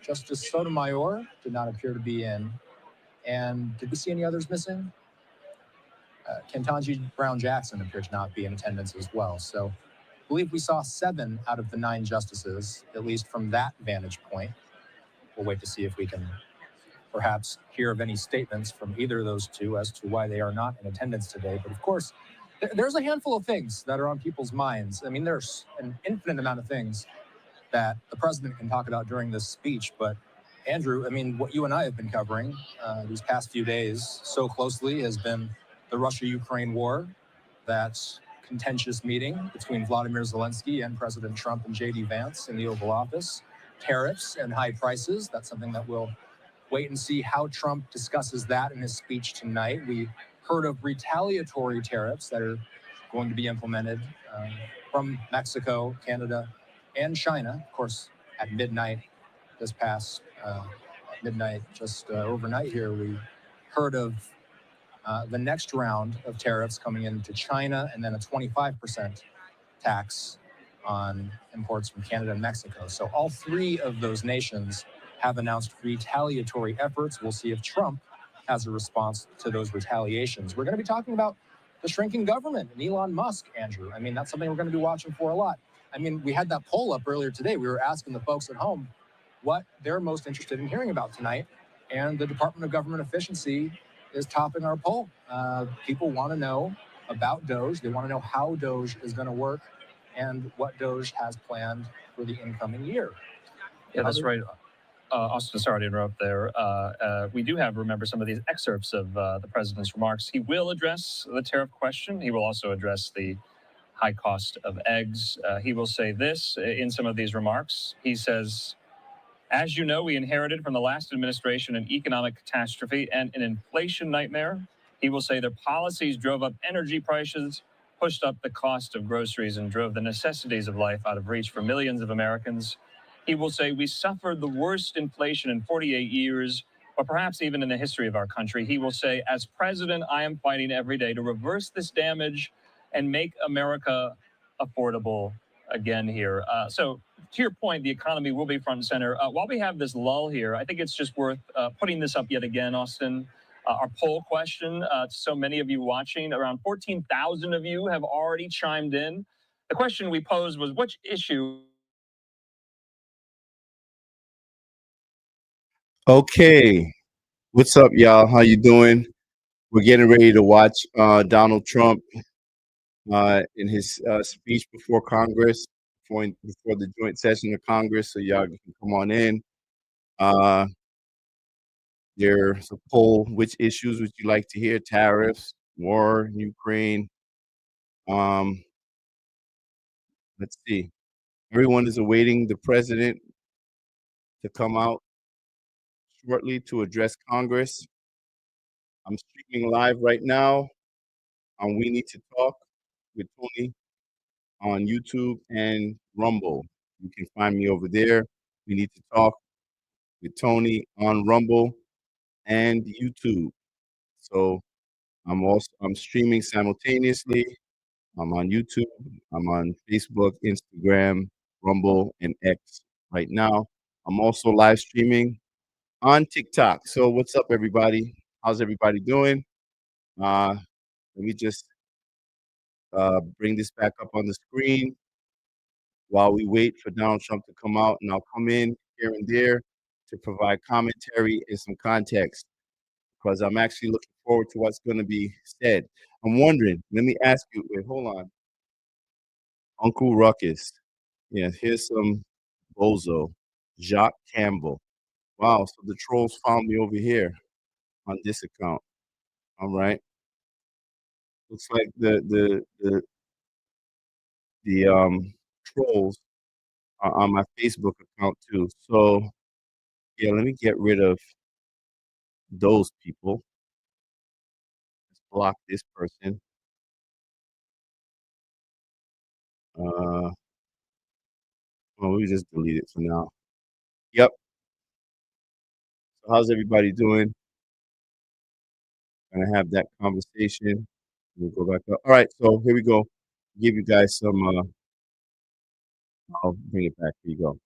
Justice Sotomayor did not appear to be in. And did we see any others missing? Ketanji Brown Jackson appeared to not be in attendance as well. So I believe we saw 7 out of the 9 justices, at least from that vantage point. We'll wait to see if we can perhaps hear of any statements from either of those two as to why they are not in attendance today. But of course, there's a handful of things that are on people's minds. I mean, there's an infinite amount of things that the president can talk about during this speech. But Andrew, I mean, what you and I have been covering these past few days so closely has been the Russia-Ukraine war, that contentious meeting between Vladimir Zelensky and President Trump and J.D. Vance in the Oval Office, tariffs and high prices. That's something that we'll wait and see how Trump discusses that in his speech tonight. We heard of retaliatory tariffs that are going to be implemented from Mexico, Canada, and China. Of course, at midnight this past midnight, just overnight here, we heard of the next round of tariffs coming into China, and then a 25% tax on imports from Canada and Mexico. So all 3 of those nations have announced retaliatory efforts. We'll see if Trump has a response to those retaliations. We're going to be talking about the shrinking government and Elon Musk, Andrew. I mean, that's something we're going to be watching for a lot. I mean, we had that poll up earlier today. We were asking the folks at home what they're most interested in hearing about tonight. And the Department of Government Efficiency is topping our poll. People want to know about DOGE. They want to know how DOGE is going to work and what DOGE has planned for the incoming year. Yeah, that's right. Austin, sorry to interrupt there. We do have, remember, some of these excerpts of the president's remarks. He will address the tariff question. He will also address the high cost of eggs. He will say this in some of these remarks. He says, as you know, we inherited from the last administration an economic catastrophe and an inflation nightmare. He will say their policies drove up energy prices, pushed up the cost of groceries, and drove the necessities of life out of reach for millions of Americans. He will say we suffered the worst inflation in 48 years, or perhaps even in the history of our country. He will say, as president, I am fighting every day to reverse this damage and make America affordable again here. So to your point, the economy will be front and center. While we have this lull here, I think it's just worth putting this up yet again, Austin. Our poll question, so many of you watching, around 14,000 of you have already chimed in. The question we posed was, which issue? Okay, what's up, y'all? How you doing? We're getting ready to watch Donald Trump in his speech before Congress, before the joint session of Congress, so y'all can come on in. There's a poll, which issues would you like to hear? Tariffs, war, Ukraine. Let's see. Everyone is awaiting the president to come out shortly to address Congress. I'm streaming live right now on We Need to Talk with Tony on YouTube and Rumble. You can find me over there. We Need to Talk with Tony on Rumble and YouTube. So I'm streaming simultaneously. I'm on YouTube. I'm on Facebook, Instagram, Rumble, and X right now. I'm also live streaming on TikTok. So what's up, everybody? How's everybody doing? Let me just bring this back up on the screen while we wait for Donald Trump to come out, and I'll come in here and there to provide commentary and some context, because I'm actually looking forward to what's going to be said. I'm wondering, let me ask you, wait, hold on. Uncle Ruckus. Yeah, here's some bozo. Jacques Campbell. Wow, so the trolls found me over here on this account. All right. Looks like the trolls are on my Facebook account too. So yeah, let me get rid of those people. Let's block this person. Well, we just delete it for now. Yep. So how's everybody doing? Gonna have that conversation. We'll go back up. All right, so here we go. Give you guys some. I'll bring it back. Here you go.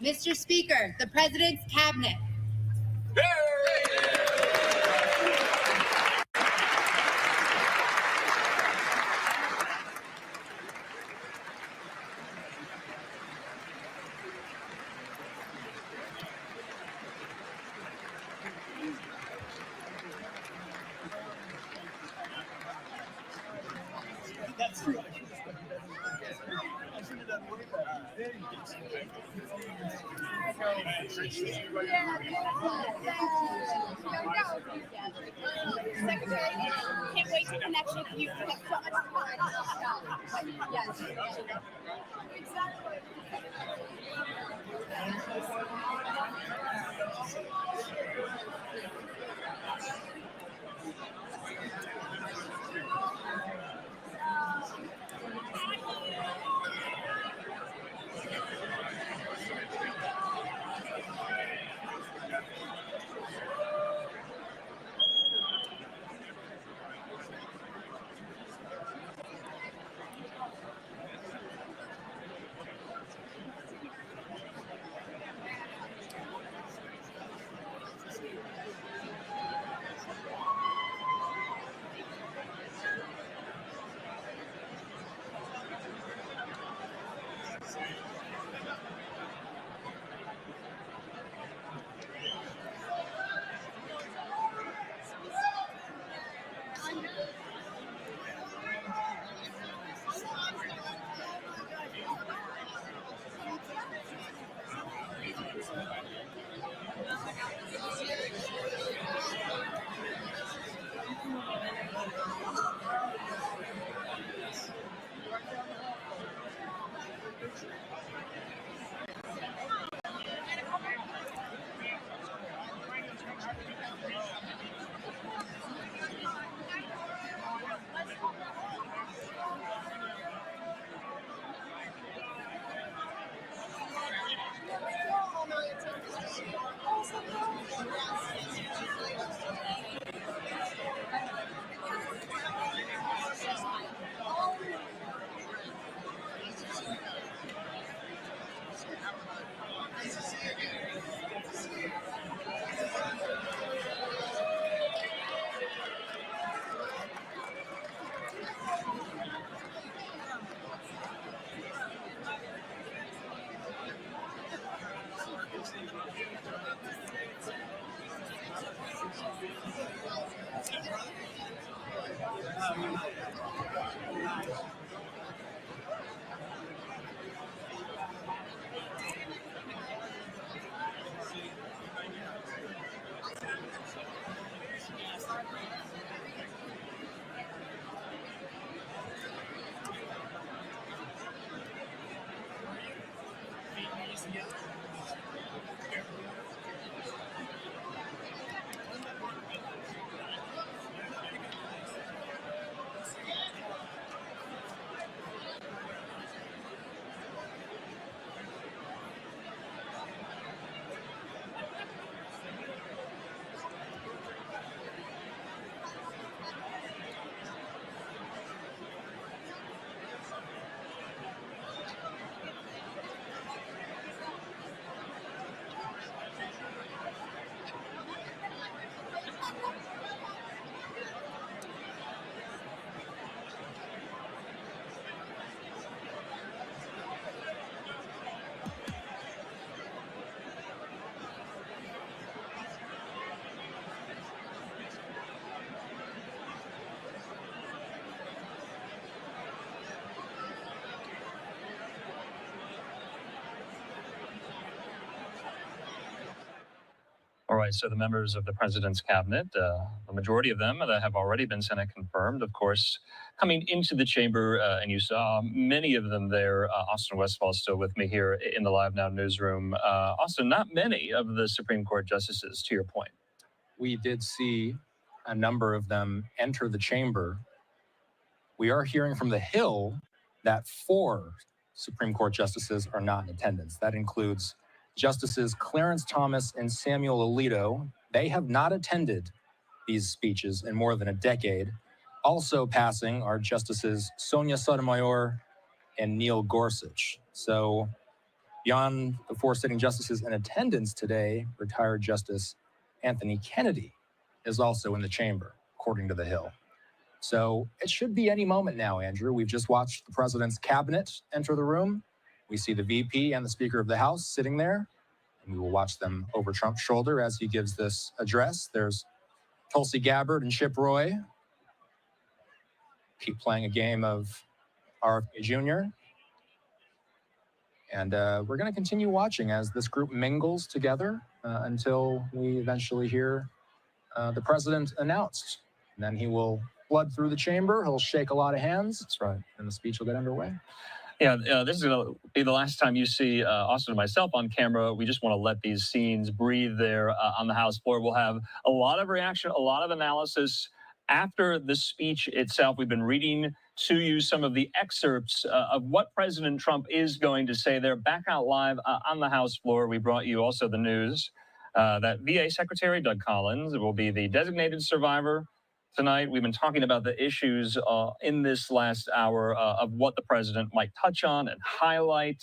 Mr. Speaker, the President's Cabinet. Secretary, can't wait to connect with you. We have so much fun. Yes. All right, so the members of the president's cabinet, the majority of them that have already been Senate confirmed, of course, coming into the chamber, and you saw many of them there. Austin Westfall is still with me here in the Live Now newsroom. Austin, not many of the Supreme Court justices, to your point. We did see a number of them enter the chamber. We are hearing from the Hill that 4 Supreme Court justices are not in attendance. That includes Justices Clarence Thomas and Samuel Alito. They have not attended these speeches in more than a decade. Also passing are Justices Sonia Sotomayor and Neil Gorsuch. So beyond the 4 sitting justices in attendance today, retired Justice Anthony Kennedy is also in the chamber, according to The Hill. So it should be any moment now, Andrew. We've just watched the president's cabinet enter the room. We see the VP and the Speaker of the House sitting there, and we will watch them over Trump's shoulder as he gives this address. There's Tulsi Gabbard and Chip Roy. Keep playing a game of RFK Jr. And we're going to continue watching as this group mingles together until we eventually hear the president announced. And then he will flood through the chamber. He'll shake a lot of hands. That's right. And the speech will get underway. Yeah, this is going to be the last time you see Austin and myself on camera. We just want to let these scenes breathe there on the House floor. We'll have a lot of reaction, a lot of analysis after the speech itself. We've been reading to you some of the excerpts of what President Trump is going to say there. Back out live on the House floor, we brought you also the news that VA Secretary Doug Collins will be the designated survivor tonight. We've been talking about the issues in this last hour of what the president might touch on and highlight.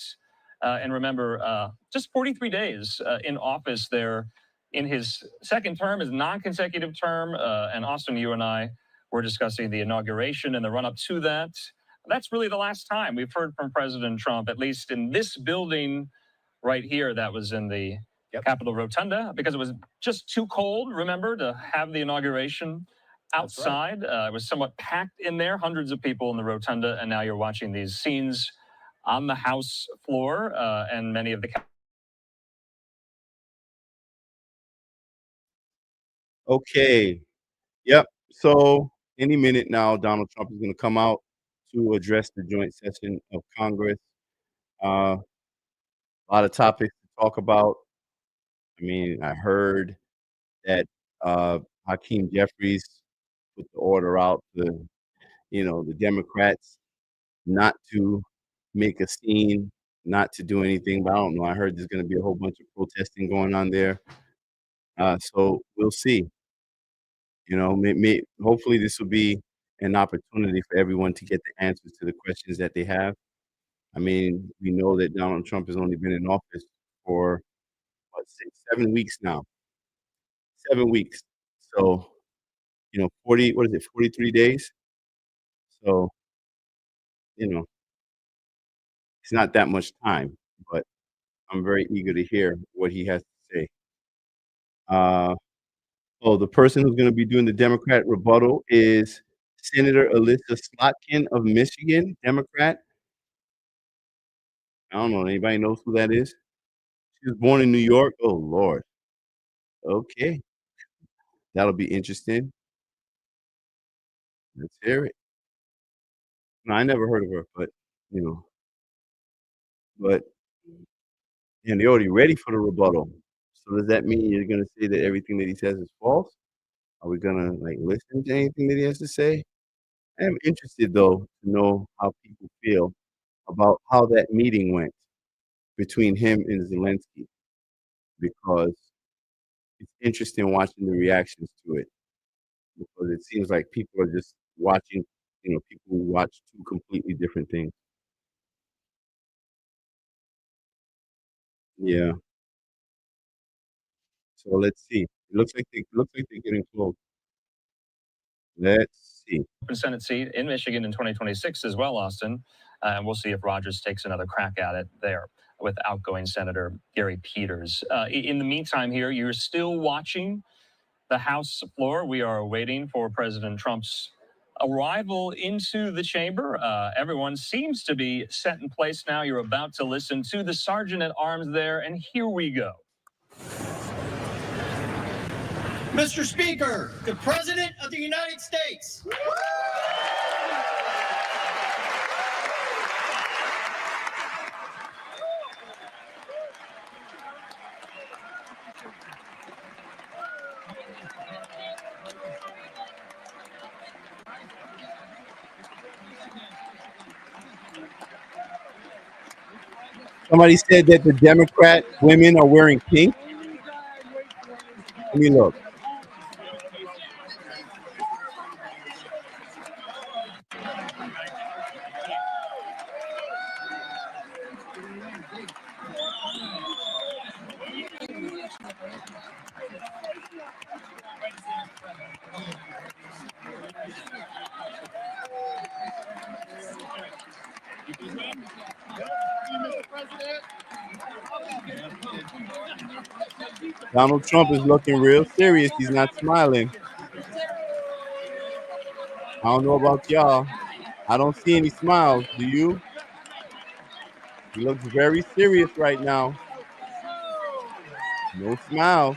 And remember, just 43 days in office there in his second term, his non-consecutive term. And Austin, you and I were discussing the inauguration and the run-up to that. That's really the last time we've heard from President Trump, at least in this building right here that was in the Capitol Rotunda, because it was just too cold, remember, to have the inauguration outside. Right. It was somewhat packed in there, hundreds of people in the Rotunda, and now you're watching these scenes on the House floor and many of the... Okay. Yep. So any minute now, Donald Trump is going to come out to address the joint session of Congress. A lot of topics to talk about. I mean, I heard that Hakeem Jeffries put the order out to, the Democrats not to make a scene, not to do anything. But I don't know. I heard there's going to be a whole bunch of protesting going on there. So we'll see. Hopefully this will be an opportunity for everyone to get the answers to the questions that they have. I mean, we know that Donald Trump has only been in office for, 7 weeks now. 7 weeks. So, 43 days? So, it's not that much time, but I'm very eager to hear what he has to say. The person who's going to be doing the Democrat rebuttal is Senator Alyssa Slotkin of Michigan, Democrat. I don't know. Anybody knows who that is? She was born in New York. Oh, Lord. Okay. That'll be interesting. Let's hear it. No, I never heard of her, but, and they're already ready for the rebuttal. So does that mean you're going to say that everything that he says is false? Are we going to listen to anything that he has to say? I am interested, though, to know how people feel about how that meeting went between him and Zelensky, because it's interesting watching the reactions to it, because it seems like people are just watching, people who watch two completely different things. Yeah. So let's see. It looks like they're getting close. Let's see. Senate seat in Michigan in 2026 as well, Austin. And we'll see if Rogers takes another crack at it there with outgoing Senator Gary Peters. In the meantime here, you're still watching the House floor. We are waiting for President Trump's arrival into the chamber. Everyone seems to be set in place now. You're about to listen to the Sergeant at Arms there, and here we go. Mr. Speaker, the President of the United States. Somebody said that the Democrat women are wearing pink. Let me look. Donald Trump is looking real serious. He's not smiling. I don't know about y'all. I don't see any smiles. Do you? He looks very serious right now. No smiles.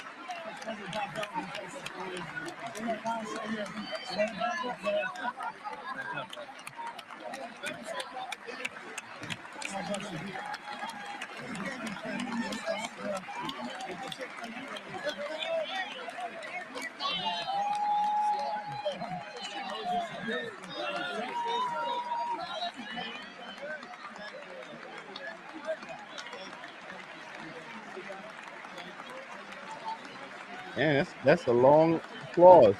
Man, that's a long applause.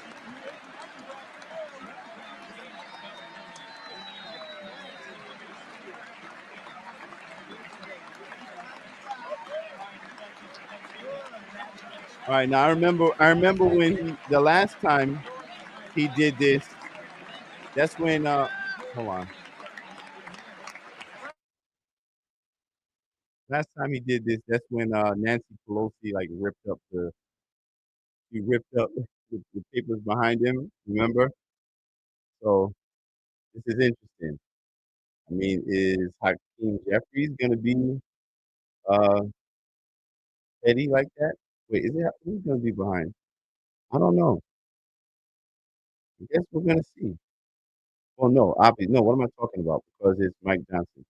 All right, now I remember when the last time he did this. That's when hold on. Last time he did this, that's when Nancy Pelosi like ripped up the papers behind him. Remember? So this is interesting. I mean, is Hakeem Jeffries gonna be uh petty like that? Wait, is it who's gonna be behind? I don't know. I guess we're gonna see. Oh no, obviously no. What am I talking about? Because it's Mike Johnson.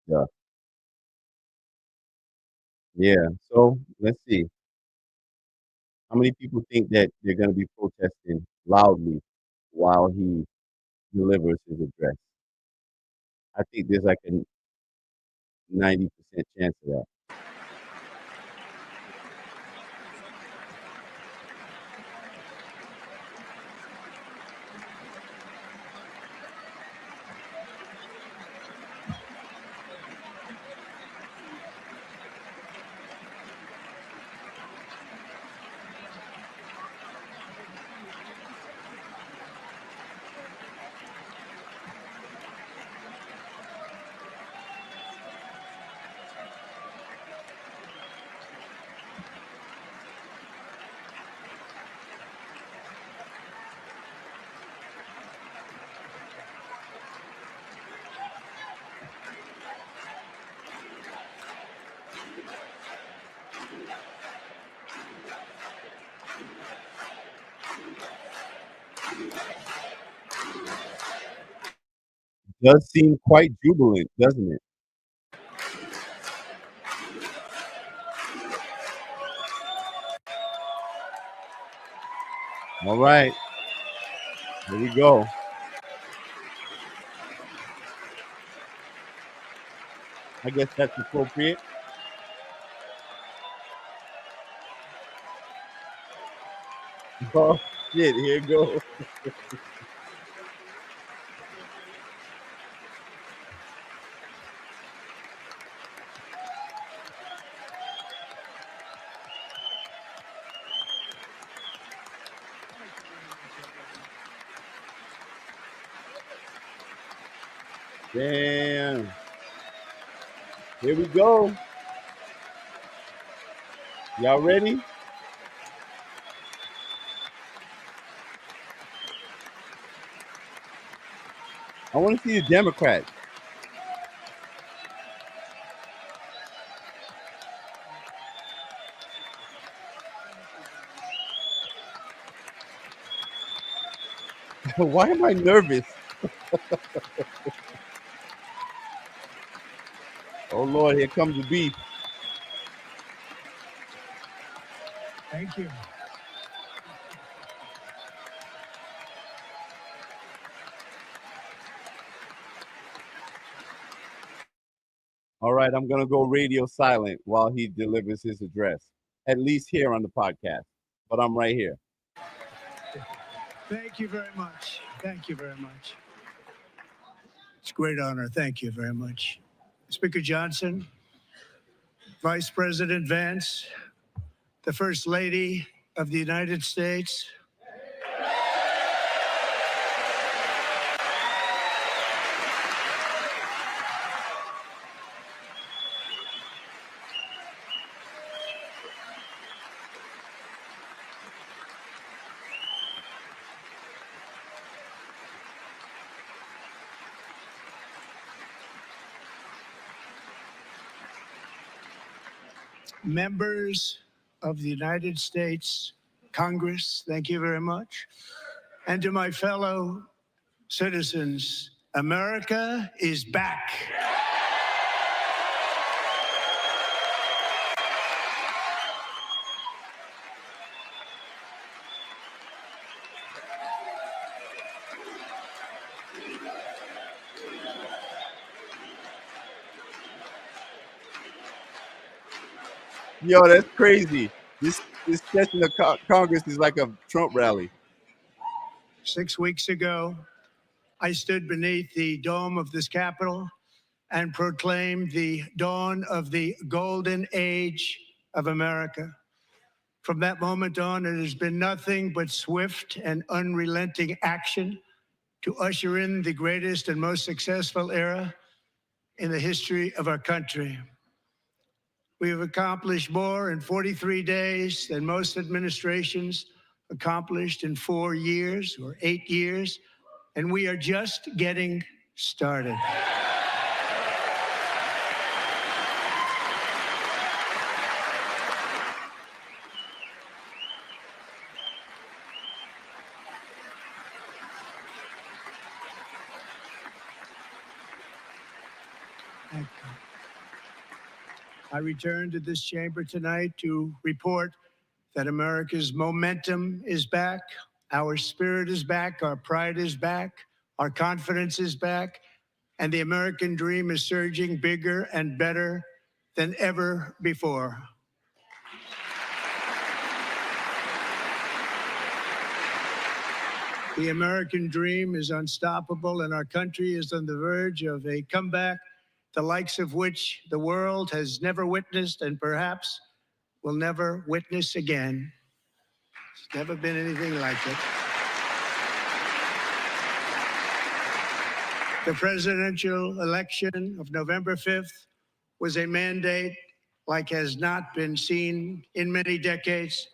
Yeah, yeah. So let's see. How many people think that they're gonna be protesting loudly while he delivers his address? I think there's like a 90% chance of that. Does seem quite jubilant, doesn't it? All right, here we go. I guess that's appropriate. Oh shit, here it goes. Damn. Here we go. Y'all ready? I want to see the Democrats. Why am I nervous? Oh Lord, here comes the beef. Thank you. All right, I'm gonna go radio silent while he delivers his address. At least here on the podcast. But I'm right here. Thank you very much. Thank you very much. It's a great honor. Thank you very much. Speaker Johnson, Vice President Vance, the First Lady of the United States, members of the United States Congress, thank you very much. And to my fellow citizens, America is back. Yo, that's crazy. This session of Congress is like a Trump rally. 6 weeks ago, I stood beneath the dome of this Capitol and proclaimed the dawn of the golden age of America. From that moment on, it has been nothing but swift and unrelenting action to usher in the greatest and most successful era in the history of our country. We have accomplished more in 43 days than most administrations accomplished in 4 years or 8 years, and we are just getting started. Thank you. I return to this chamber tonight to report that America's momentum is back, our spirit is back, our pride is back, our confidence is back, and the American dream is surging bigger and better than ever before. The American dream is unstoppable, and our country is on the verge of a comeback, the likes of which the world has never witnessed and perhaps will never witness again. There's never been anything like it. The presidential election of November 5th was a mandate like has not been seen in many decades.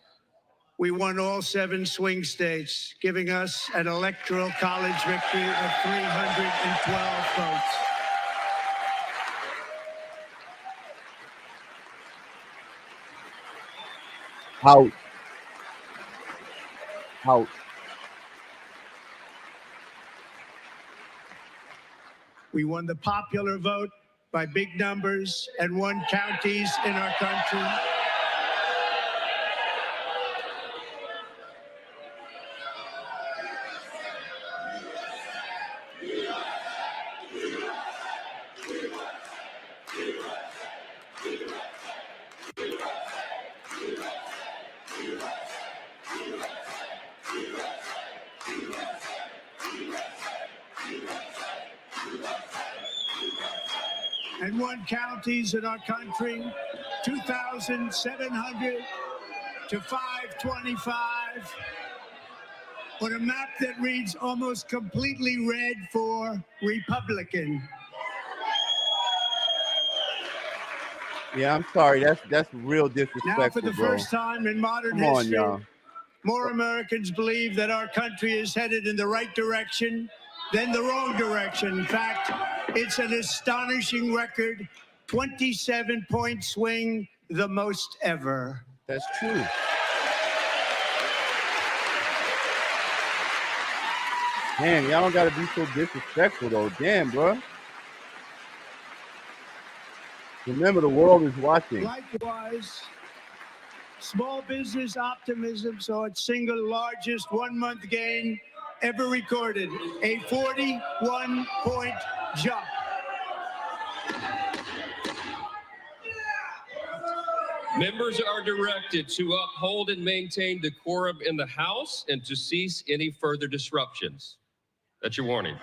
We won all 7 swing states, giving us an electoral college victory of 312 votes. Out. Out. We won the popular vote by big numbers and won counties in our country. And won counties in our country, 2,700 to 525, on a map that reads almost completely red for Republican. Yeah, I'm sorry. That's real disrespectful, Now, for the bro. first time in modern Come on, history, y'all. more Americans believe that our country is headed in the right direction than the wrong direction. In fact, it's an astonishing record, 27-point swing, the most ever. That's true. Damn, y'all don't gotta be so disrespectful though. Damn, bro. Remember, the world is watching. Likewise, small business optimism saw its single largest one-month gain ever recorded, a 41-point jump. Members are directed to uphold and maintain decorum in the House and to cease any further disruptions. That's your warning.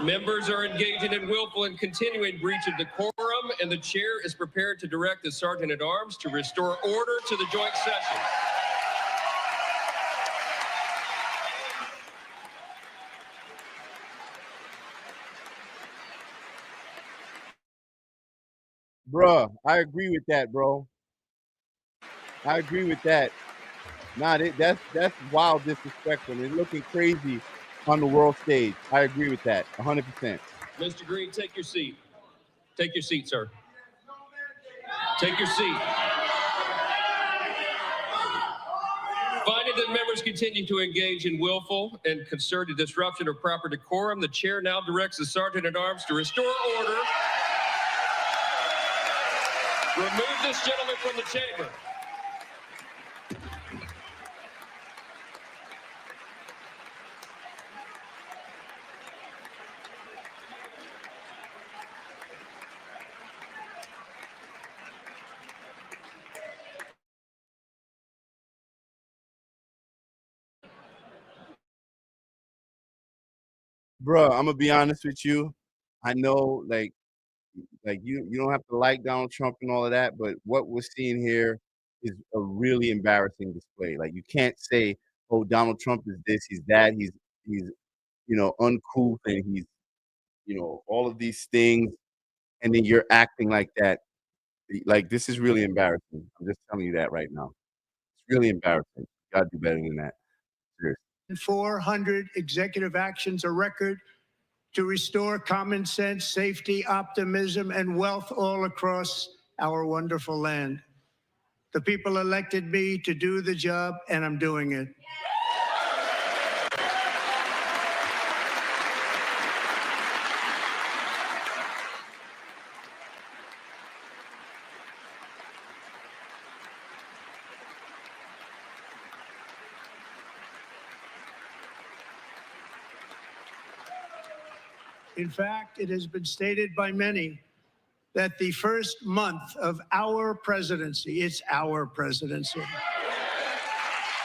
Members are engaging in willful and continuing breach of decorum, and the chair is prepared to direct the Sergeant-at-Arms to restore order to the joint session. Bruh, I agree with that, bro. I agree with that. Nah, that's wild disrespectful. They're looking crazy on the world stage. I agree with that, 100%. Mr. Green, take your seat. Take your seat, sir. Take your seat. Finding that members continue to engage in willful and concerted disruption of proper decorum, the chair now directs the Sergeant at Arms to restore order. Remove this gentleman from the chamber. Bruh, I'm gonna be honest with you. I know, you don't have to like Donald Trump and all of that, but what we're seeing here is a really embarrassing display. Like, you can't say, "Oh, Donald Trump is this, he's that, he's uncouth, and he's all of these things," and then you're acting like that. Like, this is really embarrassing. I'm just telling you that right now. It's really embarrassing. You gotta do better than that. Seriously. 400 executive actions, a record to restore common sense, safety, optimism, and wealth all across our wonderful land. The people elected me to do the job, and I'm doing it. In fact, it has been stated by many that the first month of our presidency, it's our presidency,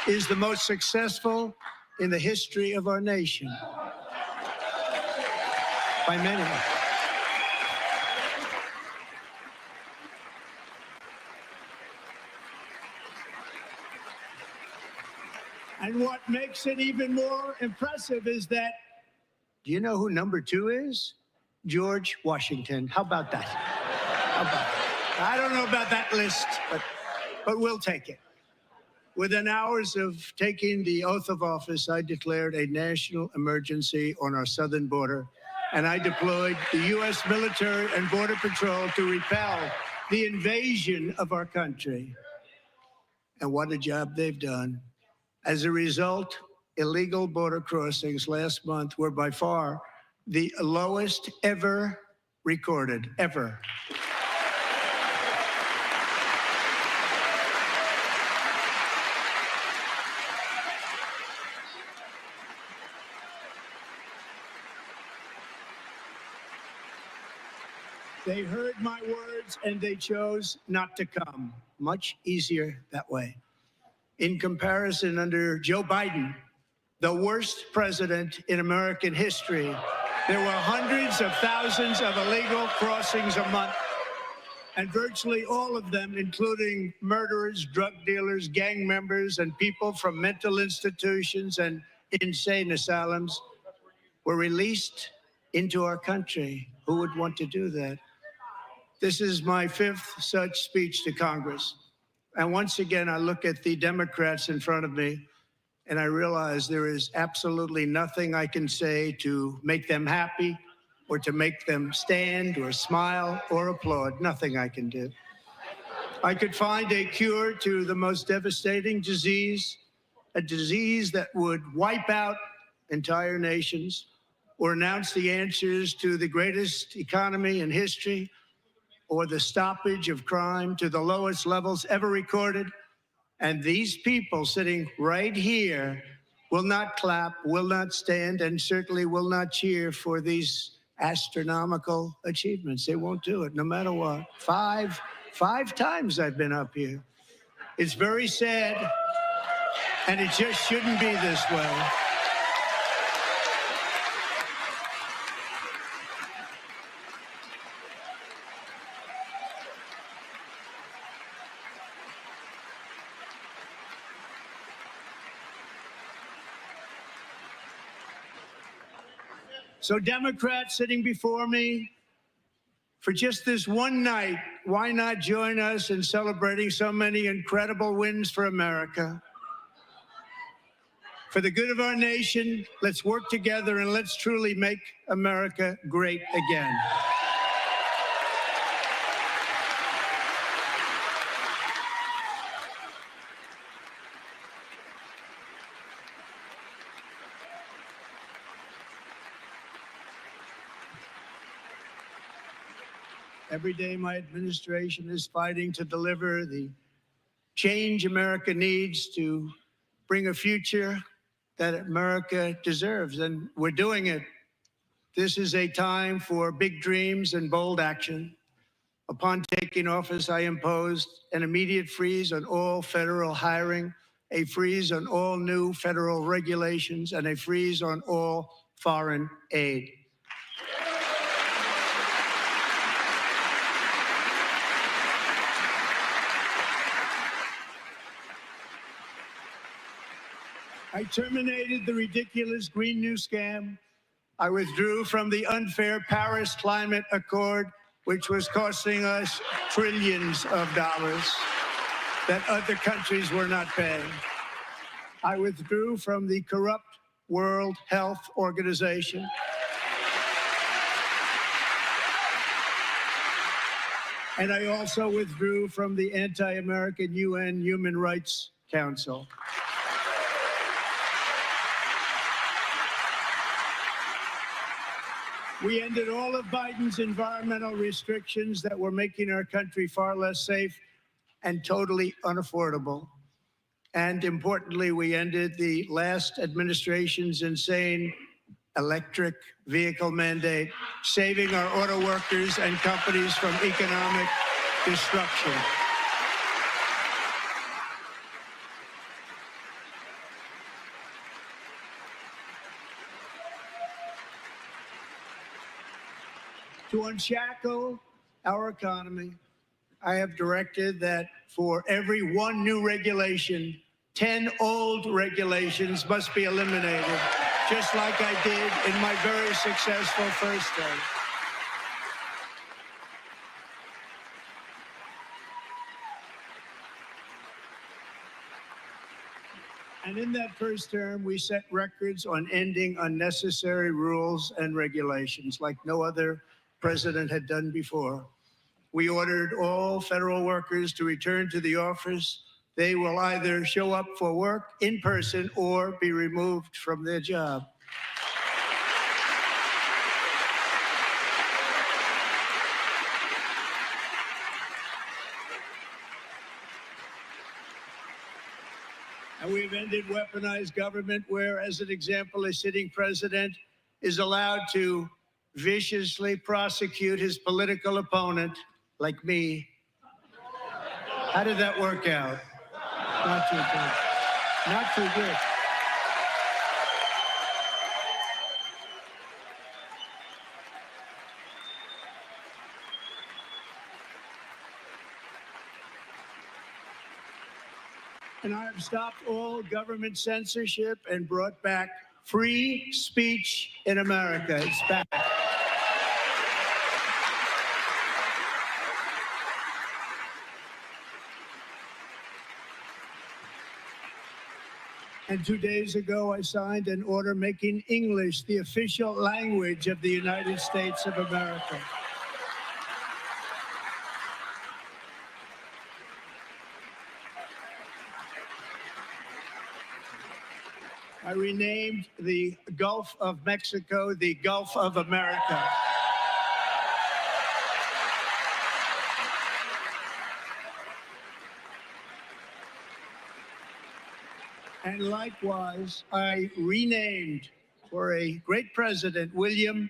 is the most successful in the history of our nation. By many. And what makes it even more impressive is that, do you know who number 2 is? George Washington. How about that? How about that? I don't know about that list, but we'll take it. Within hours of taking the oath of office, I declared a national emergency on our southern border, and I deployed the U.S. military and Border Patrol to repel the invasion of our country. And what a job they've done. As a result, illegal border crossings last month were by far the lowest ever recorded, ever. They heard my words and they chose not to come. Much easier that way. In comparison, under Joe Biden, the worst president in American history, there were hundreds of thousands of illegal crossings a month, and virtually all of them, including murderers, drug dealers, gang members, and people from mental institutions and insane asylums, were released into our country. Who would want to do that? This is my 5th such speech to Congress. And once again, I look at the Democrats in front of me, and I realize there is absolutely nothing I can say to make them happy or to make them stand or smile or applaud. Nothing I can do. I could find a cure to the most devastating disease, a disease that would wipe out entire nations, or announce the answers to the greatest economy in history, or the stoppage of crime to the lowest levels ever recorded. And these people sitting right here will not clap, will not stand, and certainly will not cheer for these astronomical achievements. They won't do it, no matter what. Five times I've been up here. It's very sad, and it just shouldn't be this way. So Democrats sitting before me, for just this one night, why not join us in celebrating so many incredible wins for America? For the good of our nation, let's work together and let's truly make America great again. Every day, my administration is fighting to deliver the change America needs to bring a future that America deserves, and we're doing it. This is a time for big dreams and bold action. Upon taking office, I imposed an immediate freeze on all federal hiring, a freeze on all new federal regulations, and a freeze on all foreign aid. I terminated the ridiculous Green New Scam. I withdrew from the unfair Paris Climate Accord, which was costing us trillions of dollars that other countries were not paying. I withdrew from the corrupt World Health Organization. And I also withdrew from the anti-American UN Human Rights Council. We ended all of Biden's environmental restrictions that were making our country far less safe and totally unaffordable. And importantly, we ended the last administration's insane electric vehicle mandate, saving our auto workers and companies from economic destruction. To unshackle our economy, I have directed that for every one new regulation, 10 old regulations must be eliminated, just like I did in my very successful first term. And in that first term, we set records on ending unnecessary rules and regulations like no other president had done before. We ordered all federal workers to return to the office. They will either show up for work in person or be removed from their job. And we've ended weaponized government where, as an example, a sitting president is allowed to viciously prosecute his political opponent, like me. How did that work out? Not too good. Not too good. And I have stopped all government censorship and brought back free speech in America. It's back. And 2 days ago, I signed an order making English the official language of the United States of America. I renamed the Gulf of Mexico the Gulf of America. And likewise, I renamed, for a great president, William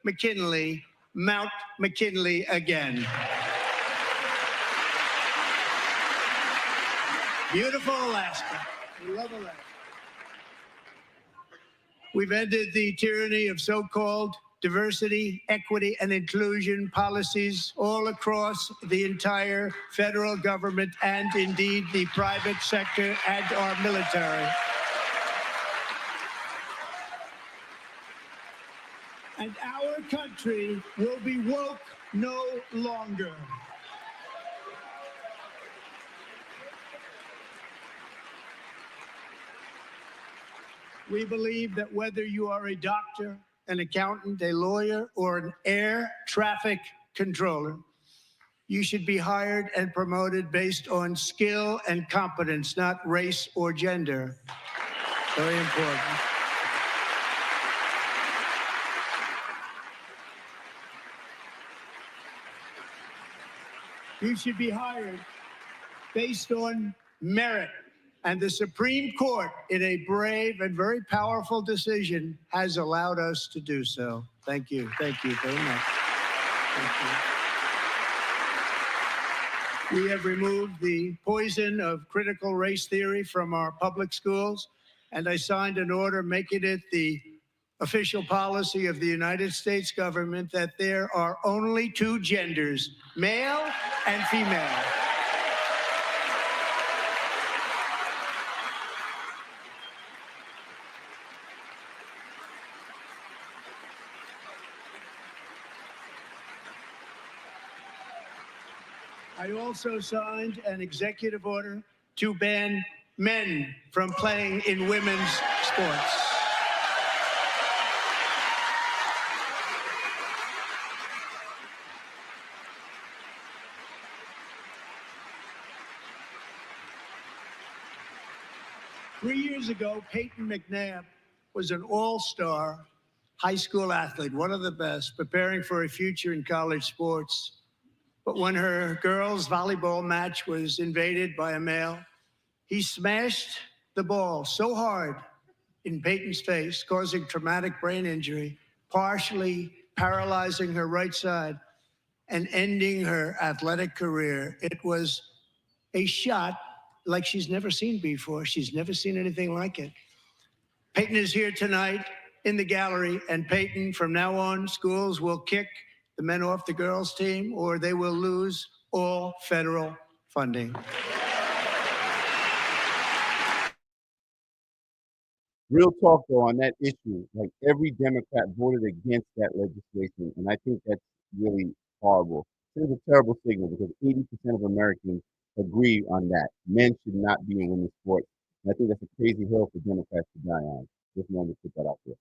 McKinley, Mount McKinley again. Beautiful Alaska. We love Alaska. We've ended the tyranny of so-called diversity, equity, and inclusion policies all across the entire federal government and indeed the private sector and our military. And our country will be woke no longer. We believe that whether you are a doctor, an accountant, a lawyer, or an air traffic controller, you should be hired and promoted based on skill and competence, not race or gender. Very important. You should be hired based on merit. And the Supreme Court, in a brave and very powerful decision, has allowed us to do so. Thank you. Thank you very much. Thank you. We have removed the poison of critical race theory from our public schools, and I signed an order making it the official policy of the United States government that there are only two genders, male and female. I also signed an executive order to ban men from playing in women's sports. Three years ago, Peyton McNabb was an all-star high school athlete, one of the best, preparing for a future in college sports. But when her girls' volleyball match was invaded by a male, he smashed the ball so hard in Peyton's face, causing traumatic brain injury, partially paralyzing her right side and ending her athletic career. It was a shot like she's never seen before. She's never seen anything like it. Peyton is here tonight in the gallery, and Peyton, from now on, schools will kick the men off the girls' team, or they will lose all federal funding. Real talk though on that issue, like every Democrat voted against that legislation, and I think that's really horrible. It's a terrible signal because 80% of Americans agree on that. Men should not be in women's sports. And I think that's a crazy hill for Democrats to die on. Just wanted to put that out there.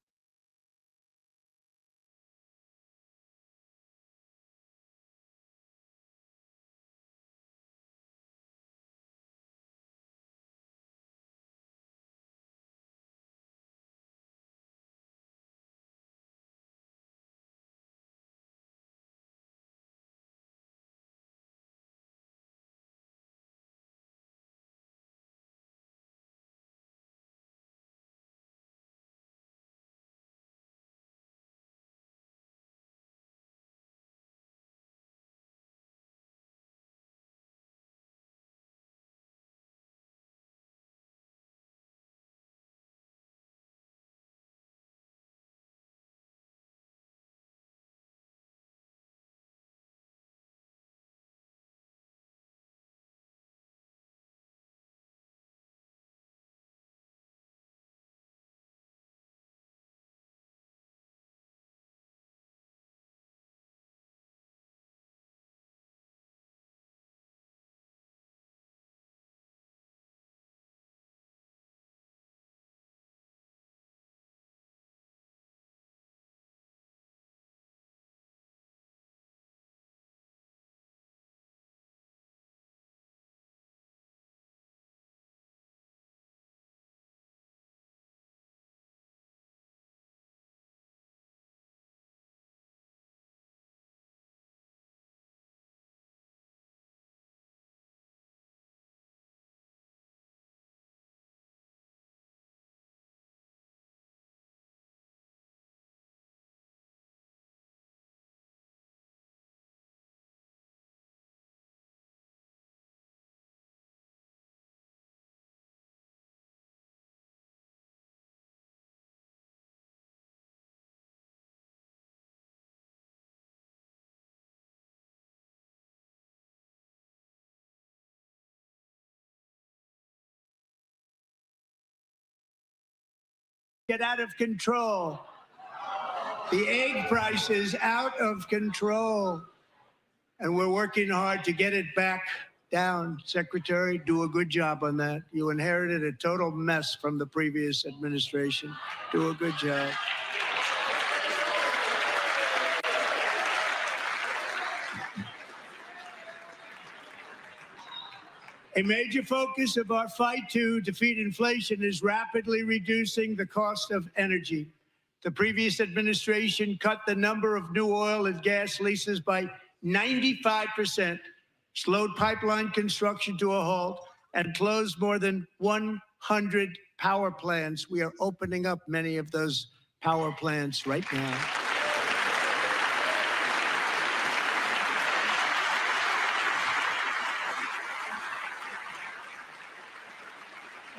Get out of control. The egg price is out of control, and we're working hard to get it back down, Secretary. Do a good job on that. You inherited a total mess from the previous administration. Do a good job. A major focus of our fight to defeat inflation is rapidly reducing the cost of energy. The previous administration cut the number of new oil and gas leases by 95%, slowed pipeline construction to a halt, and closed more than 100 power plants. We are opening up many of those power plants right now.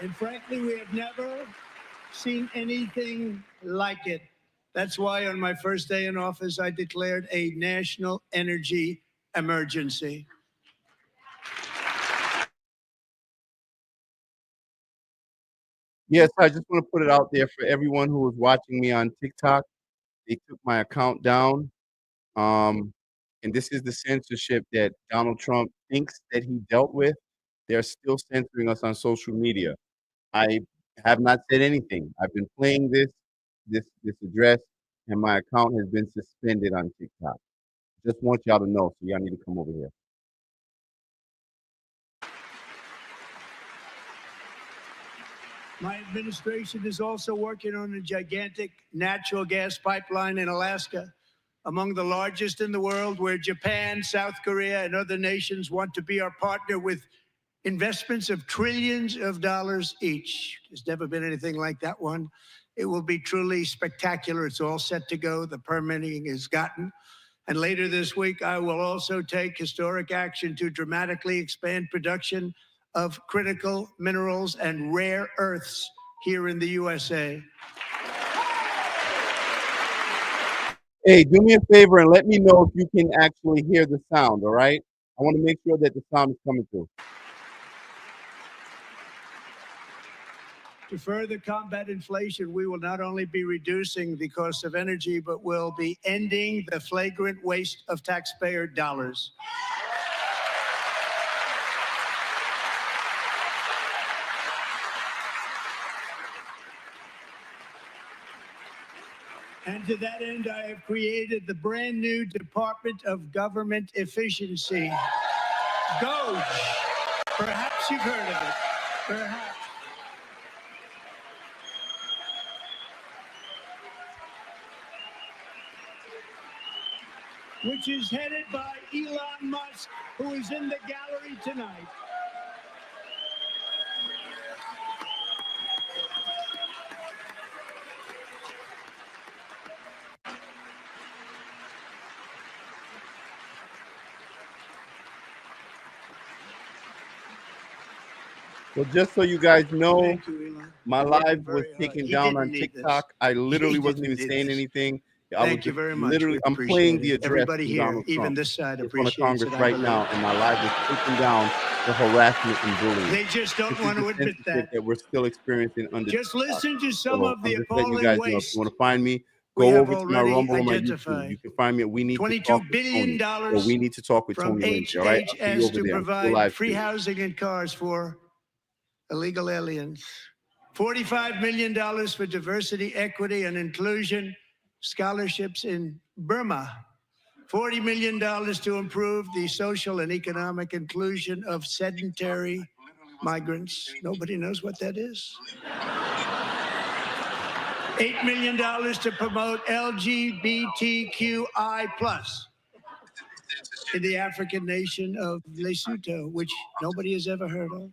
And frankly, we have never seen anything like it. That's why on my first day in office, I declared a national energy emergency. Yes, I just want to put it out there for everyone who was watching me on TikTok. They took my account down. And this is the censorship that Donald Trump thinks that he dealt with. They're still censoring us on social media. I have not said anything. I've been playing this address, and my account has been suspended on TikTok. Just want y'all to know, so y'all need to come over here. My administration is also working on a gigantic natural gas pipeline in Alaska, among the largest in the world, where Japan, South Korea, and other nations want to be our partner with investments of trillions of dollars each. There's never been anything like that one. It will be truly spectacular. It's all set to go. The permitting is gotten. And later this week, I will also take historic action to dramatically expand production of critical minerals and rare earths here in the USA. Hey, do me a favor and let me know if you can actually hear the sound, all right? I want to make sure that the sound is coming through. To further combat inflation, we will not only be reducing the cost of energy, but will be ending the flagrant waste of taxpayer dollars. And to that end, I have created the brand new Department of Government Efficiency, DOGE. Perhaps you've heard of it. Perhaps. Which is headed by Elon Musk, who is in the gallery tonight. So just so you guys know, Thank you, Elon. my You're working live was very hard. taken He down didn't on need this. TikTok. I literally He wasn't didn't even need saying this. anything. I was Thank you just very much. literally, We I'm appreciate playing the it. address Everybody from here, Donald even Trump this side, in front of appreciates Congress it. I right believe. now, and my live is taken down for harassment and bullying. They just don't This is want the to admit censorship that we're still experiencing under Just TikTok. listen to some So of the I'm just letting you appalling guys know, if waste you want to find me, we go have over to my already Rumble or my YouTube. identified. You can find me at We Need to $22 Talk with billion Tony, or We Need to Talk with from Tony Lindsay, all right? I'll see you HHS over to there. I'm still provide live free streaming. housing and cars for illegal aliens. $45 million for diversity, equity, and inclusion scholarships in Burma. $40 million to improve the social and economic inclusion of sedentary migrants. Nobody knows what that is. $8 million to promote LGBTQI+ in the African nation of Lesotho, which nobody has ever heard of.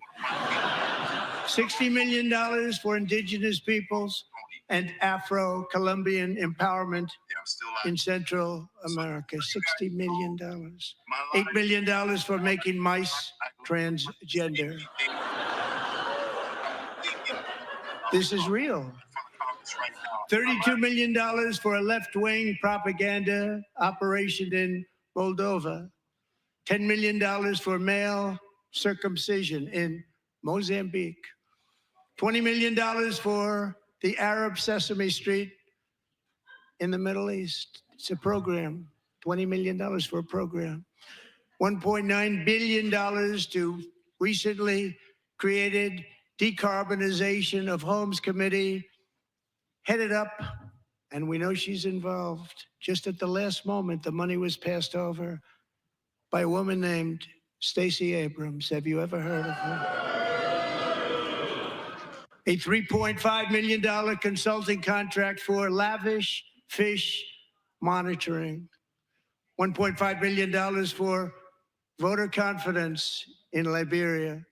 $60 million for indigenous peoples and Afro-Colombian empowerment in Central America. $60 million. $8 million for making mice transgender. This is real. $32 million for a left-wing propaganda operation in Moldova. $10 million for male circumcision in Mozambique. $20 million for the Arab Sesame Street in the Middle East. It's a program. $20 million for a program. $1.9 billion to recently created Decarbonization of Homes Committee, headed up, and we know she's involved. Just at the last moment, the money was passed over by a woman named Stacey Abrams. Have you ever heard of her? A $3.5 million consulting contract for lavish fish monitoring. $1.5 million for voter confidence in Liberia.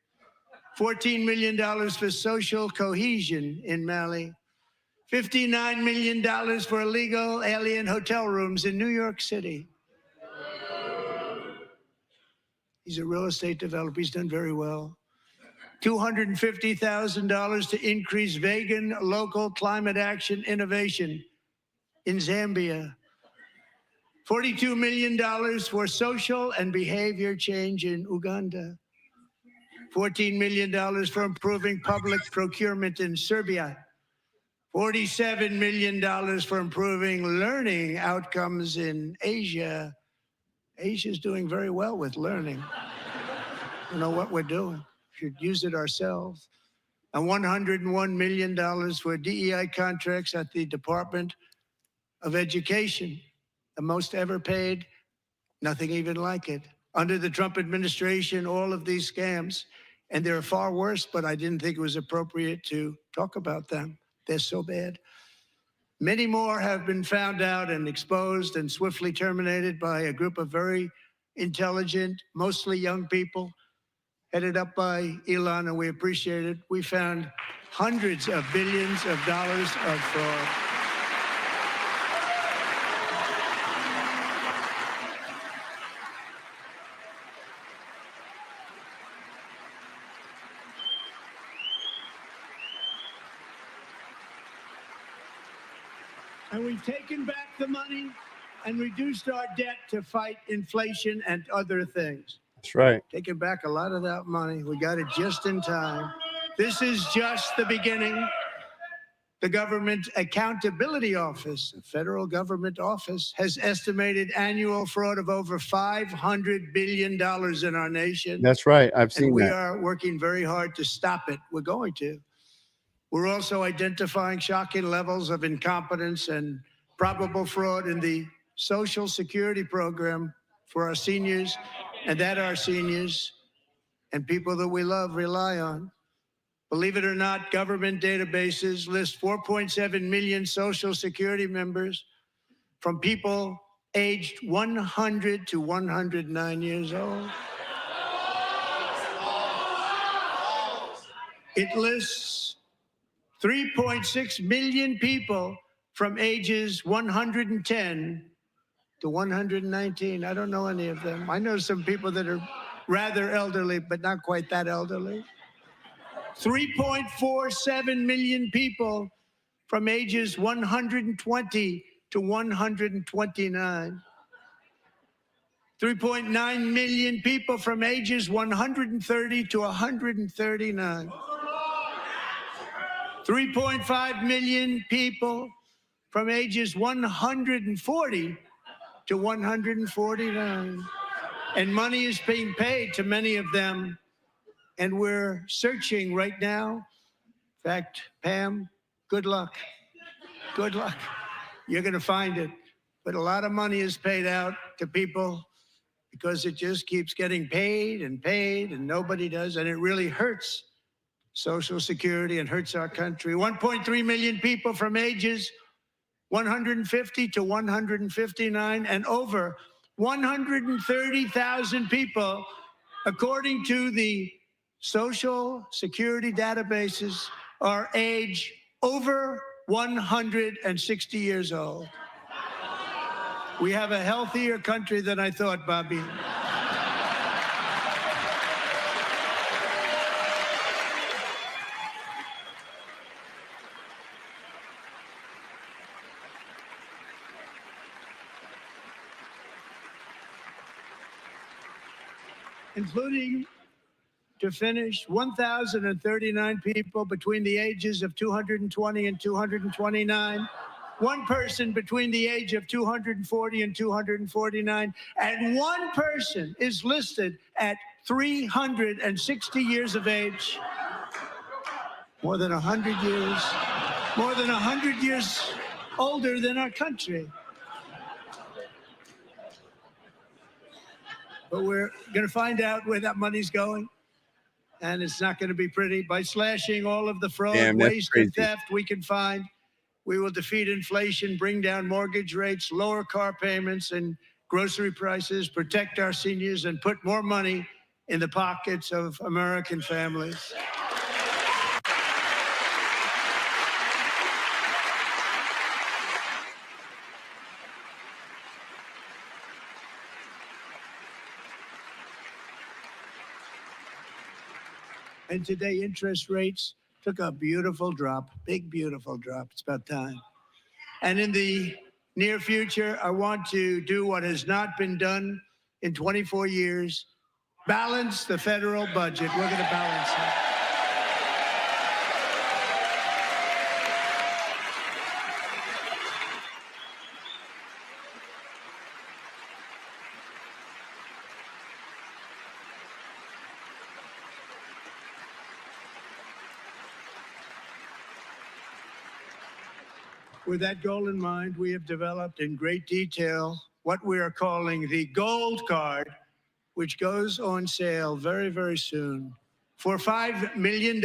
$14 million for social cohesion in Mali. $59 million for illegal alien hotel rooms in New York City. He's a real estate developer. He's done very well. $250,000 to increase vegan local climate action innovation in Zambia. $42 million for social and behavior change in Uganda. $14 million for improving public procurement in Serbia. $47 million for improving learning outcomes in Asia. Asia's doing very well with learning. You know what we're doing. Should use it ourselves. And $101 million for DEI contracts at the Department of Education. The most ever paid, nothing even like it. Under the Trump administration, all of these scams, and they're far worse, but I didn't think it was appropriate to talk about them. They're so bad. Many more have been found out and exposed and swiftly terminated by a group of very intelligent, mostly young people, headed up by Elon, and we appreciate it. We found hundreds of billions of dollars of fraud. And we've taken back the money and reduced our debt to fight inflation and other things. That's right. Taking back a lot of that money. We got it just in time. This is just the beginning. The Government Accountability Office, a federal government office, has estimated annual fraud of over $500 billion in our nation. That's right. I've And seen we that. are working very hard to stop it. We're going to. We're also identifying shocking levels of incompetence and probable fraud in the Social Security program for our seniors, and that our seniors and people that we love rely on. Believe it or not, government databases list 4.7 million Social Security members from people aged 100 to 109 years old. It lists 3.6 million people from ages 110 to 119. I don't know any of them. I know some people that are rather elderly, but not quite that elderly. 3.47 million people from ages 120 to 129. 3.9 million people from ages 130 to 139. 3.5 million people from ages 140 to 149. And money is being paid to many of them. And we're searching right now. In fact, Pam, good luck. Good luck. You're going to find it. But a lot of money is paid out to people because it just keeps getting paid and nobody does. And it really hurts Social Security and hurts our country. 1.3 million people from ages 150 to 159, and over 130,000 people, according to the Social Security databases, are age over 160 years old. We have a healthier country than I thought, Bobby. Including, to finish, 1,039 people between the ages of 220 and 229 one person between the age of 240 and 249, and one person is listed at 360 years of age. More than 100 years, more than 100 years older than our country. But we're going to find out where that money's going. And it's not going to be pretty. By slashing all of the fraud, Damn, that's waste, crazy. and theft we can find, we will defeat inflation, bring down mortgage rates, lower car payments and grocery prices, protect our seniors, and put more money in the pockets of American families. And today, interest rates took a beautiful drop, big, beautiful drop. It's about time. And in the near future, I want to do what has not been done in 24 years, balance the federal budget. We're going to balance it. With that goal in mind, we have developed in great detail what we are calling the Gold Card, which goes on sale very, very soon. For $5 million,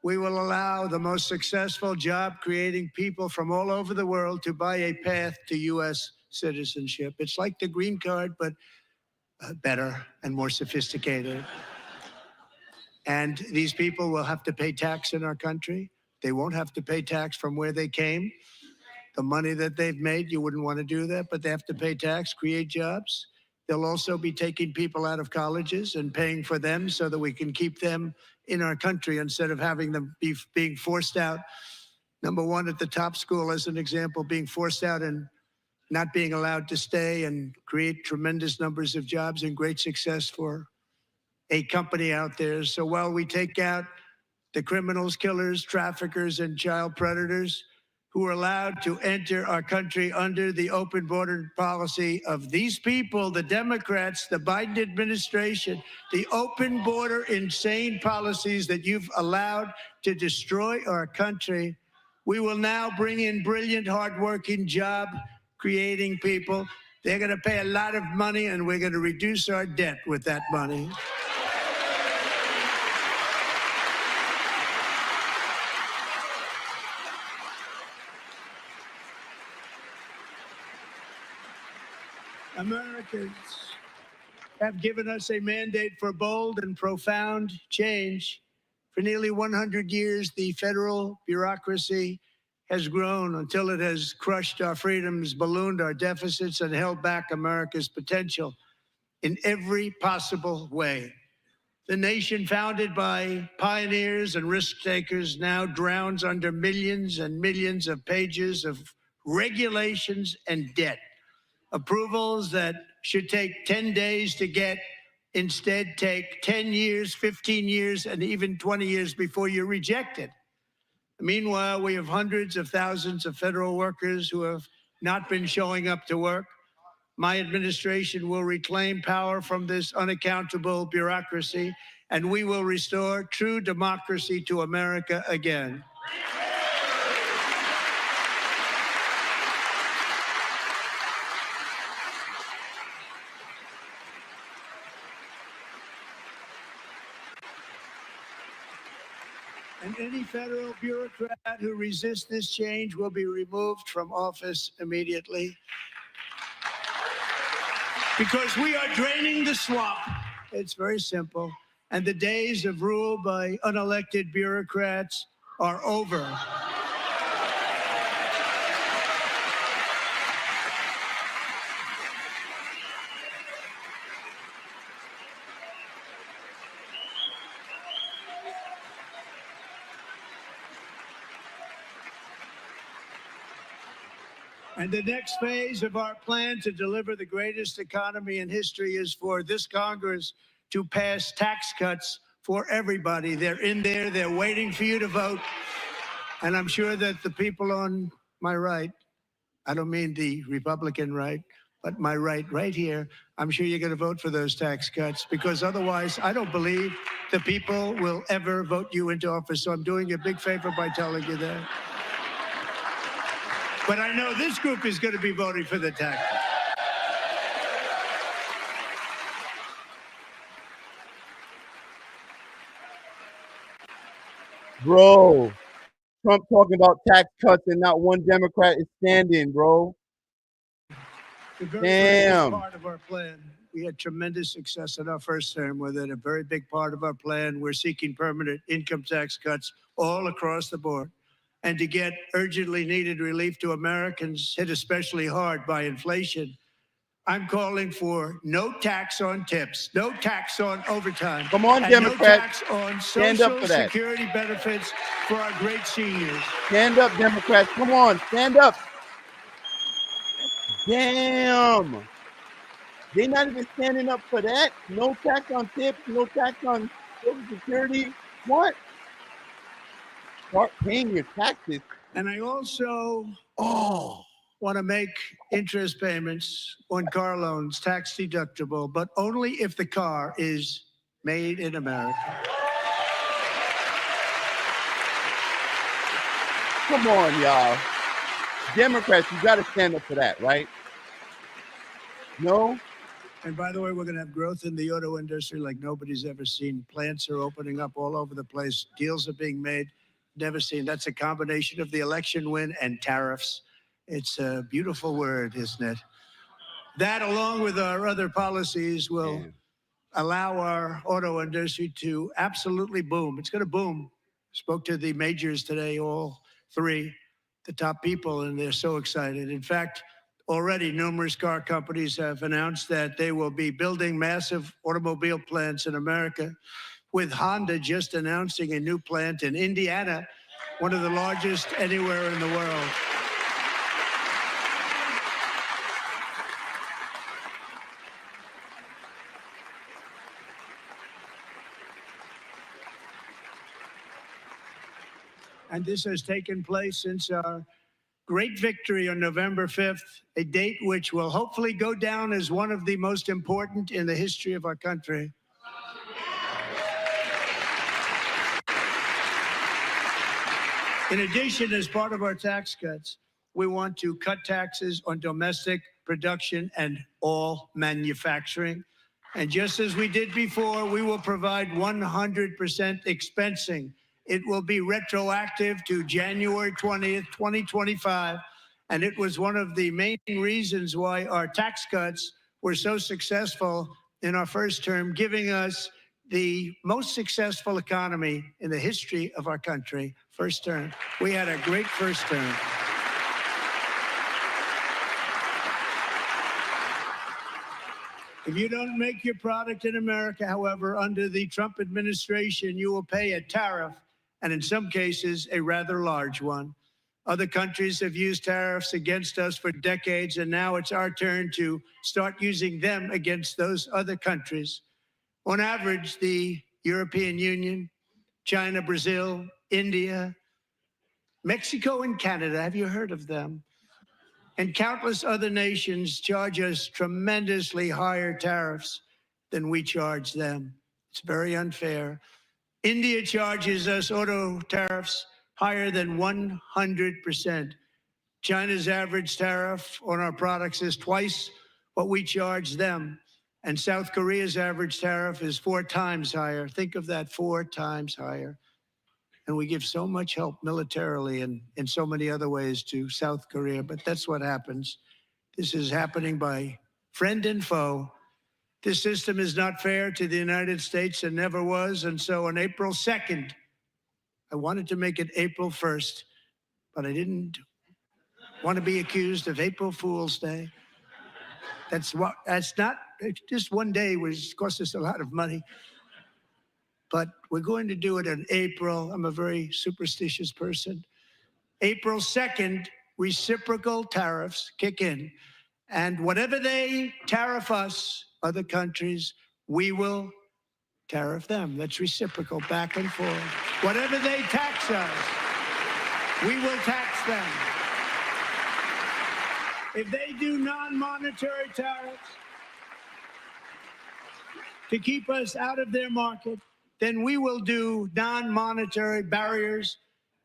we will allow the most successful job-creating people from all over the world to buy a path to U.S. citizenship. It's like the green card, but better and more sophisticated. And these people will have to pay tax in our country. They won't have to pay tax from where they came. The money that they've made, you wouldn't want to do that, but they have to pay tax, create jobs. They'll also be taking people out of colleges and paying for them so that we can keep them in our country instead of having them being forced out. Number one, at the top school, as an example, being forced out and not being allowed to stay and create tremendous numbers of jobs and great success for a company out there. So while we take out the criminals, killers, traffickers, and child predators who are allowed to enter our country under the open border policy of these people, the Democrats, the Biden administration, the open border insane policies that you've allowed to destroy our country, we will now bring in brilliant, hardworking, job-creating people. They're going to pay a lot of money, and we're going to reduce our debt with that money. Americans have given us a mandate for bold and profound change. For nearly 100 years, the federal bureaucracy has grown until it has crushed our freedoms, ballooned our deficits, and held back America's potential in every possible way. The nation founded by pioneers and risk takers now drowns under millions and millions of pages of regulations and debt. Approvals that should take 10 days to get instead take 10 years, 15 years, and even 20 years before you're rejected. Meanwhile, we have hundreds of thousands of federal workers who have not been showing up to work. My administration will reclaim power from this unaccountable bureaucracy, and we will restore true democracy to America again. And any federal bureaucrat who resists this change will be removed from office immediately. Because we are draining the swamp. It's very simple. And the days of rule by unelected bureaucrats are over. And the next phase of our plan to deliver the greatest economy in history is for this Congress to pass tax cuts for everybody. They're in there. They're waiting for you to vote. And I'm sure that the people on my right, I don't mean the Republican right, but my right here, I'm sure you're going to vote for those tax cuts because otherwise I don't believe the people will ever vote you into office. So I'm doing you a big favor by telling you that. But I know this group is going to be voting for the tax cuts. Bro, Trump talking about tax cuts and not one Democrat is standing, bro. The very first Damn. part of our plan. We had tremendous success in our first term with it. A very big part of our plan. We're seeking permanent income tax cuts all across the board. And to get urgently needed relief to Americans hit especially hard by inflation, I'm calling for no tax on tips, no tax on overtime. Come on, and Democrats. No tax on Stand up social for that. security benefits for our great seniors. Stand up, Democrats. Come on, stand up. Damn. They're not even standing up for that. No tax on tips, no tax on Social Security. What? Start paying your taxes. And I also want to make interest payments on car loans tax deductible, but only if the car is made in America. Come on, y'all. Democrats, you got to stand up for that, right? No? And by the way, we're going to have growth in the auto industry like nobody's ever seen. Plants are opening up all over the place. Deals are being made. Never seen. That's a combination of the election win and tariffs. It's a beautiful word, isn't it? That, along with our other policies, will allow our auto industry to absolutely boom. It's going to boom. Spoke to the majors today, all three, the top people, and they're so excited. In fact, already numerous car companies have announced that they will be building massive automobile plants in America, with Honda just announcing a new plant in Indiana, one of the largest anywhere in the world. And this has taken place since our great victory on November 5th, a date which will hopefully go down as one of the most important in the history of our country. In addition, as part of our tax cuts, we want to cut taxes on domestic production and all manufacturing. And just as we did before, we will provide 100% expensing. It will be retroactive to January 20th, 2025. And it was one of the main reasons why our tax cuts were so successful in our first term, giving us the most successful economy in the history of our country. First term. We had a great first term. If you don't make your product in America, however, under the Trump administration, you will pay a tariff, and in some cases, a rather large one. Other countries have used tariffs against us for decades, and now it's our turn to start using them against those other countries. On average, the European Union, China, Brazil, India, Mexico, and Canada, have you heard of them? And countless other nations charge us tremendously higher tariffs than we charge them. It's very unfair. India charges us auto tariffs higher than 100%. China's average tariff on our products is twice what we charge them. And South Korea's average tariff is 4 times higher. Think of that, 4 times higher. And we give so much help militarily and in so many other ways to South Korea, but that's what happens. This is happening by friend and foe. This system is not fair to the United States and never was. And so on April 2nd, I wanted to make it April 1st, but I didn't want to be accused of April Fool's Day. That's not, just one day cost us a lot of money. But we're going to do it in April. I'm a very superstitious person. April 2nd, reciprocal tariffs kick in. And whatever they tariff us, other countries, we will tariff them. That's reciprocal, back and forth. Whatever they tax us, we will tax them. If they do non-monetary tariffs to keep us out of their market, then we will do non-monetary barriers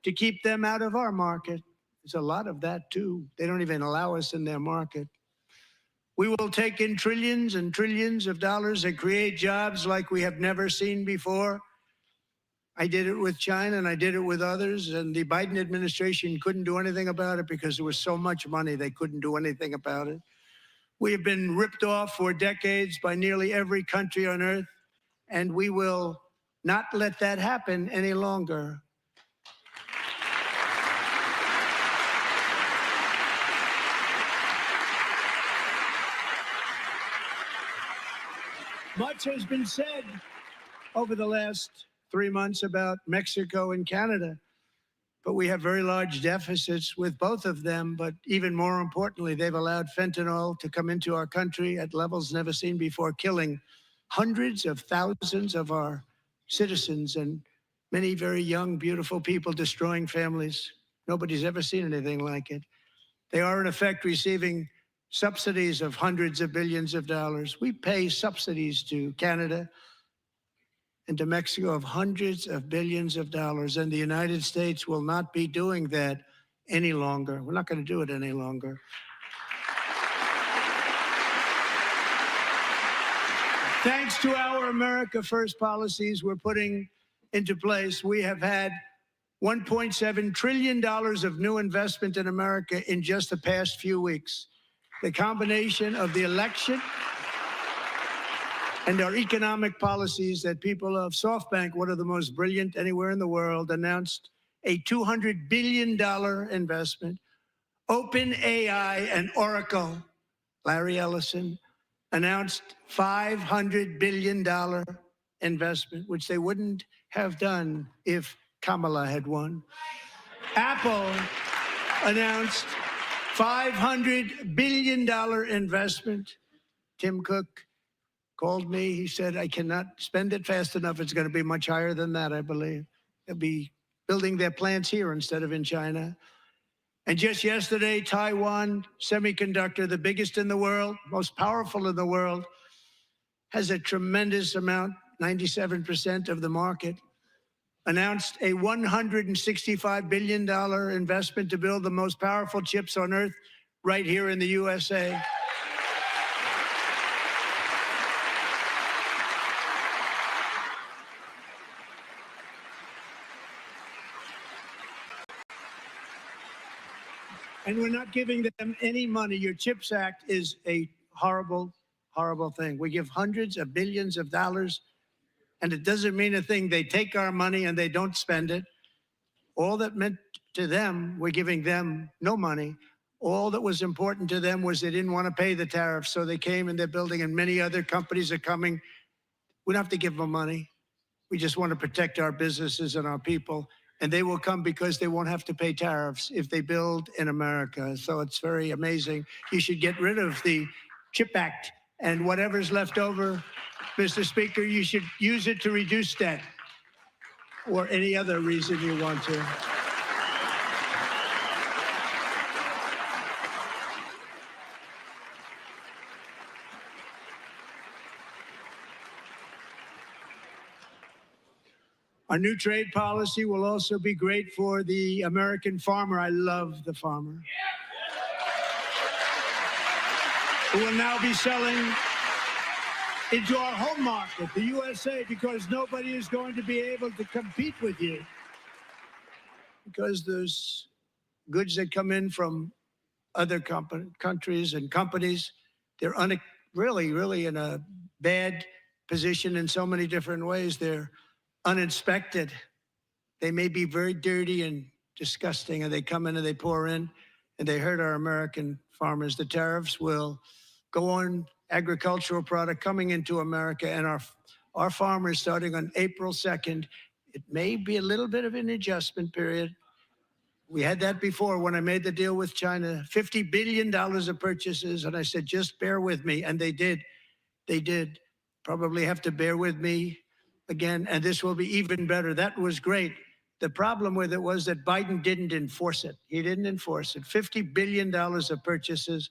to keep them out of our market. There's a lot of that too. They don't even allow us in their market. We will take in trillions and trillions of dollars and create jobs like we have never seen before. I did it with China and I did it with others, and the Biden administration couldn't do anything about it because there was so much money they couldn't do anything about it. We have been ripped off for decades by nearly every country on earth, and we will not let that happen any longer. Much has been said over the last 3 months about Mexico and Canada, but we have very large deficits with both of them. But even more importantly, they've allowed fentanyl to come into our country at levels never seen before, killing hundreds of thousands of our citizens and many very young, beautiful people, destroying families. Nobody's ever seen anything like it. They are, in effect, receiving subsidies of hundreds of billions of dollars. We pay subsidies to Canada and to Mexico of hundreds of billions of dollars, and the United States will not be doing that any longer. We're not going to do it any longer. Thanks to our America First policies we're putting into place, we have had $1.7 trillion of new investment in America in just the past few weeks. The combination of the election and our economic policies that people of SoftBank, one of the most brilliant anywhere in the world, announced a $200 billion investment. OpenAI and Oracle, Larry Ellison, announced $500 billion investment, which they wouldn't have done if Kamala had won. Apple announced $500 billion investment. Tim Cook called me. He said, I cannot spend it fast enough. It's going to be much higher than that, I believe. They'll be building their plants here instead of in China. And just yesterday, Taiwan Semiconductor, the biggest in the world, most powerful in the world, has a tremendous amount, 97% of the market, announced a $165 billion investment to build the most powerful chips on earth right here in the USA. And we're not giving them any money. Your CHIPS Act is a horrible, horrible thing. We give hundreds of billions of dollars, and it doesn't mean a thing. They take our money and they don't spend it. All that meant to them, we're giving them no money. All that was important to them was they didn't want to pay the tariffs, so they came and they're building, and many other companies are coming. We don't have to give them money. We just want to protect our businesses and our people. And they will come because they won't have to pay tariffs if they build in America. So it's very amazing. You should get rid of the CHIP Act, and whatever's left over, Mr. Speaker, you should use it to reduce debt or any other reason you want to. Our new trade policy will also be great for the American farmer. I love the farmer. Who will now be selling into our home market, the USA, because nobody is going to be able to compete with you. Because there's goods that come in from other countries and companies. They're really in a bad position in so many different ways. They're uninspected. They may be very dirty and disgusting, and they come in and they pour in and they hurt our American farmers. The tariffs will go on agricultural product coming into America, and our farmers, starting on April 2nd, it may be a little bit of an adjustment period. We had that before when I made the deal with China, $50 billion of purchases, and I said, just bear with me, and they did. They did. Probably have to bear with me again, and this will be even better. That was great. The problem with it was that Biden didn't enforce it. He didn't enforce it. $50 billion of purchases,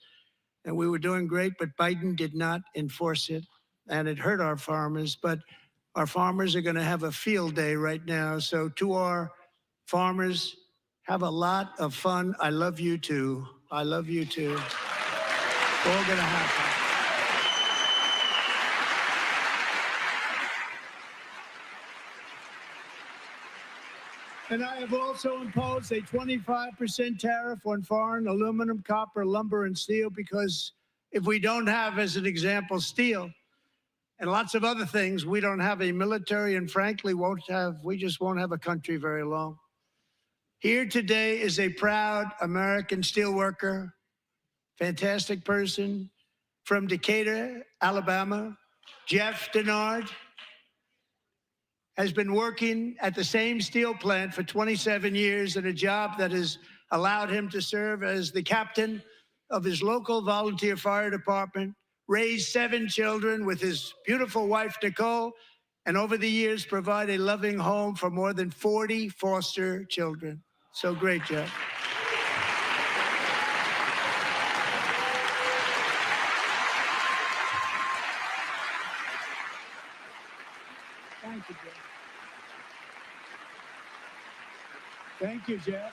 and we were doing great, but Biden did not enforce it, and it hurt our farmers. But our farmers are going to have a field day right now. So to our farmers, have a lot of fun. I love you too. I love you too. It's all going to happen. And I have also imposed a 25% tariff on foreign aluminum, copper, lumber, and steel, because if we don't have, as an example, steel and lots of other things, we don't have a military, and frankly, we just won't have a country very long. Here today is a proud American steelworker, fantastic person from Decatur, Alabama, Jeff Denard. Has been working at the same steel plant for 27 years in a job that has allowed him to serve as the captain of his local volunteer fire department, raise 7 children with his beautiful wife, Nicole, and over the years provide a loving home for more than 40 foster children. So great, Jeff. Thank you, Jeff. Thank you, Jeff.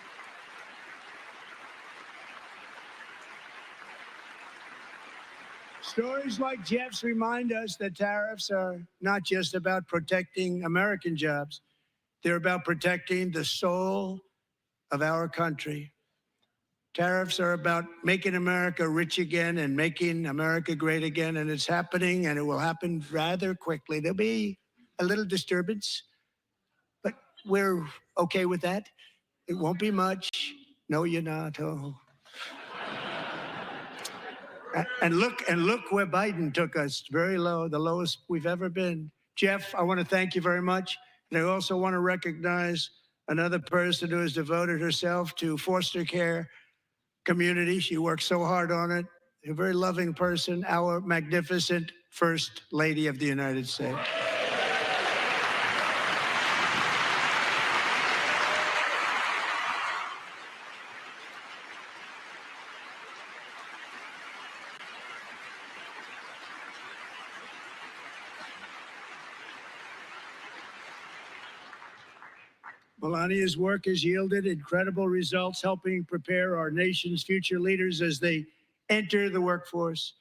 Stories like Jeff's remind us that tariffs are not just about protecting American jobs. They're about protecting the soul of our country. Tariffs are about making America rich again and making America great again, and it's happening, and it will happen rather quickly. There'll be a little disturbance, but we're okay with that. It won't be much. No, you're not. Oh. And look where Biden took us, very low, the lowest we've ever been. Jeff, I want to thank you very much. And I also want to recognize another person who has devoted herself to foster care community. She works so hard on it. A very loving person, our magnificent First Lady of the United States. Melania's work has yielded incredible results, helping prepare our nation's future leaders as they enter the workforce.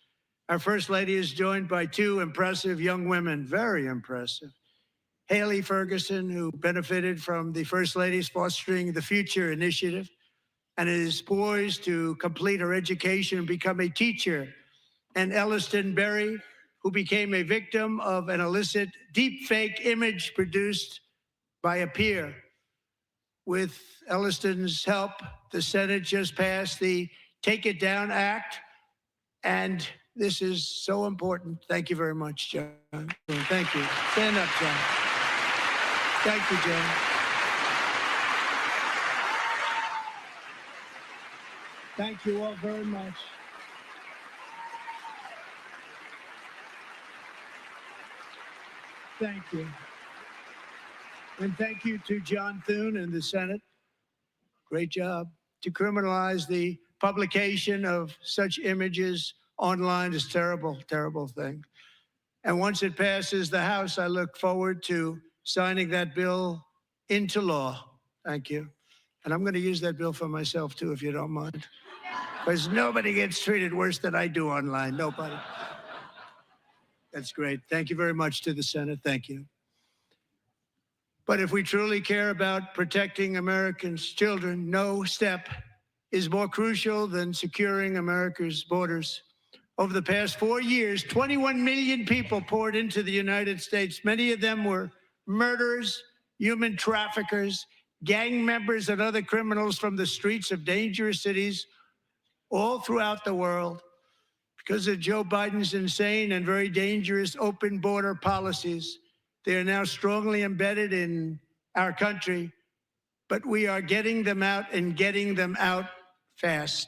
Our First Lady is joined by 2 impressive young women, very impressive. Haley Ferguson, who benefited from the First Lady's Fostering the Future initiative and is poised to complete her education and become a teacher. And Elliston Berry, who became a victim of an illicit deepfake image produced by a peer. With Elliston's help, the Senate just passed the Take It Down Act, and this is so important. Thank you very much, John. Thank you. Stand up, John. Thank you, John. Thank you all very much. Thank you. And thank you to John Thune and the Senate. Great job. To criminalize the publication of such images online is terrible, terrible thing. And once it passes the House, I look forward to signing that bill into law. Thank you. And I'm going to use that bill for myself, too, if you don't mind. Because nobody gets treated worse than I do online. Nobody. That's great. Thank you very much to the Senate. Thank you. But if we truly care about protecting Americans' children, no step is more crucial than securing America's borders. Over the past 4 years, 21 million people poured into the United States. Many of them were murderers, human traffickers, gang members, and other criminals from the streets of dangerous cities all throughout the world. Because of Joe Biden's insane and very dangerous open border policies, they are now strongly embedded in our country, but we are getting them out and getting them out fast.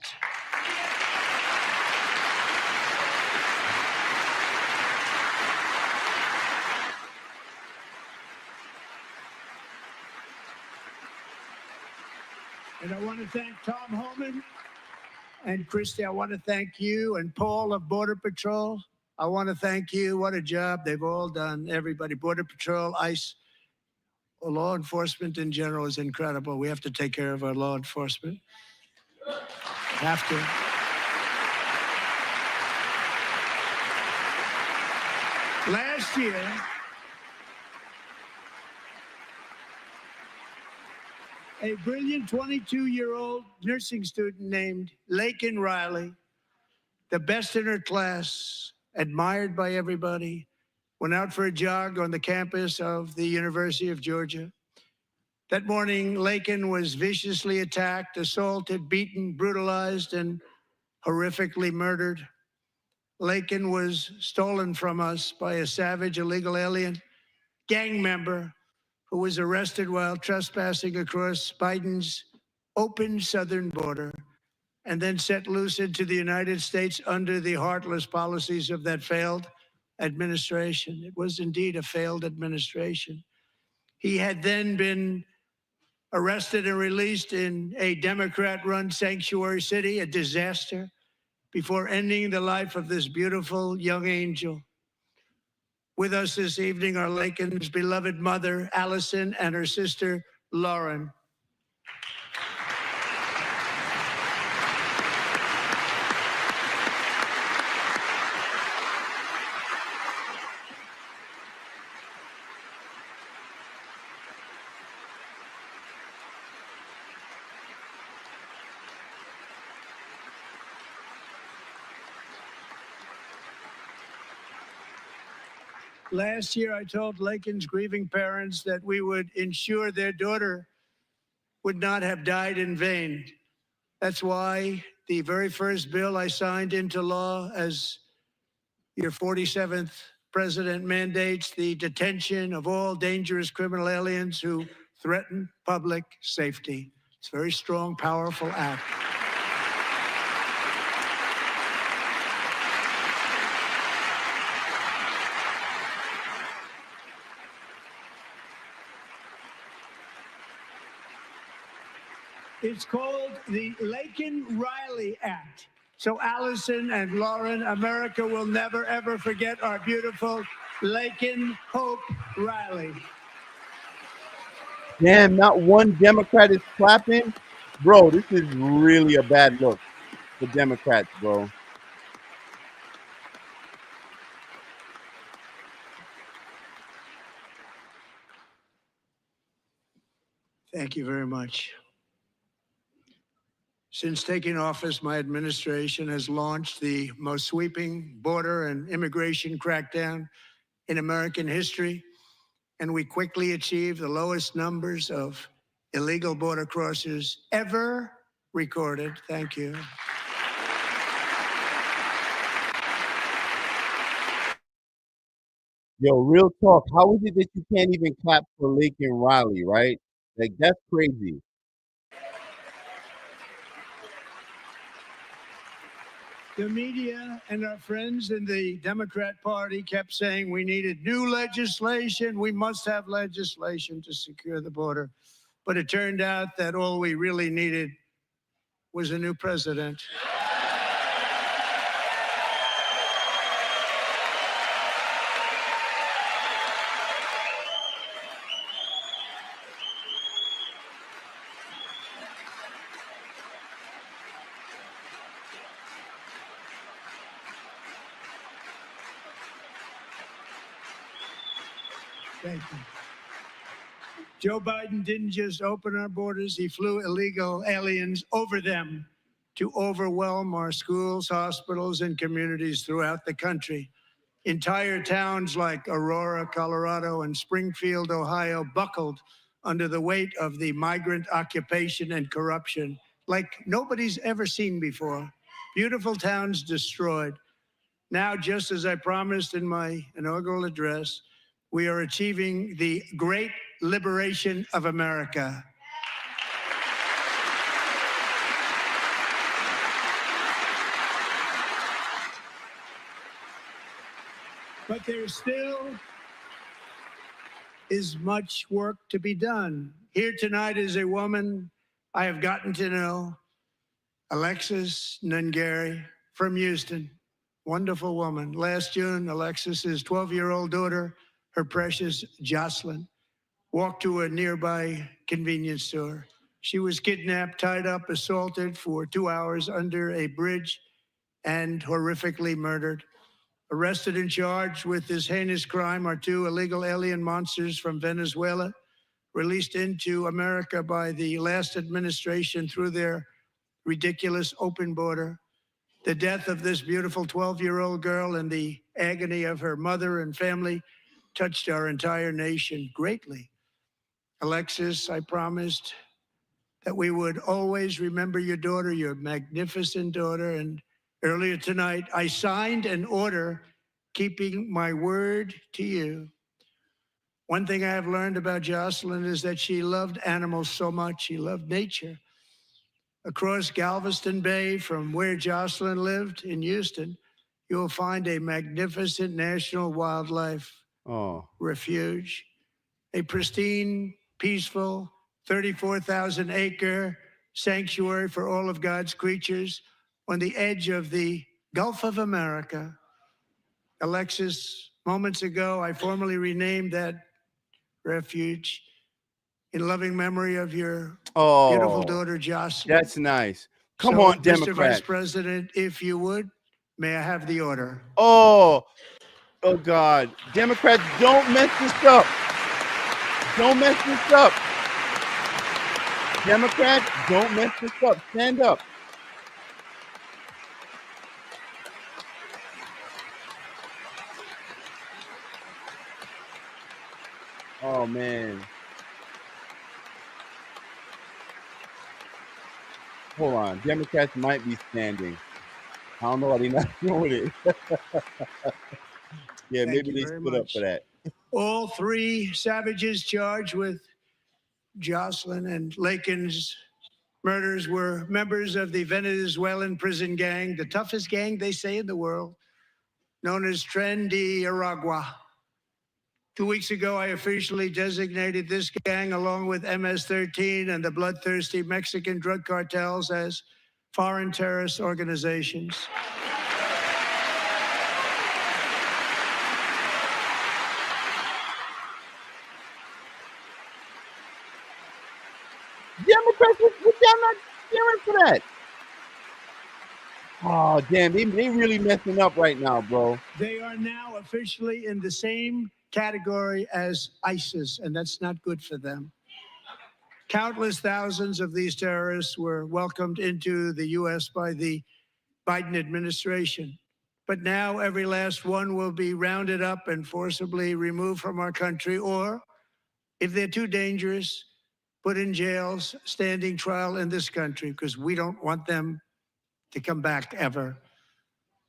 And I want to thank Tom Homan and Christy. I want to thank you and Paul of Border Patrol. I want to thank you. What a job they've all done. Everybody, Border Patrol, ICE, law enforcement in general is incredible. We have to take care of our law enforcement. Have to. Last year, a brilliant 22-year-old nursing student named Laken Riley, the best in her class, admired by everybody, went out for a jog on the campus of the University of Georgia. That morning, Laken was viciously attacked, assaulted, beaten, brutalized, and horrifically murdered. Laken was stolen from us by a savage illegal alien gang member who was arrested while trespassing across Biden's open southern border and then set loose into the United States under the heartless policies of that failed administration. It was indeed a failed administration. He had then been arrested and released in a Democrat-run sanctuary city, a disaster, before ending the life of this beautiful young angel. With us this evening are Laken's beloved mother, Allison, and her sister, Lauren. Last year, I told Laken's grieving parents that we would ensure their daughter would not have died in vain. That's why the very first bill I signed into law as your 47th president mandates the detention of all dangerous criminal aliens who threaten public safety. It's a very strong, powerful act. It's called the Laken-Riley Act. So Allison and Lauren, America will never, ever forget our beautiful Laken Hope Riley. Damn, not one Democrat is clapping. Bro, this is really a bad look for Democrats, bro. Thank you very much. Since taking office, my administration has launched the most sweeping border and immigration crackdown in American history, and we quickly achieved the lowest numbers of illegal border crossers ever recorded. Thank you. Yo, real talk. How is it that you can't even clap for Laken Riley, right? Like, that's crazy. The media and our friends in the Democrat Party kept saying we needed new legislation. We must have legislation to secure the border. But it turned out that all we really needed was a new president. Thank you. Joe Biden didn't just open our borders, he flew illegal aliens over them to overwhelm our schools, hospitals, and communities throughout the country. Entire towns like Aurora, Colorado, and Springfield, Ohio, buckled under the weight of the migrant occupation and corruption like nobody's ever seen before. Beautiful towns destroyed. Now, just as I promised in my inaugural address, we are achieving the great liberation of America. But there still is much work to be done. Here tonight is a woman I have gotten to know Alexis Nungari from Houston. Wonderful woman. Last June, Alexis's 12-year-old daughter, her precious Jocelyn, walked to a nearby convenience store. She was kidnapped, tied up, assaulted for 2 hours under a bridge, and horrifically murdered. Arrested and charged with this heinous crime are 2 illegal alien monsters from Venezuela, released into America by the last administration through their ridiculous open border. The death of this beautiful 12-year-old girl and the agony of her mother and family touched our entire nation greatly. Alexis, I promised that we would always remember your daughter, your magnificent daughter. And earlier tonight, I signed an order keeping my word to you. One thing I have learned about Jocelyn is that she loved animals so much. She loved nature. Across Galveston Bay, from where Jocelyn lived in Houston, you will find a magnificent national wildlife Oh, refuge, a pristine, peaceful, 34,000 acre sanctuary for all of God's creatures on the edge of the Gulf of America. Alexis, moments ago, I formally renamed that refuge in loving memory of your beautiful oh, daughter, Jocelyn. that's nice. Come So, on, Mr. Vice Democrat. President, if you would, may I have the order? Oh, oh God. Democrats, don't mess this up. Don't mess this up. Democrats, don't mess this up. Stand up. Oh, man. Hold on. Democrats might be standing. I don't know why they're not doing it. Yeah, Thank maybe you they very stood up much. for that. All 3 savages charged with Jocelyn and Lakin's murders were members of the Venezuelan prison gang, the toughest gang, they say, in the world, known as Tren de Aragua. 2 weeks ago, I officially designated this gang, along with MS-13 and the bloodthirsty Mexican drug cartels, as foreign terrorist organizations. Democrats, what y'all not cheering for that? Oh, damn. They really messing up right now, bro. They are now officially in the same category as ISIS, and that's not good for them. Countless thousands of these terrorists were welcomed into the U.S. by the Biden administration. But now every last one will be rounded up and forcibly removed from our country, or, if they're too dangerous, put in jails, standing trial in this country, because we don't want them to come back ever.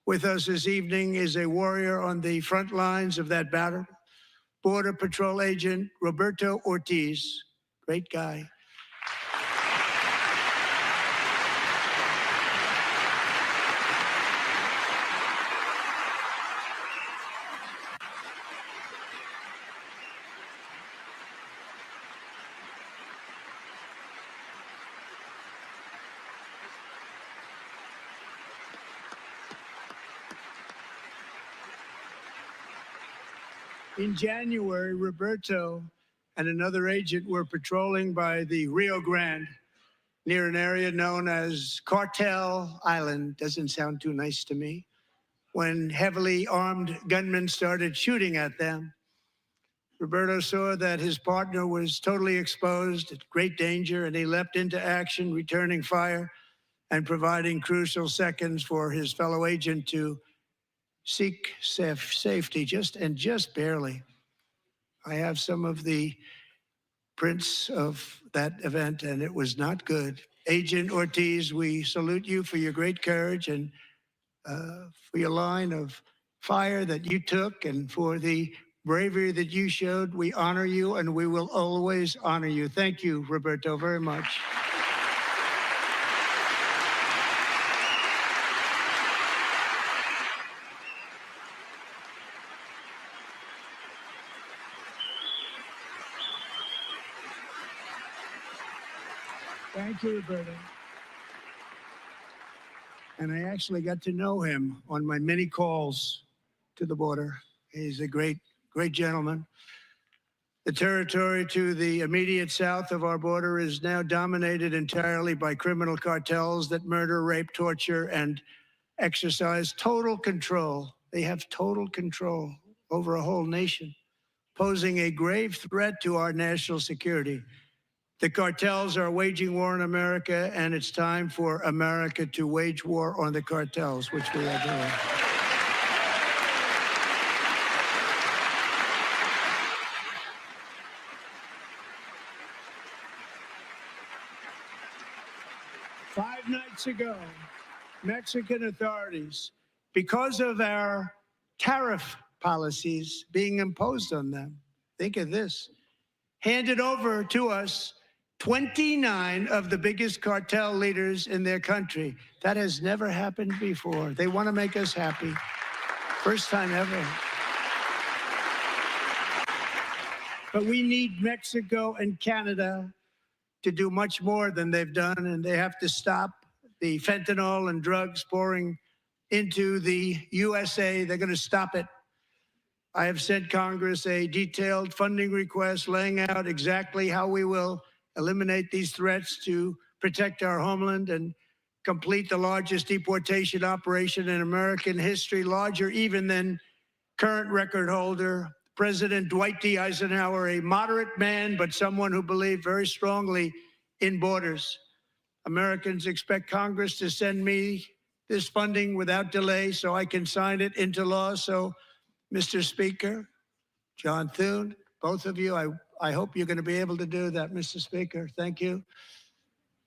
With us this evening is a warrior on the front lines of that battle, Border Patrol Agent Roberto Ortiz. Great guy. In January, Roberto and another agent were patrolling by the Rio Grande near an area known as Cartel Island. Doesn't sound too nice to me. When heavily armed gunmen started shooting at them, Roberto saw that his partner was totally exposed, at great danger, and he leapt into action, returning fire and providing crucial seconds for his fellow agent to seek safety, just barely. I have some of the prints of that event, and it was not good. Agent Ortiz, we salute you for your great courage and for your line of fire that you took and for the bravery that you showed. We honor you, and we will always honor you. Thank you, Roberto, very much. Thank you, Roberta. And I actually got to know him on my many calls to the border. He's a great, great gentleman. The territory to the immediate south of our border is now dominated entirely by criminal cartels that murder, rape, torture, and exercise total control. They have total control over a whole nation, posing a grave threat to our national security. The cartels are waging war on America, and it's time for America to wage war on the cartels, which we are doing. Five nights ago, Mexican authorities, because of our tariff policies being imposed on them, think of this, handed over to us 29 of the biggest cartel leaders in their country. That has never happened before. They want to make us happy. First time ever. But we need Mexico and Canada to do much more than they've done, and they have to stop the fentanyl and drugs pouring into the USA. They're going to stop it. I have sent Congress a detailed funding request laying out exactly how we will eliminate these threats to protect our homeland and complete the largest deportation operation in American history, larger even than current record holder, President Dwight D. Eisenhower, a moderate man, but someone who believed very strongly in borders. Americans expect Congress to send me this funding without delay so I can sign it into law. So, Mr. Speaker, John Thune, both of you, I hope you're going to be able to do that, Mr. Speaker. Thank you.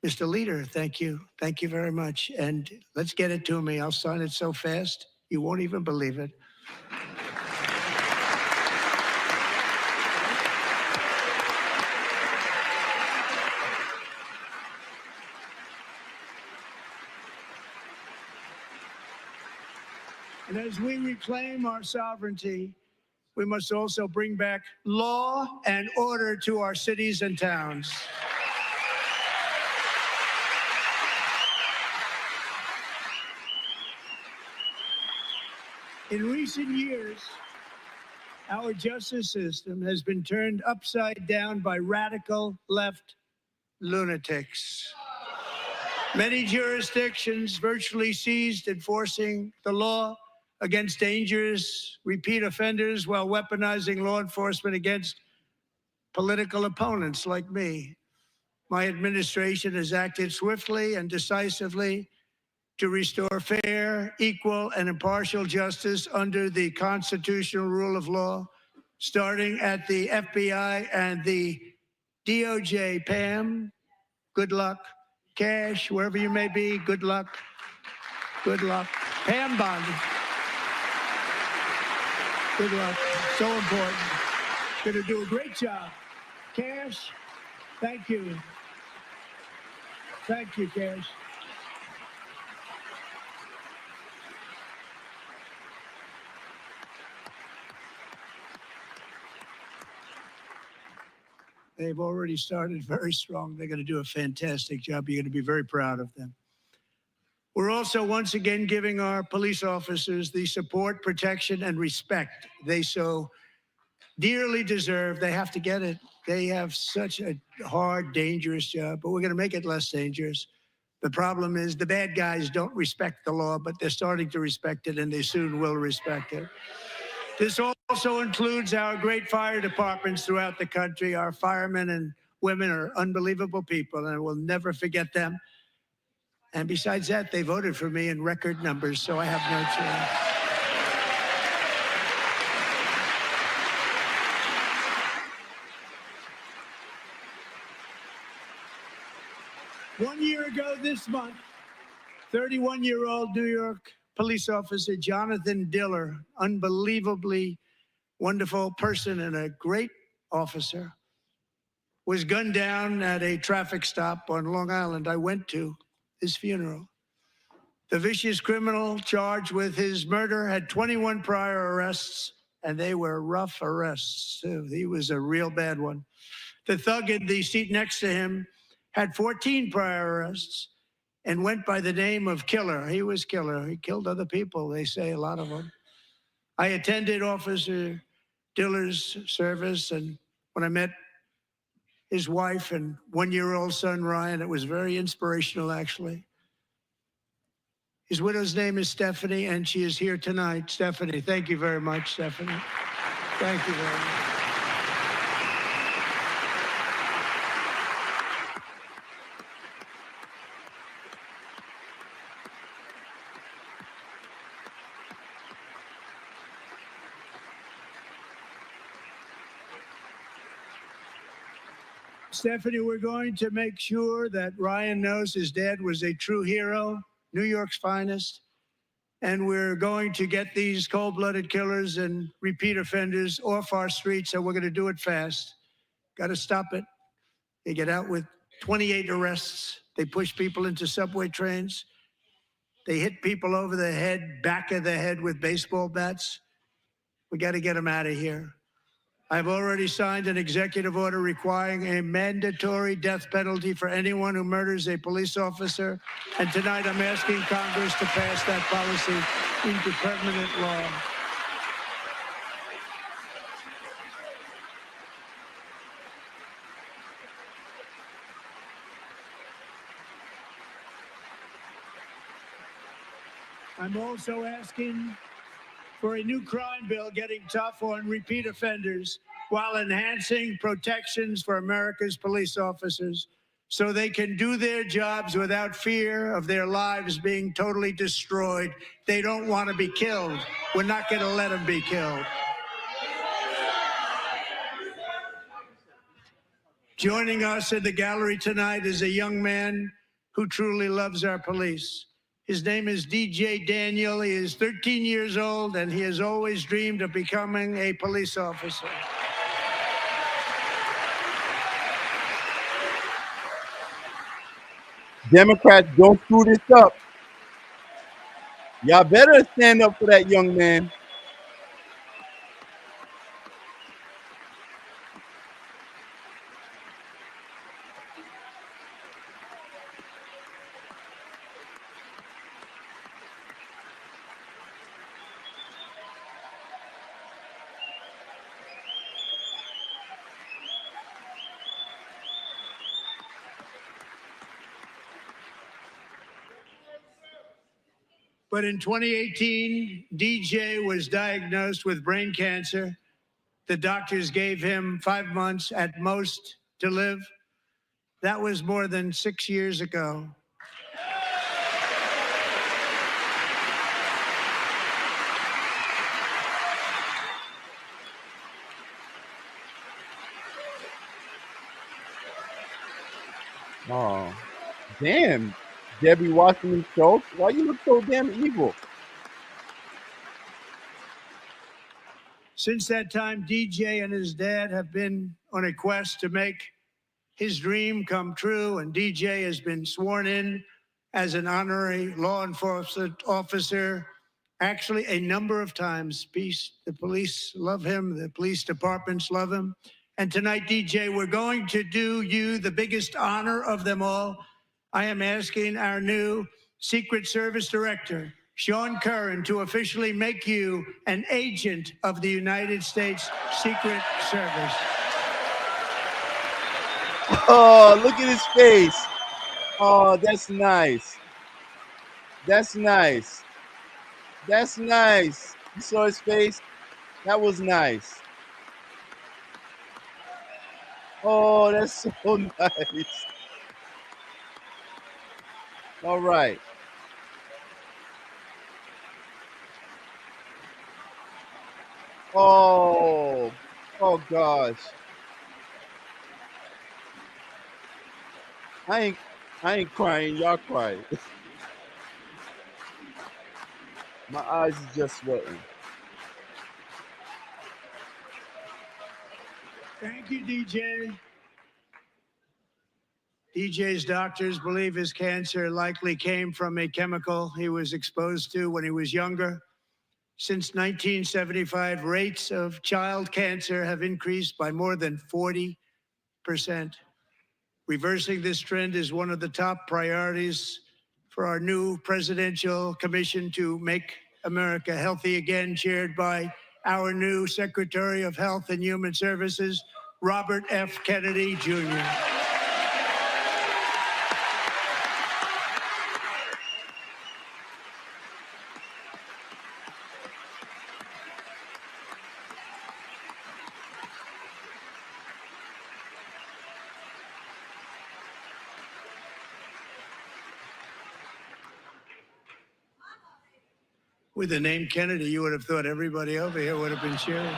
Mr. Leader, thank you. Thank you very much. And let's get it to me. I'll sign it so fast, you won't even believe it. And as we reclaim our sovereignty, we must also bring back law and order to our cities and towns. In recent years, our justice system has been turned upside down by radical left lunatics. Many jurisdictions virtually ceased enforcing the law against dangerous repeat offenders while weaponizing law enforcement against political opponents like me. My administration has acted swiftly and decisively to restore fair, equal, and impartial justice under the constitutional rule of law, starting at the FBI and the DOJ. Pam, good luck. Cash, wherever you may be, good luck. Good luck. Pam Bondi. Good luck. So important. Going to do a great job. Cash, thank you. Thank you, Cash. They've already started very strong. They're going to do a fantastic job. You're going to be very proud of them. We're also once again giving our police officers the support, protection, and respect they so dearly deserve. They have to get it. They have such a hard, dangerous job, but we're going to make it less dangerous. The problem is the bad guys don't respect the law, but they're starting to respect it, and they soon will respect it. This also includes our great fire departments throughout the country. Our firemen and women are unbelievable people, and I will never forget them. And besides that, they voted for me in record numbers, so I have no choice. 1 year ago this month, 31-year-old New York police officer Jonathan Diller, unbelievably wonderful person and a great officer, was gunned down at a traffic stop on Long Island. I went to his funeral. The vicious criminal charged with his murder had 21 prior arrests, and they were rough arrests, too. He was a real bad one. The thug in the seat next to him had 14 prior arrests, and went by the name of Killer. He was Killer. He killed other people, they say, a lot of them. I attended Officer Diller's service, and when I met his wife and one-year-old son, Ryan, it was very inspirational, actually. His widow's name is Stephanie, and she is here tonight. Stephanie, thank you very much, Stephanie. Thank you very much. Stephanie, we're going to make sure that Ryan knows his dad was a true hero, New York's finest. And we're going to get these cold-blooded killers and repeat offenders off our streets, and we're going to do it fast. Got to stop it. They get out with 28 arrests. They push people into subway trains. They hit people over the head, back of the head with baseball bats. We got to get them out of here. I've already signed an executive order requiring a mandatory death penalty for anyone who murders a police officer. And tonight I'm asking Congress to pass that policy into permanent law. I'm also asking for a new crime bill getting tough on repeat offenders while enhancing protections for America's police officers so they can do their jobs without fear of their lives being totally destroyed. They don't want to be killed. We're not going to let them be killed. Joining us in the gallery tonight is a young man who truly loves our police. His name is DJ Daniel. He is 13 years old, and he has always dreamed of becoming a police officer. Democrats, don't screw this up. Y'all better stand up for that young man. But in 2018, DJ was diagnosed with brain cancer. The doctors gave him 5 months at most to live. That was more than 6 years ago. Oh, damn. Debbie Wasserman Schultz, why you look so damn evil? Since that time, DJ and his dad have been on a quest to make his dream come true, and DJ has been sworn in as an honorary law enforcement officer, actually a number of times. The police love him, the police departments love him. And tonight, DJ, we're going to do you the biggest honor of them all. I am asking our new Secret Service Director, Sean Curran, to officially make you an agent of the United States Secret Service. Oh, look at his face. Oh, that's nice. That's nice. That's nice. You saw his face? That was nice. Oh, that's so nice. All right. Oh gosh. I ain't crying, y'all crying. My eyes is just sweating. Thank you, DJ. DJ's doctors believe his cancer likely came from a chemical he was exposed to when he was younger. Since 1975, rates of child cancer have increased by more than 40%. Reversing this trend is one of the top priorities for our new presidential commission to make America healthy again, chaired by our new Secretary of Health and Human Services, Robert F. Kennedy Jr. With the name Kennedy, you would have thought everybody over here would have been cheering.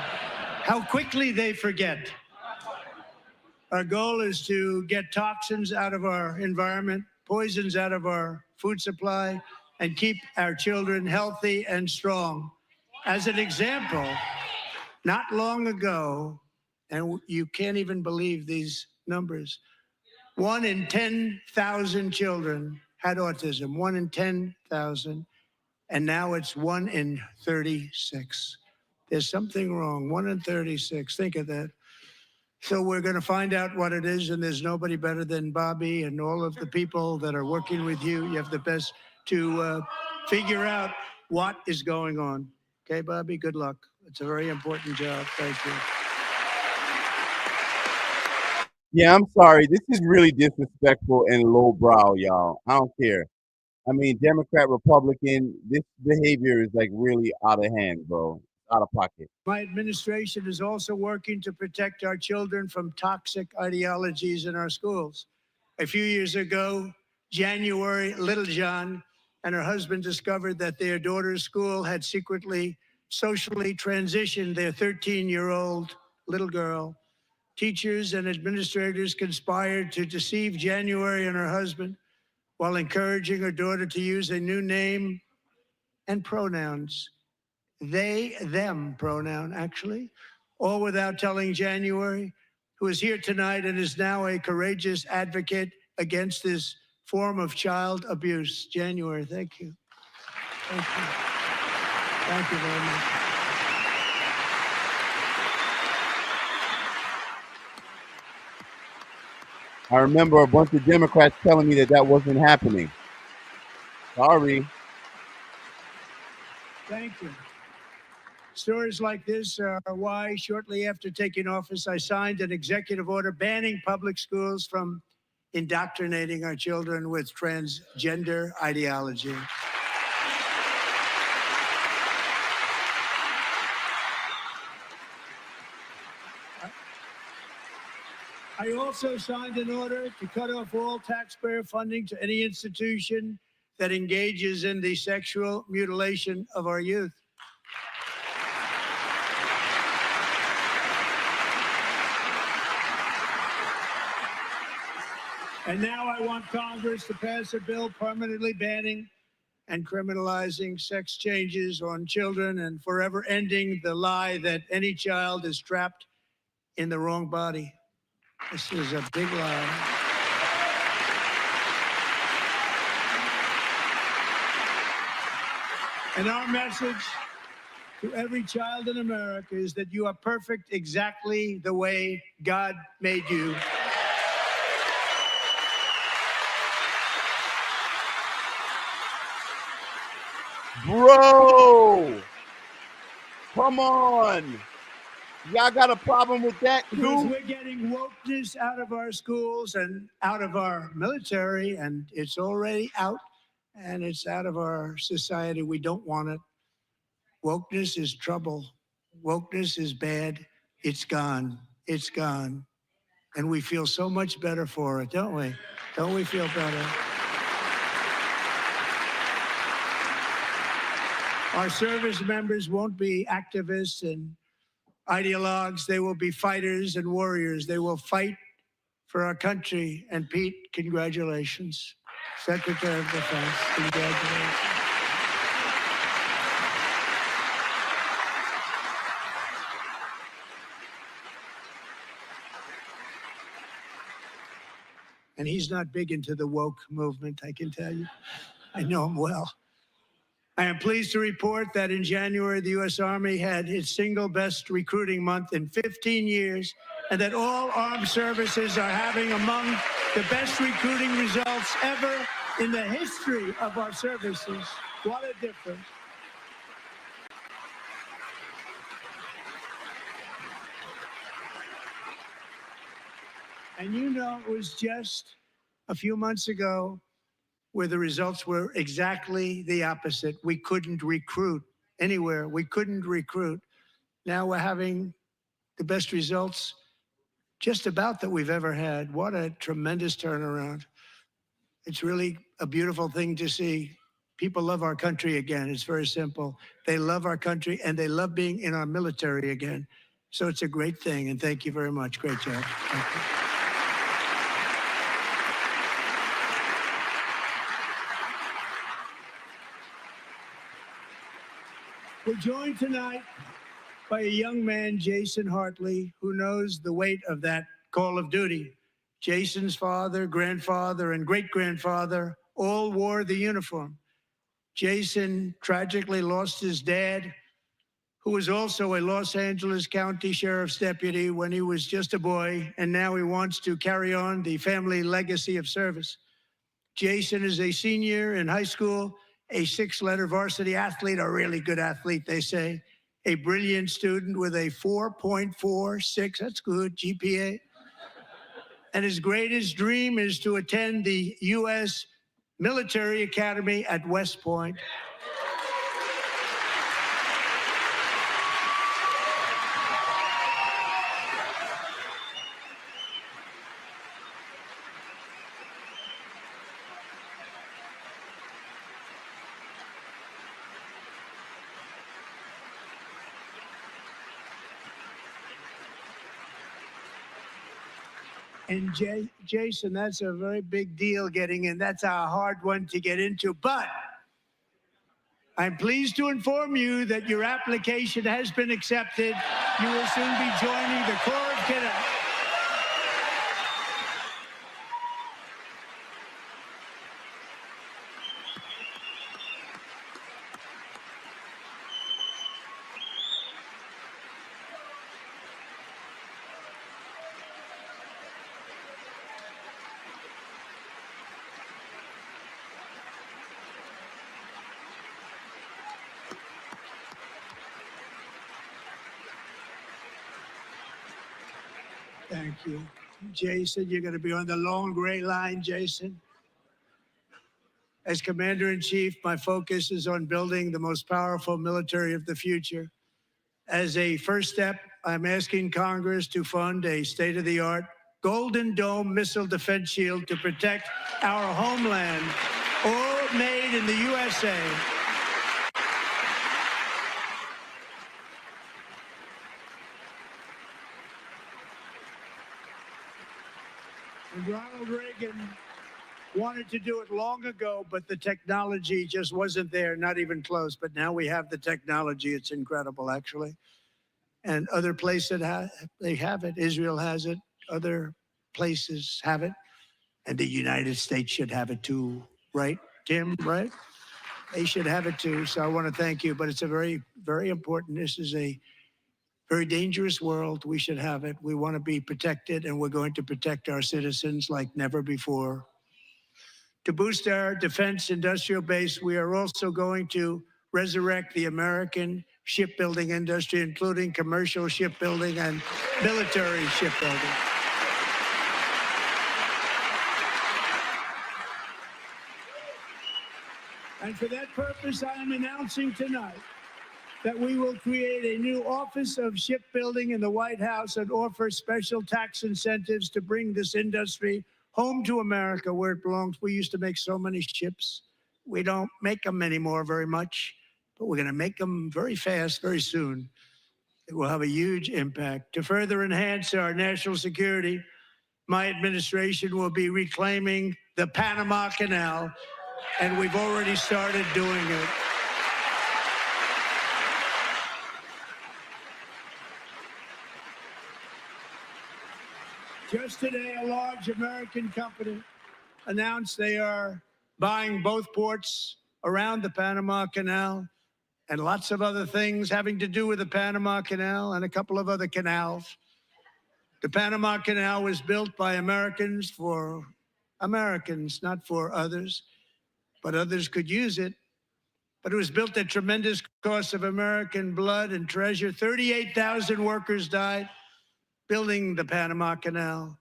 How quickly they forget. Our goal is to get toxins out of our environment, poisons out of our food supply, and keep our children healthy and strong. As an example, not long ago, and you can't even believe these numbers, 1 in 10,000 children had autism, 1 in 10,000. And now it's 1 in 36. There's something wrong. 1 in 36. Think of that. So we're going to find out what it is, and there's nobody better than Bobby and all of the people that are working with you. You have the best to figure out what is going on. Okay, Bobby, good luck. It's a very important job. Thank you. Yeah, I'm sorry. This is really disrespectful and lowbrow, y'all. I don't care. I mean, Democrat, Republican, this behavior is like really out of hand, bro. Out of pocket. My administration is also working to protect our children from toxic ideologies in our schools. A few years ago, January, Littlejohn and her husband discovered that their daughter's school had secretly socially transitioned their 13-year-old little girl. Teachers and administrators conspired to deceive January and her husband while encouraging her daughter to use a new name and pronouns. They, them pronoun, actually, all without telling January, who is here tonight and is now a courageous advocate against this form of child abuse. January, thank you. Thank you. Thank you very much. I remember a bunch of Democrats telling me that that wasn't happening. Sorry. Thank you. Stories like this are why, shortly after taking office, I signed an executive order banning public schools from indoctrinating our children with transgender ideology. I also signed an order to cut off all taxpayer funding to any institution that engages in the sexual mutilation of our youth. And now I want Congress to pass a bill permanently banning and criminalizing sex changes on children and forever ending the lie that any child is trapped in the wrong body. This is a big lie. And our message to every child in America is that you are perfect exactly the way God made you. Bro, come on. Y'all got a problem with that Because too? we're getting wokeness out of our schools and out of our military, and it's already out, and it's out of our society. We don't want it. Wokeness is trouble. Wokeness is bad. It's gone. It's gone. And we feel so much better for it, don't we? Don't we feel better? Our service members won't be activists and ideologues. They will be fighters and warriors. They will fight for our country. And Pete, congratulations. Secretary of Defense, congratulations. And he's not big into the woke movement, I can tell you. I know him well. I am pleased to report that in January, the U.S. Army had its single best recruiting month in 15 years and that all armed services are having among the best recruiting results ever in the history of our services. What a difference. And you know, it was just a few months ago where the results were exactly the opposite. We couldn't recruit anywhere. We couldn't recruit. Now we're having the best results just about that we've ever had. What a tremendous turnaround. It's really a beautiful thing to see. People love our country again. It's very simple. They love our country and they love being in our military again. So it's a great thing. And thank you very much. Great job. Thank you. We're joined tonight by a young man, Jason Hartley, who knows the weight of that call of duty. Jason's father, grandfather, and great-grandfather all wore the uniform. Jason tragically lost his dad, who was also a Los Angeles County Sheriff's deputy when he was just a boy, and now he wants to carry on the family legacy of service. Jason is a senior in high school, a six-letter varsity athlete, a really good athlete, they say, a brilliant student with a 4.46, that's good, GPA. And his greatest dream is to attend the U.S. Military Academy at West Point. And Jason, that's a very big deal getting in. That's a hard one to get into. But I'm pleased to inform you that your application has been accepted. You will soon be joining the Corps of Cadets. Thank you. Jason, you're going to be on the long gray line, Jason. As Commander-in-Chief, my focus is on building the most powerful military of the future. As a first step, I'm asking Congress to fund a state-of-the-art Golden Dome missile defense shield to protect our homeland, all made in the USA. And Ronald Reagan wanted to do it long ago, but the technology just wasn't there, not even close. But now we have the technology. It's incredible, actually. And other places they have it. Israel has it. Other places have it. And the United States should have it too, right, Tim? Right? They should have it too. So I want to thank you. But it's a very, very important. This is a very dangerous world. We should have it. We want to be protected, and we're going to protect our citizens like never before. To boost our defense industrial base, we are also going to resurrect the American shipbuilding industry, including commercial shipbuilding and military shipbuilding. And for that purpose, I am announcing tonight that we will create a new Office of Shipbuilding in the White House and offer special tax incentives to bring this industry home to America where it belongs. We used to make so many ships. We don't make them anymore very much, but we're going to make them very fast, very soon. It will have a huge impact. To further enhance our national security, my administration will be reclaiming the Panama Canal, and we've already started doing it. Just today, a large American company announced they are buying both ports around the Panama Canal and lots of other things having to do with the Panama Canal and a couple of other canals. The Panama Canal was built by Americans for Americans, not for others, but others could use it. But it was built at tremendous cost of American blood and treasure. 38,000 workers died building the Panama Canal.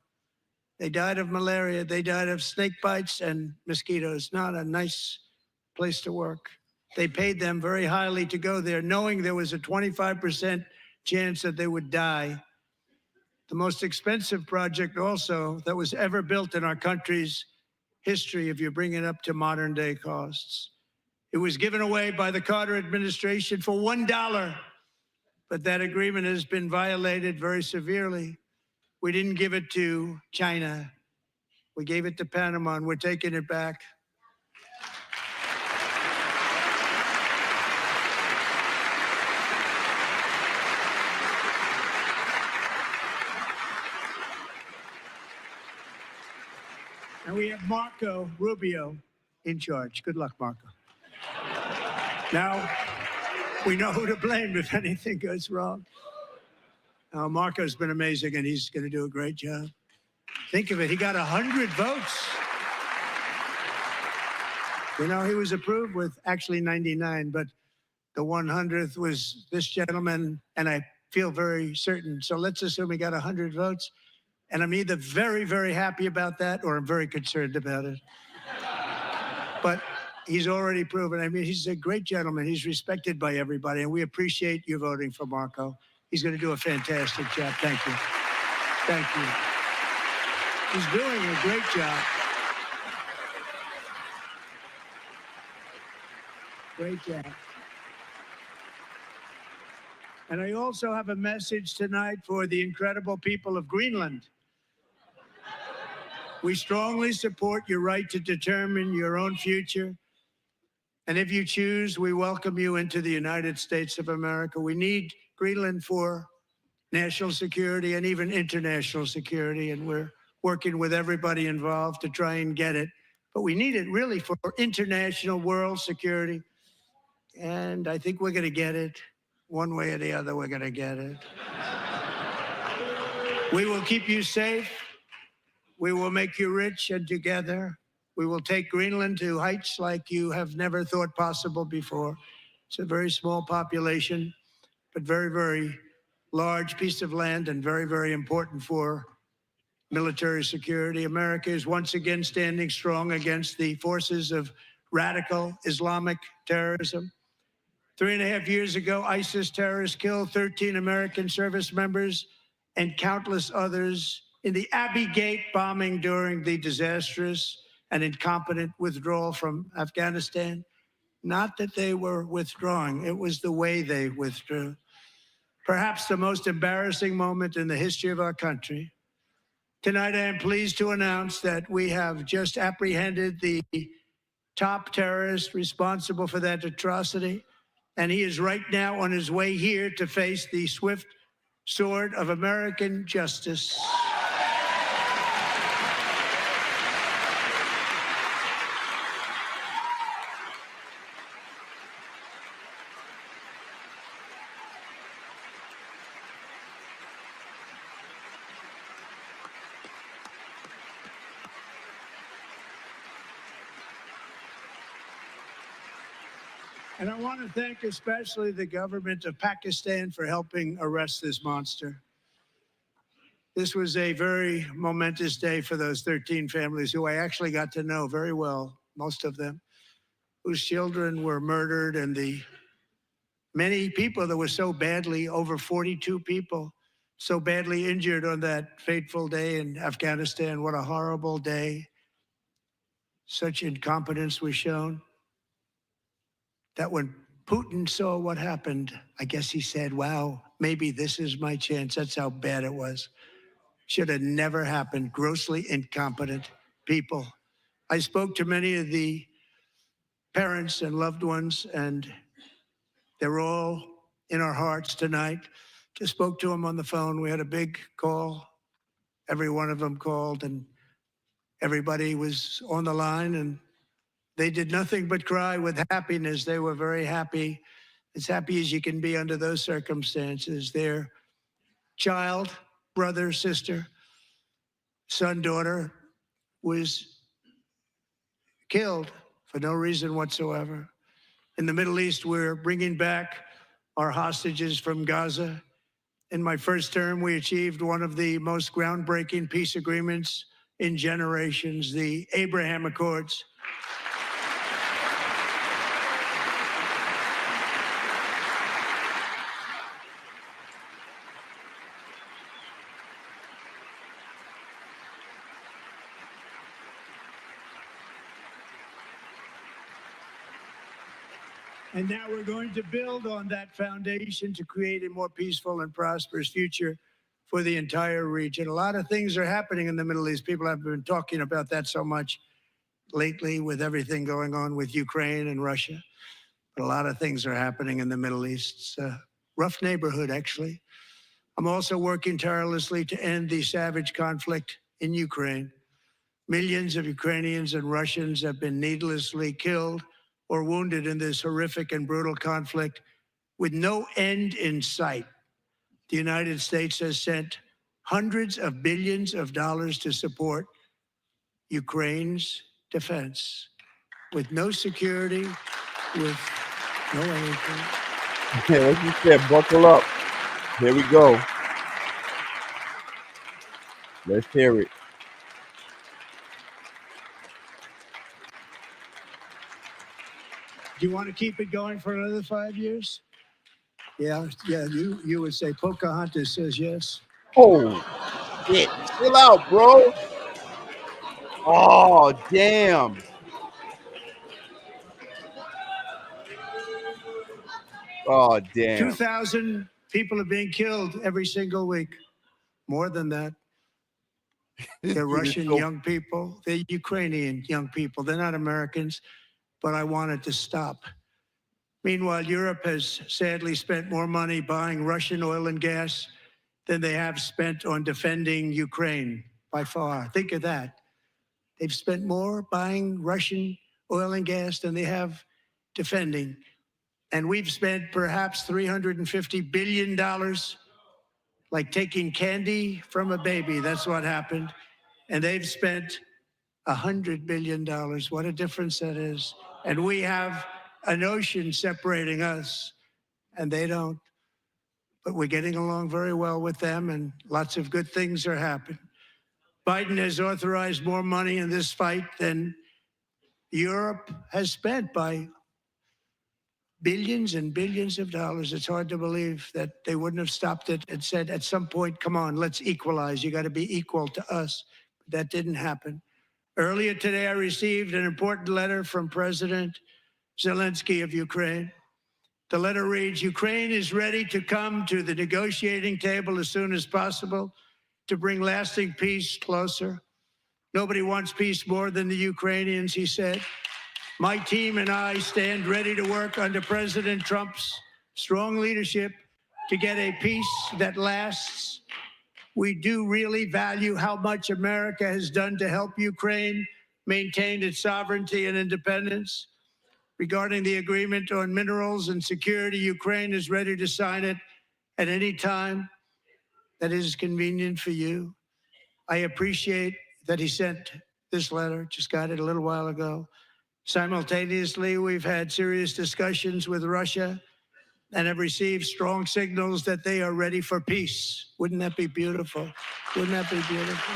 They died of malaria. They died of snake bites and mosquitoes. Not a nice place to work. They paid them very highly to go there, knowing there was a 25% chance that they would die. The most expensive project also that was ever built in our country's history, if you bring it up to modern day costs. It was given away by the Carter administration for $1, but that agreement has been violated very severely. We didn't give it to China. We gave it to Panama, and we're taking it back. And we have Marco Rubio in charge. Good luck, Marco. Now, we know who to blame if anything goes wrong. Marco's been amazing, and he's going to do a great job. Think of it, he got 100 votes. You know, he was approved with actually 99, but the 100th was this gentleman, and I feel very certain. So let's assume he got 100 votes, and I'm either very, very happy about that or I'm very concerned about it. But he's already proven. I mean, he's a great gentleman. He's respected by everybody, and we appreciate you voting for Marco. He's going to do a fantastic job. Thank you. Thank you. He's doing a great job. Great job. And I also have a message tonight for the incredible people of Greenland. We strongly support your right to determine your own future. And if you choose, we welcome you into the United States of America. We need Greenland for national security and even international security, and we're working with everybody involved to try and get it. But we need it really for international world security. And I think we're going to get it. One way or the other, we're going to get it. We will keep you safe. We will make you rich, and together we will take Greenland to heights like you have never thought possible before. It's a very small population, but very, very large piece of land and very, very important for military security. America is once again standing strong against the forces of radical Islamic terrorism. 3.5 years ago, ISIS terrorists killed 13 American service members and countless others in the Abbey Gate bombing during the disastrous and incompetent withdrawal from Afghanistan. Not that they were withdrawing, it was the way they withdrew. Perhaps the most embarrassing moment in the history of our country. Tonight, I am pleased to announce that we have just apprehended the top terrorist responsible for that atrocity, and he is right now on his way here to face the swift sword of American justice. And I want to thank especially the government of Pakistan for helping arrest this monster. This was a very momentous day for those 13 families who I actually got to know very well, most of them, whose children were murdered, and the many people that were so badly, over 42 people, so badly injured on that fateful day in Afghanistan. What a horrible day. Such incompetence was shown. That when Putin saw what happened, I guess he said, wow, maybe this is my chance. That's how bad it was. Should have never happened. Grossly incompetent people. I spoke to many of the parents and loved ones, and they're all in our hearts tonight. Just spoke to them on the phone. We had a big call. Every one of them called, and everybody was on the line, and they did nothing but cry with happiness. They were very happy, as happy as you can be under those circumstances. Their child brother, sister, son, daughter was killed for no reason whatsoever. In the Middle East, we're bringing back our hostages from Gaza. In my first term, we achieved one of the most groundbreaking peace agreements in generations, the Abraham Accords. And now we're going to build on that foundation to create a more peaceful and prosperous future for the entire region. A lot of things are happening in the Middle East. People have been talking about that so much lately with everything going on with Ukraine and Russia. But a lot of things are happening in the Middle East. It's a rough neighborhood, actually. I'm also working tirelessly to end the savage conflict in Ukraine. Millions of Ukrainians and Russians have been needlessly killed or wounded in this horrific and brutal conflict with no end in sight. The United States has sent hundreds of billions of dollars to support Ukraine's defense with no security, with no anything. Yeah, like you said, buckle up. Here we go. Let's hear it. Do you want to keep it going for another 5 years? Yeah, you would say Pocahontas says yes. Oh, shit. Chill out, bro. Oh, damn. Oh, damn. 2,000 people are being killed every single week. More than that. They're Russian young people. They're Ukrainian young people. They're not Americans, but I want it to stop. Meanwhile, Europe has sadly spent more money buying Russian oil and gas than they have spent on defending Ukraine by far. Think of that. They've spent more buying Russian oil and gas than they have defending. And we've spent perhaps $350 billion, like taking candy from a baby. That's what happened. And they've spent $100 billion. What a difference that is. And we have an ocean separating us, and they don't. But we're getting along very well with them, and lots of good things are happening. Biden has authorized more money in this fight than Europe has spent by billions and billions of dollars. It's hard to believe that they wouldn't have stopped it and said at some point, come on, let's equalize. You got to be equal to us. But that didn't happen. Earlier today, I received an important letter from President Zelensky of Ukraine. The letter reads, Ukraine is ready to come to the negotiating table as soon as possible to bring lasting peace closer. Nobody wants peace more than the Ukrainians, he said. My team and I stand ready to work under President Trump's strong leadership to get a peace that lasts. We do really value how much America has done to help Ukraine maintain its sovereignty and independence. Regarding the agreement on minerals and security, Ukraine is ready to sign it at any time that is convenient for you. I appreciate that he sent this letter, just got it a little while ago. Simultaneously, we've had serious discussions with Russia and have received strong signals that they are ready for peace. Wouldn't that be beautiful? Wouldn't that be beautiful?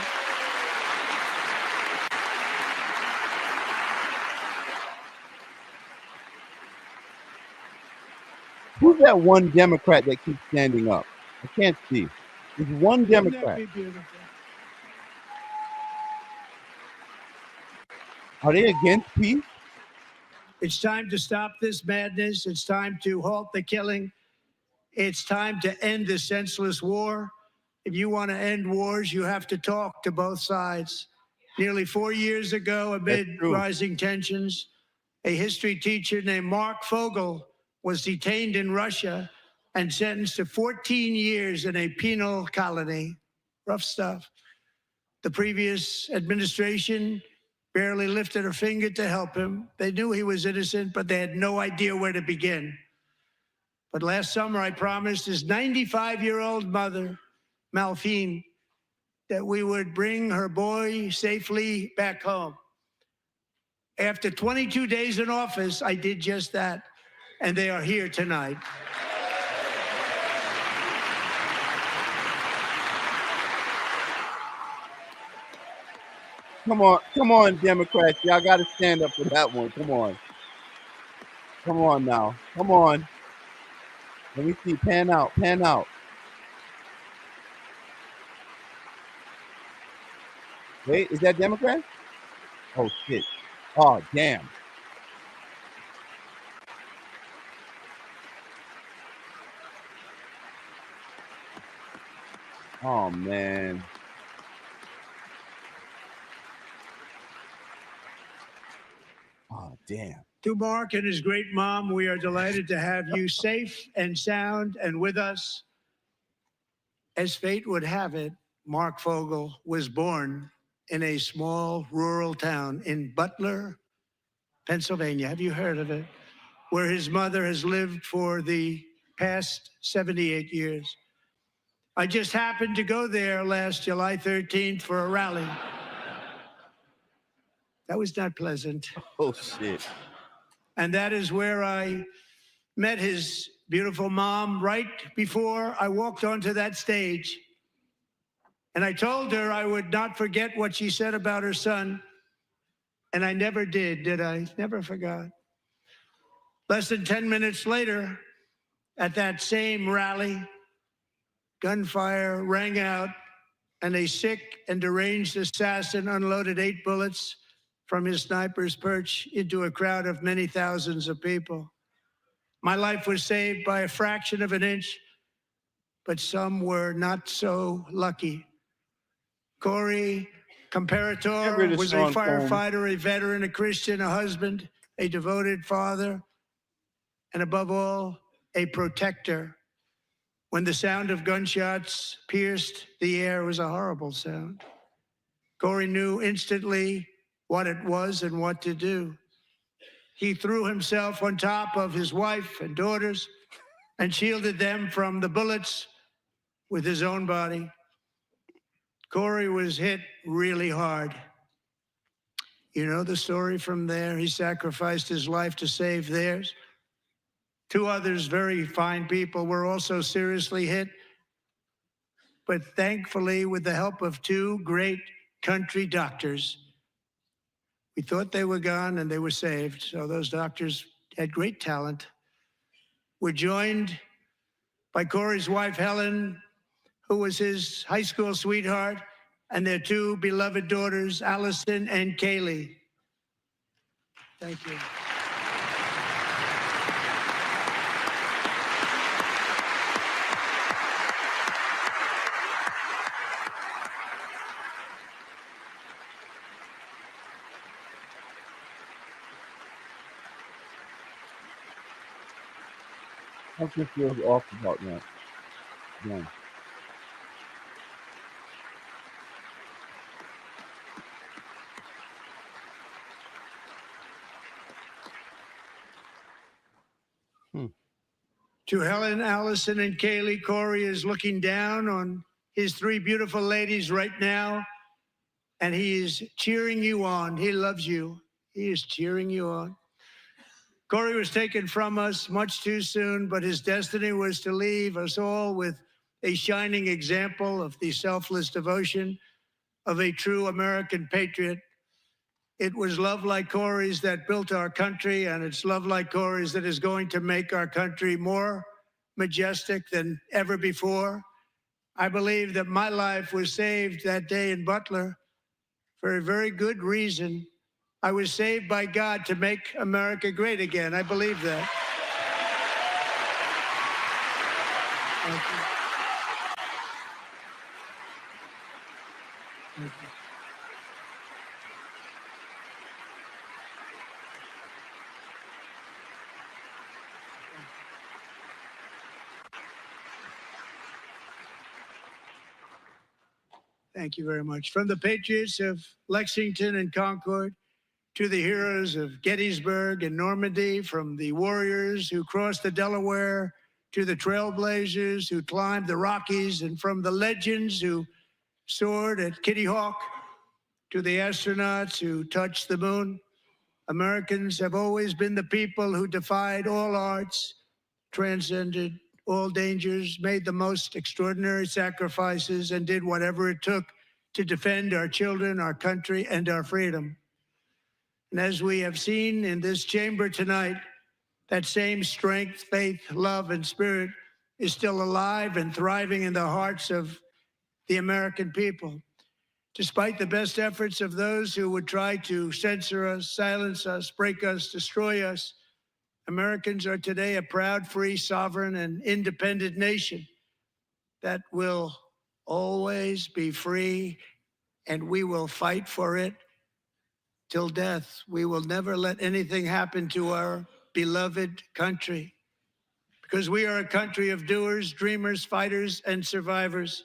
Who's that one Democrat that keeps standing up? I can't see. There's one Democrat. Wouldn't that be beautiful? Are they against peace? It's time to stop this madness. It's time to halt the killing. It's time to end this senseless war. If you want to end wars, you have to talk to both sides. Nearly 4 years ago, amid rising tensions, a history teacher named Mark Fogel was detained in Russia and sentenced to 14 years in a penal colony. Rough stuff. The previous administration barely lifted a finger to help him. They knew he was innocent, but they had no idea where to begin. But last summer, I promised his 95-year-old mother, Malfine that we would bring her boy safely back home. After 22 days in office, I did just that, and they are here tonight. Come on, Democrats. Y'all got to stand up for that one. Come on now. Come on. Let me see. Pan out. Wait, is that Democrat? Oh, shit. Oh, damn. Oh, man. Oh, damn. To Mark and his great mom, we are delighted to have you safe and sound and with us. As fate would have it, Mark Fogel was born in a small rural town in Butler, Pennsylvania. Have you heard of it? Where his mother has lived for the past 78 years. I just happened to go there last July 13th for a rally. That was not pleasant. Oh, shit. And that is where I met his beautiful mom right before I walked onto that stage. And I told her I would not forget what she said about her son. And I never did I? Never forgot. Less than 10 minutes later, at that same rally, gunfire rang out, and a sick and deranged assassin unloaded 8 bullets from his sniper's perch into a crowd of many thousands of people. My life was saved by a fraction of an inch, but some were not so lucky. Corey Comparator was a firefighter, a veteran, a Christian, a husband, a devoted father, and above all, a protector. When the sound of gunshots pierced the air, it was a horrible sound. Corey knew instantly what it was and what to do. He threw himself on top of his wife and daughters and shielded them from the bullets with his own body. Corey was hit really hard. You know the story from there. He sacrificed his life to save theirs. 2 others, very fine people, were also seriously hit. But thankfully, with the help of 2 great country doctors, we thought they were gone and they were saved. So those doctors had great talent. We're joined by Corey's wife, Helen, who was his high school sweetheart, and their 2 beloved daughters, Allison and Kaylee. Thank you. Something feels off about that. Yeah. To Helen, Allison, and Kaylee, Corey is looking down on his 3 beautiful ladies right now, and he is cheering you on. He loves you. He is cheering you on. Corey was taken from us much too soon, but his destiny was to leave us all with a shining example of the selfless devotion of a true American patriot. It was love like Corey's that built our country, and it's love like Corey's that is going to make our country more majestic than ever before. I believe that my life was saved that day in Butler for a very good reason. I was saved by God to make America great again. I believe that. Thank you. Thank you. Thank you very much. From the patriots of Lexington and Concord to the heroes of Gettysburg and Normandy, from the warriors who crossed the Delaware to the trailblazers who climbed the Rockies, and from the legends who soared at Kitty Hawk to the astronauts who touched the moon. Americans have always been the people who defied all odds, transcended all dangers, made the most extraordinary sacrifices, and did whatever it took to defend our children, our country, and our freedom. And as we have seen in this chamber tonight, that same strength, faith, love, and spirit is still alive and thriving in the hearts of the American people. Despite the best efforts of those who would try to censor us, silence us, break us, destroy us, Americans are today a proud, free, sovereign, and independent nation that will always be free, and we will fight for it till death. We will never let anything happen to our beloved country, because we are a country of doers, dreamers, fighters, and survivors.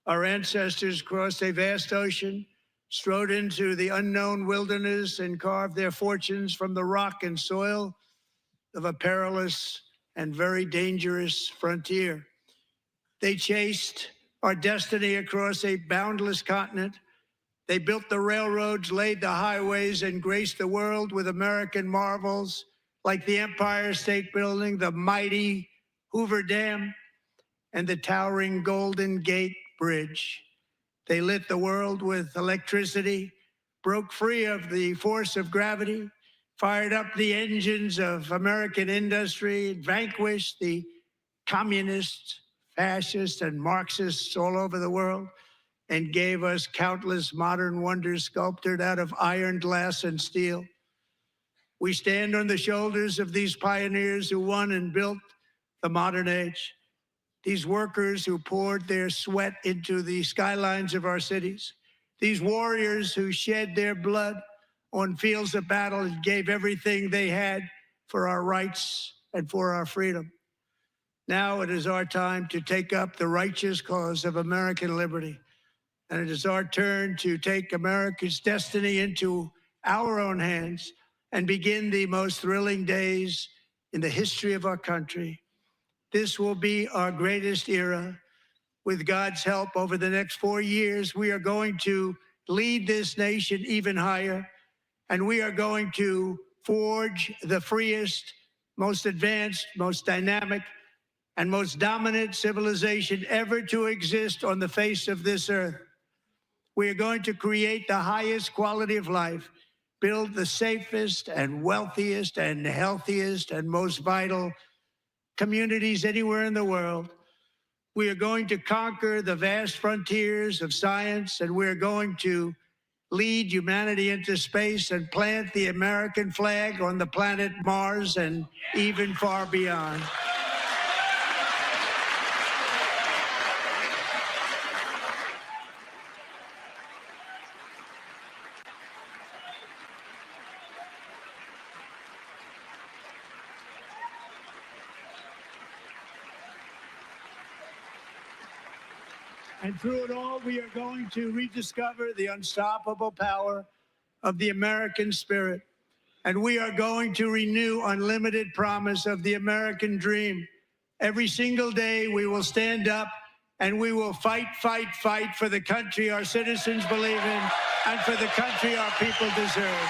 Our ancestors crossed a vast ocean, strode into the unknown wilderness, and carved their fortunes from the rock and soil of a perilous and very dangerous frontier. They chased our destiny across a boundless continent. They built the railroads, laid the highways, and graced the world with American marvels like the Empire State Building, the mighty Hoover Dam, and the towering Golden Gate Bridge. They lit the world with electricity, broke free of the force of gravity, fired up the engines of American industry, vanquished the communists, fascists, and Marxists all over the world, and gave us countless modern wonders sculptured out of iron, glass, and steel. We stand on the shoulders of these pioneers who won and built the modern age. These workers who poured their sweat into the skylines of our cities. These warriors who shed their blood on fields of battle and gave everything they had for our rights and for our freedom. Now it is our time to take up the righteous cause of American liberty. And it is our turn to take America's destiny into our own hands and begin the most thrilling days in the history of our country. This will be our greatest era. With God's help, over the next 4 years, we are going to lead this nation even higher, and we are going to forge the freest, most advanced, most dynamic, and most dominant civilization ever to exist on the face of this earth. We are going to create the highest quality of life, build the safest and wealthiest and healthiest and most vital communities anywhere in the world. We are going to conquer the vast frontiers of science, and we're going to lead humanity into space and plant the American flag on the planet Mars and even far beyond. And through it all, we are going to rediscover the unstoppable power of the American spirit. And we are going to renew unlimited promise of the American dream. Every single day, we will stand up and we will fight, fight, fight for the country our citizens believe in and for the country our people deserve.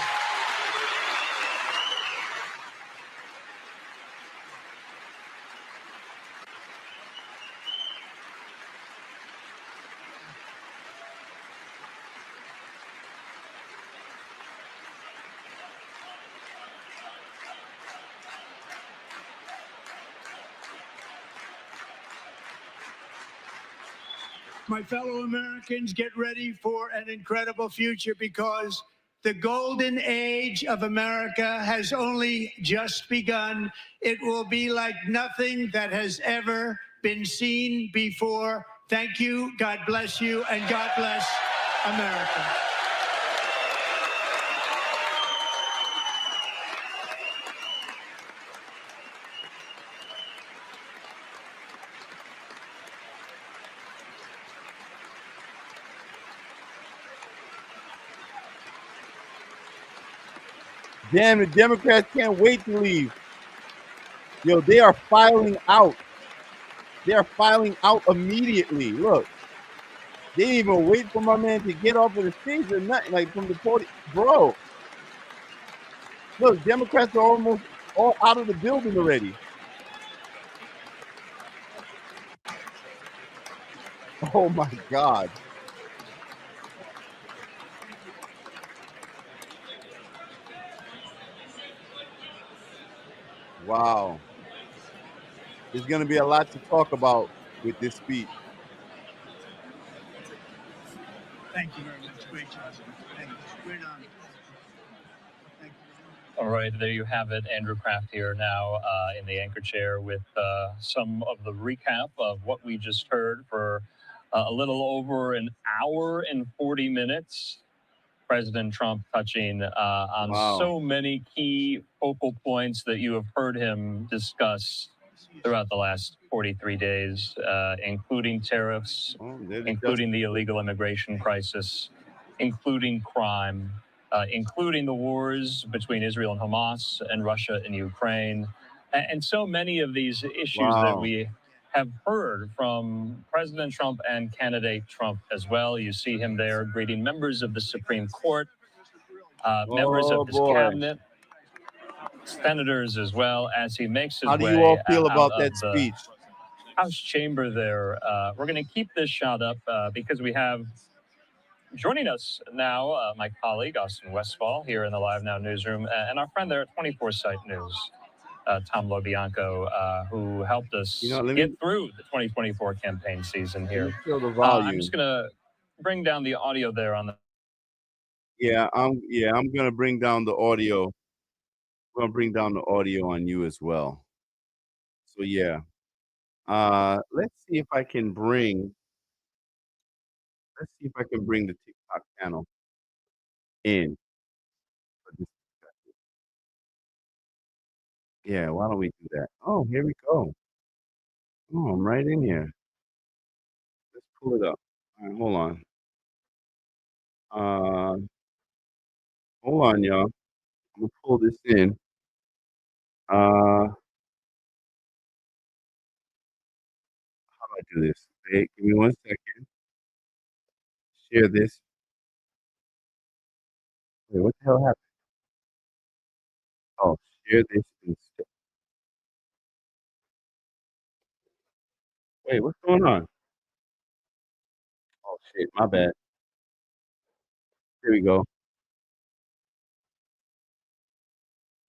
My fellow Americans, get ready for an incredible future, because the golden age of America has only just begun. It will be like nothing that has ever been seen before. Thank you, God bless you, and God bless America. Damn, the Democrats can't wait to leave. Yo, they are filing out. They're filing out immediately. Look, they didn't even wait for my man to get off of the stage or nothing, like from the podium. Bro, look, Democrats are almost all out of the building already. Oh my God. Wow. There's going to be a lot to talk about with this speech. Thank you very much. Great job. Thank you. Great honor. Thank you. All right, there you have it. Andrew Kraft here now in the anchor chair with some of the recap of what we just heard for a little over an hour and 40 minutes. President Trump touching on Wow. so many key focal points that you have heard him discuss throughout the last 43 days, including tariffs, Oh, there it is. including the illegal immigration crisis, including crime, including the wars between Israel and Hamas and Russia and Ukraine, and so many of these issues that Wow. we have heard from President Trump and candidate Trump as well. You see him there greeting members of the Supreme Court, members Oh of his boy. cabinet, senators as well, as he makes his How do way you all feel out about of that the speech? House chamber there. We're going to keep this shot up because we have joining us now my colleague, Austin Westfall, here in the Live Now newsroom, and our friend there at 24 Site News, Tom LoBianco, who helped us You know, let get me through the 2024 campaign season here. kill the I'm volume. just going to bring down the audio there on the. Yeah, I'm gonna bring down the audio. I'm gonna bring down the audio on you as well. So yeah. Let's see if I can bring the TikTok channel in for this. Yeah, why don't we do that? Oh, here we go. Oh, I'm right in here. Let's pull it up. All right, hold on. Uh, hold on, y'all. I'm gonna pull this in. How do I do this? Hey, give me 1 second. Share this. Wait, what the hell happened? Oh, share this instead. Wait, what's going on? Oh shit, my bad. Here we go.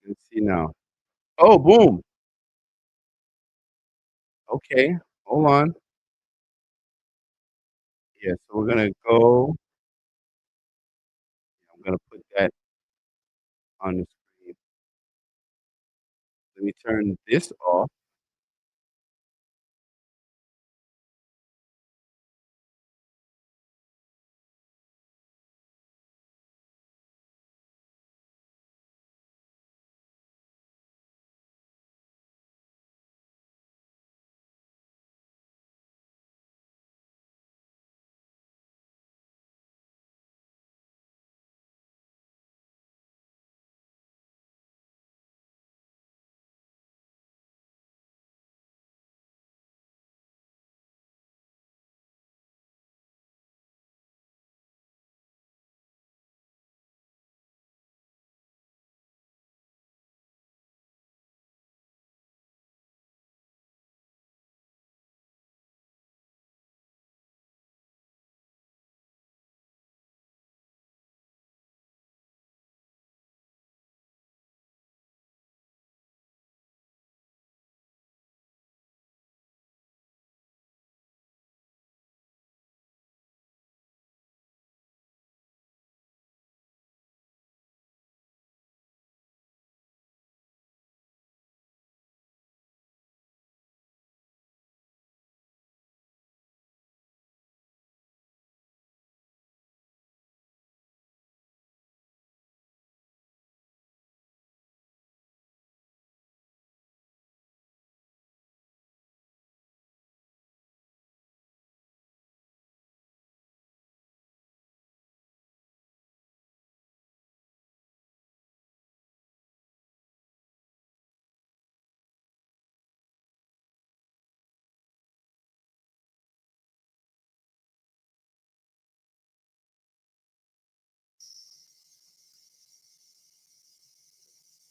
Let's see now. Oh, boom. Okay, hold on. Yeah, so we're gonna go. I'm gonna put that on the screen. Let me turn this off.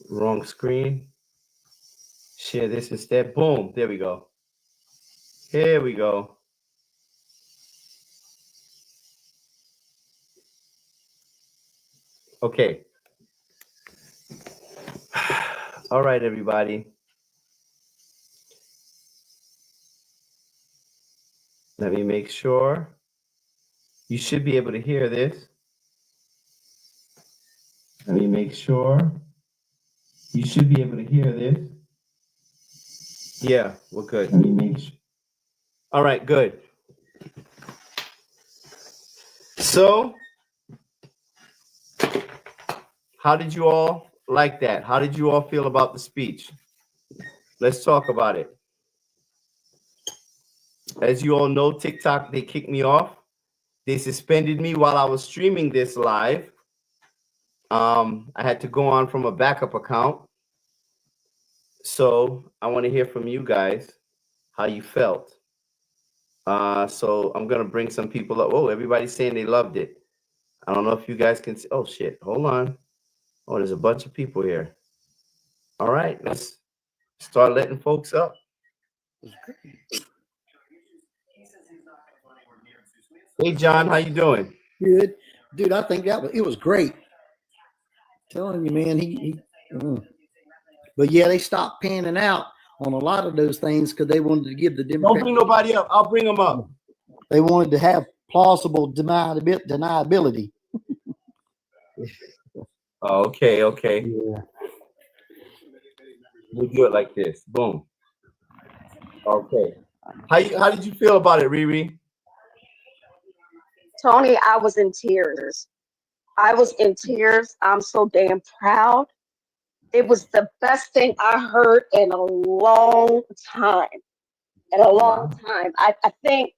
Wrong screen. Share this instead. Boom. There we go. Here we go. Okay. All right, everybody. Let me make sure. You should be able to hear this. Let me make sure. You should be able to hear this. Yeah, we're good. Let me make sure. All right, good. So, how did you all like that? How did you all feel about the speech? Let's talk about it. As you all know, TikTok, they kicked me off. They suspended me while I was streaming this live. I had to go on from a backup account. So I want to hear from you guys how you felt. So I'm going to bring some people up. Oh, everybody's saying they loved it. I don't know if you guys can see. Oh, shit. Hold on. Oh, there's a bunch of people here. All right. Let's start letting folks up. Hey, John, how you doing? Good, dude. I think it was great. Telling you, man. But yeah, they stopped panning out on a lot of those things because they wanted to give the Don't Democrats. bring nobody up. I'll bring them up. They wanted to have plausible deniability. Oh, okay. Yeah. We'll do it like this. Boom. Okay. How did you feel about it, Riri? Tony, I was in tears. I'm so damn proud. It was the best thing I heard in a long time. I think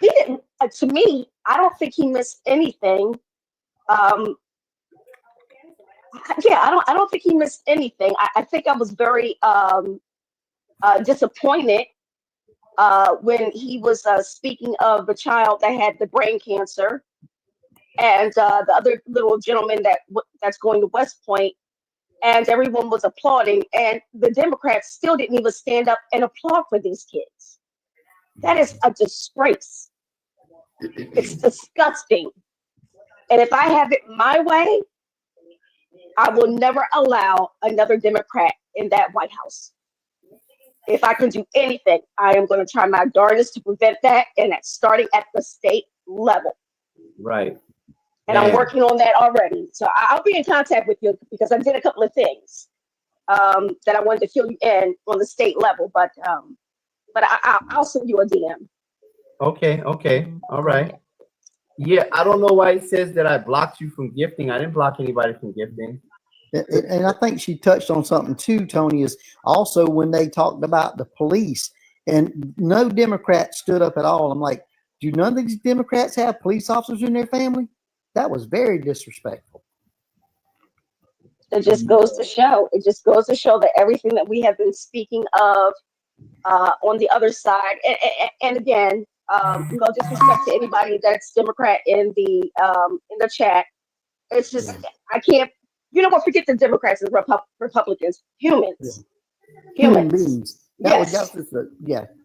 he didn't, to me, I don't think he missed anything. I don't think he missed anything. I think I was very disappointed when he was speaking of the child that had the brain cancer and the other little gentleman that's going to West Point, and everyone was applauding, and the Democrats still didn't even stand up and applaud for these kids. That is a disgrace. It's disgusting. And if I have it my way, I will never allow another Democrat in that White House. If I can do anything, I am going to try my darndest to prevent that, and that's starting at the state level. Right. And I'm working on that already. So I'll be in contact with you because I did a couple of things that I wanted to fill you in on the state level, but I'll send you a DM. Okay. All right. Yeah, I don't know why it says that I blocked you from gifting. I didn't block anybody from gifting. And I think she touched on something too, Tony, is also when they talked about the police and no Democrat stood up at all. I'm like, do none of these Democrats have police officers in their family? That was very disrespectful. It just goes to show. That everything that we have been speaking of on the other side, and again, no disrespect to anybody that's Democrat in the chat. It's just I can't. You know what? Forget the Democrats and Republicans. Humans. Human beings. Yes.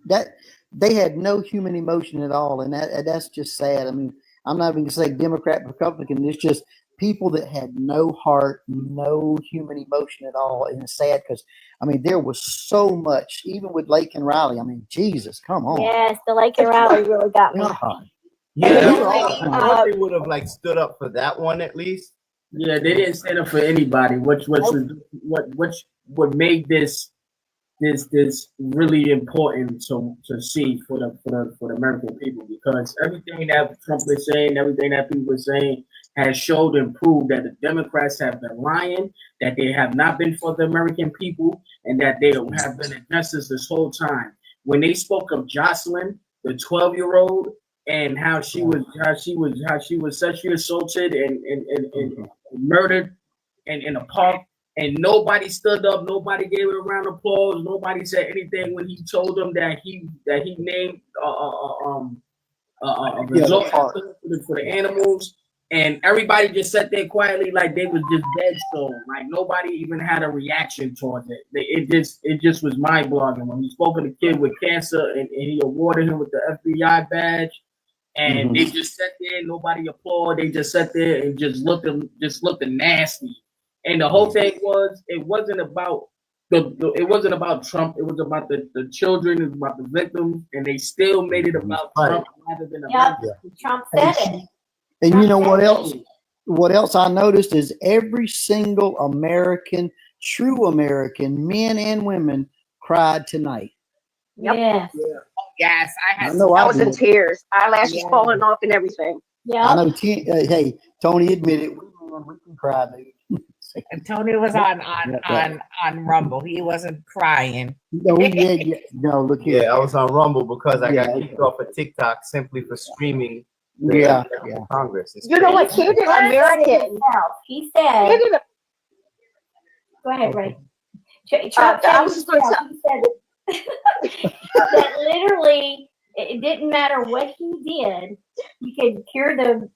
That they had no human emotion at all, and that's just sad. I mean, I'm not even gonna say Democrat, Republican. It's just people that had no heart, no human emotion at all, and it's sad because I mean there was so much, even with Lake and Riley. I mean, Jesus, come on. Yes, the Lake and Rally really got me. God. Yeah, I thought they would have like stood up for that one at least. Yeah, they didn't stand up for anybody. What made this really important to see for the American people, because everything that Trump was saying, everything that people were saying has showed and proved that the Democrats have been lying, that they have not been for the American people, and that they have been against us this whole time. When they spoke of Jocelyn, the 12-year-old, and how she was sexually assaulted and murdered in a park, and nobody stood up, nobody gave it a round of applause, nobody said anything when he told them that he named a resort for the animals. and everybody just sat there quietly like they was just dead stone. Like nobody even had a reaction towards it. It just was mind blowing. When he spoke to the kid with cancer and he awarded him with the FBI badge, and they just sat there, nobody applauded. They just sat there and just looked nasty. And the whole thing was, it wasn't about it wasn't about Trump. It was about the children. It was about the victims, and they still made it about Trump rather than about. Trump said it. And you know what else? What else I noticed is every single American, true American, men and women, cried tonight. Yes. Yes, I know I I was in did. tears, eyelashes falling off and everything. Yeah. I know. Hey, Tony admitted we can cry, dude. And Tony was on Rumble. He wasn't crying. No, no, look here. Yeah, I was on Rumble because I got Yeah. kicked off of TikTok simply for streaming Yeah, Congress. It's You know what? crazy. Here did American. He said, Here did go ahead, Ray. Trump I said was just gonna himself, he said that literally it didn't matter what he did, he could cure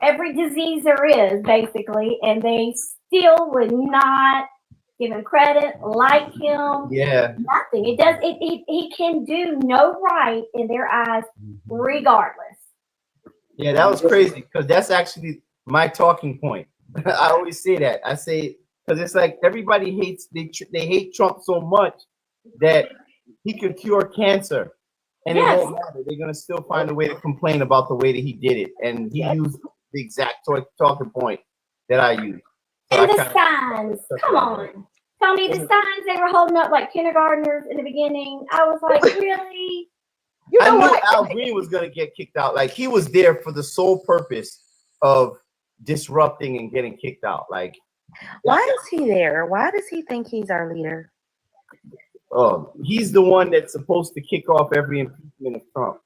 every disease there is, basically, and they still would not give him credit, like him, Yeah. nothing. He can do no right in their eyes, regardless. Yeah, that was crazy because that's actually my talking point. I always say that. I say because it's like everybody hates they hate Trump so much that he could cure cancer, and Yes. it won't matter. They're gonna still find a way to complain about the way that he did it, and he used the exact talking point that I use. So And I the kinda- signs, come on. Tony, the signs they were holding up like kindergartners in the beginning. I was like, really? You I know knew what? Al Green was gonna get kicked out. Like he was there for the sole purpose of disrupting and getting kicked out. Like, Why is he there? Why does he think he's our leader? he's the one that's supposed to kick off every impeachment of Trump.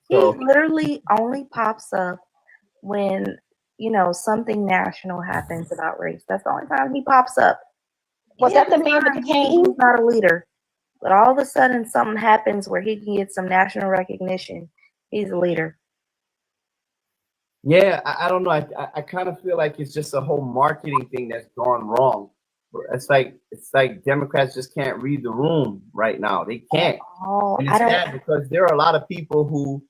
He So literally only pops up when, something national happens about race. That's the only time he pops up. Was that the man with the cane? He's not a leader. But all of a sudden something happens where he can get some national recognition. He's a leader. yeah, I don't know. I kind of feel like it's just a whole marketing thing that's gone wrong. It's like Democrats just can't read the room right now. They can't. Oh, And I it's don't. sad because there are a lot of people who,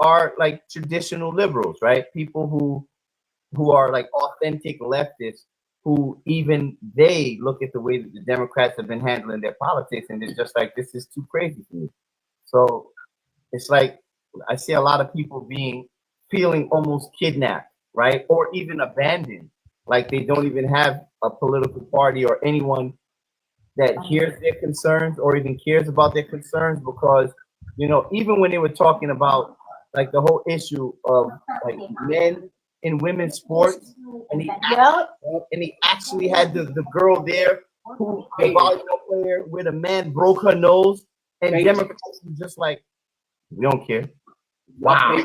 are like traditional liberals, right? People who are like authentic leftists, who even they look at the way that the Democrats have been handling their politics, and it's just like, this is too crazy for me. So it's like I see a lot of people feeling almost kidnapped, right? Or even abandoned, like they don't even have a political party or anyone that hears their concerns or even cares about their concerns, because even when they were talking about like the whole issue of like men in women's sports, and he actually had the girl there, who the volleyball player, where the man broke her nose, and Democrats were just like, we don't care. Wow.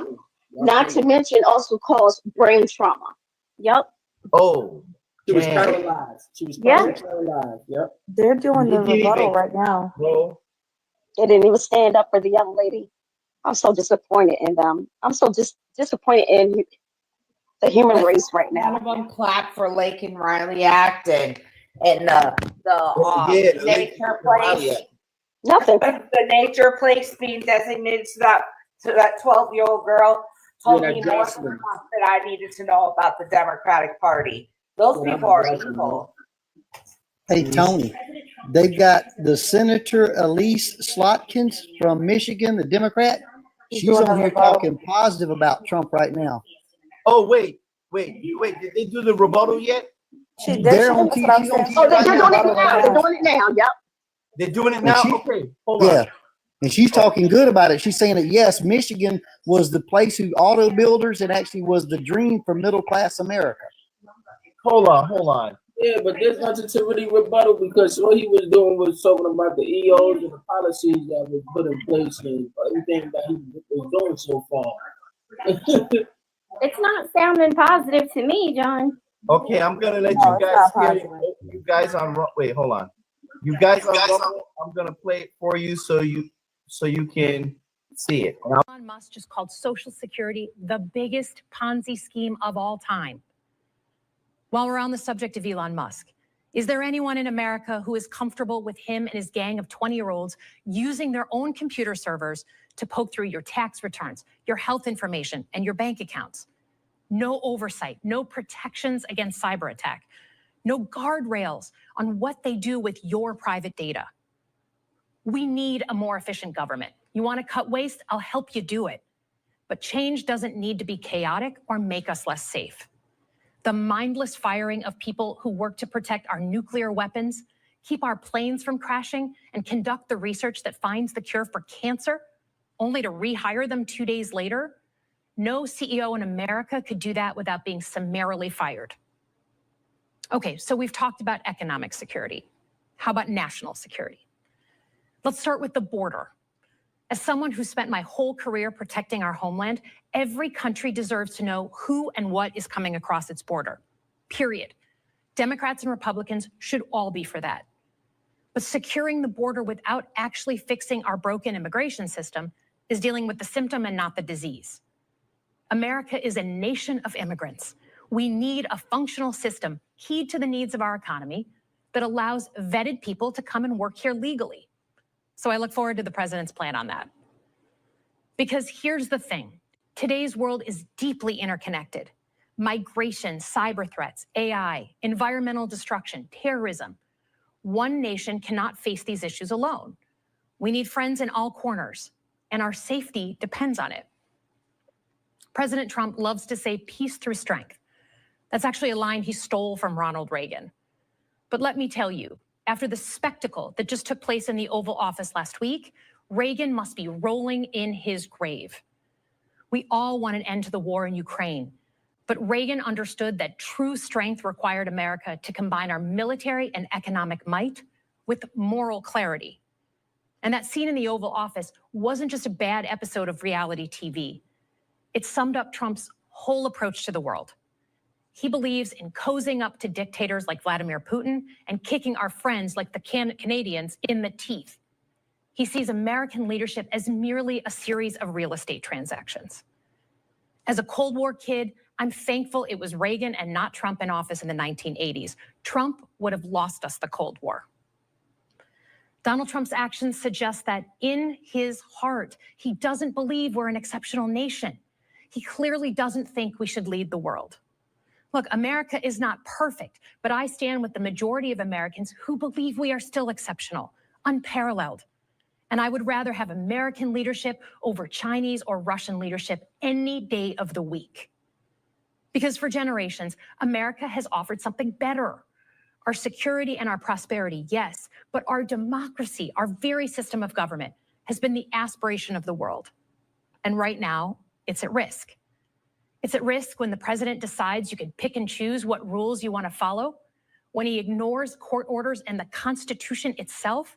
Not to mention also cause brain trauma. Yep. Oh, She was man. paralyzed. She was Yeah. paralyzed. Yep. They're doing the They didn't rebuttal even- right now. Bro, They didn't even stand up for the young lady. I'm so disappointed in them. I'm so disappointed in the human race right None now. of them clapped for Lake and Riley Act and the yeah, the Lake nature and Riley place. Act. Nothing. The nature place being designated to that 12-year-old girl told Yeah, me that more Jocelyn. than enough that I needed to know about the Democratic Party. Those Yeah, people are Jocelyn. evil. Hey, Tony, they've got the Senator Elise Slotkins from Michigan, the Democrat. She's on here talking positive about Trump right now. Oh, wait. Did they do the rebuttal yet? They're on TV. She's on TV Oh, they're right doing now. it now. They're doing it now. Yep. They're doing it now? she- Okay, hold on. Yeah. And she's talking good about it. She's saying that, yes, Michigan was the place who auto builders and actually was the dream for middle class America. Hold on. Yeah, but there's nothing to really rebuttal because all he was doing was talking about the EOs and the policies that was put in place and everything that he was doing so far. It's not sounding positive to me, John. Okay, I'm gonna let No, you it's guys not hear it. You guys on wait, hold on. You guys on Rumble, I'm gonna play it for you so you can see it. Elon Musk just called Social Security the biggest Ponzi scheme of all time. While we're on the subject of Elon Musk, is there anyone in America who is comfortable with him and his gang of 20-year-olds using their own computer servers to poke through your tax returns, your health information, and your bank accounts? No oversight, no protections against cyber attack, no guardrails on what they do with your private data. We need a more efficient government. You want to cut waste? I'll help you do it. But change doesn't need to be chaotic or make us less safe. The mindless firing of people who work to protect our nuclear weapons, keep our planes from crashing, and conduct the research that finds the cure for cancer, only to rehire them 2 days later? No CEO in America could do that without being summarily fired. Okay, so we've talked about economic security. How about national security? Let's start with the border. As someone who spent my whole career protecting our homeland, every country deserves to know who and what is coming across its border, period. Democrats and Republicans should all be for that. But securing the border without actually fixing our broken immigration system is dealing with the symptom and not the disease. America is a nation of immigrants. We need a functional system keyed to the needs of our economy that allows vetted people to come and work here legally. So I look forward to the president's plan on that. Because here's the thing, today's world is deeply interconnected. Migration, cyber threats, AI, environmental destruction, terrorism. One nation cannot face these issues alone. We need friends in all corners, and our safety depends on it. President Trump loves to say peace through strength. That's actually a line he stole from Ronald Reagan. But let me tell you, after the spectacle that just took place in the Oval Office last week, Reagan must be rolling in his grave. We all want an end to the war in Ukraine, but Reagan understood that true strength required America to combine our military and economic might with moral clarity. And that scene in the Oval Office wasn't just a bad episode of reality TV. It summed up Trump's whole approach to the world. He believes in cozying up to dictators like Vladimir Putin and kicking our friends like the Canadians in the teeth. He sees American leadership as merely a series of real estate transactions. As a Cold War kid, I'm thankful it was Reagan and not Trump in office in the 1980s. Trump would have lost us the Cold War. Donald Trump's actions suggest that in his heart, he doesn't believe we're an exceptional nation. He clearly doesn't think we should lead the world. Look, America is not perfect, but I stand with the majority of Americans who believe we are still exceptional, unparalleled. And I would rather have American leadership over Chinese or Russian leadership any day of the week. Because for generations, America has offered something better. Our security and our prosperity, yes, but our democracy, our very system of government, has been the aspiration of the world. And right now, it's at risk. It's at risk when the president decides you can pick and choose what rules you want to follow, when he ignores court orders and the Constitution itself,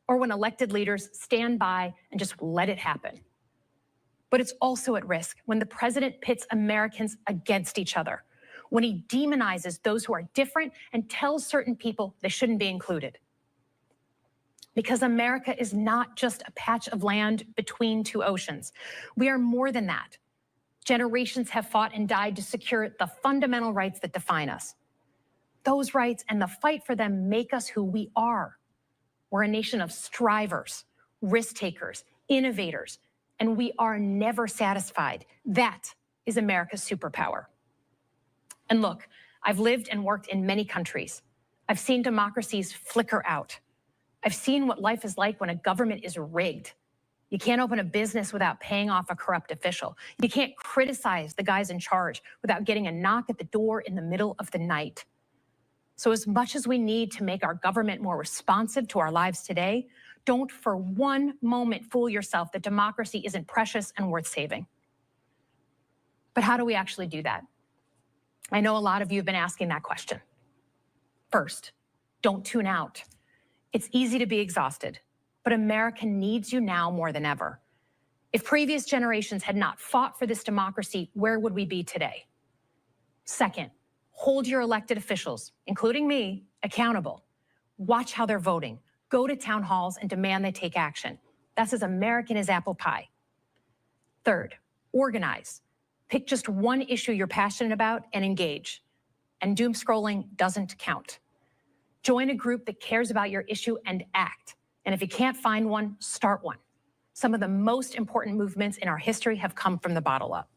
or when elected leaders stand by and just let it happen. But it's also at risk when the president pits Americans against each other, when he demonizes those who are different and tells certain people they shouldn't be included. Because America is not just a patch of land between two oceans. We are more than that. Generations have fought and died to secure the fundamental rights that define us. Those rights and the fight for them make us who we are. We're a nation of strivers, risk takers, innovators, and we are never satisfied. That is America's superpower. And look, I've lived and worked in many countries. I've seen democracies flicker out. I've seen what life is like when a government is rigged. You can't open a business without paying off a corrupt official. You can't criticize the guys in charge without getting a knock at the door in the middle of the night. So as much as we need to make our government more responsive to our lives today, don't for one moment fool yourself that democracy isn't precious and worth saving. But how do we actually do that? I know a lot of you have been asking that question. First, don't tune out. It's easy to be exhausted, but America needs you now more than ever. If previous generations had not fought for this democracy, where would we be today? Second, hold your elected officials, including me, accountable. Watch how they're voting. Go to town halls and demand they take action. That's as American as apple pie. Third, organize. Pick just one issue you're passionate about and engage. And doom scrolling doesn't count. Join a group that cares about your issue and act. And if you can't find one, start one. Some of the most important movements in our history have come from the bottle up.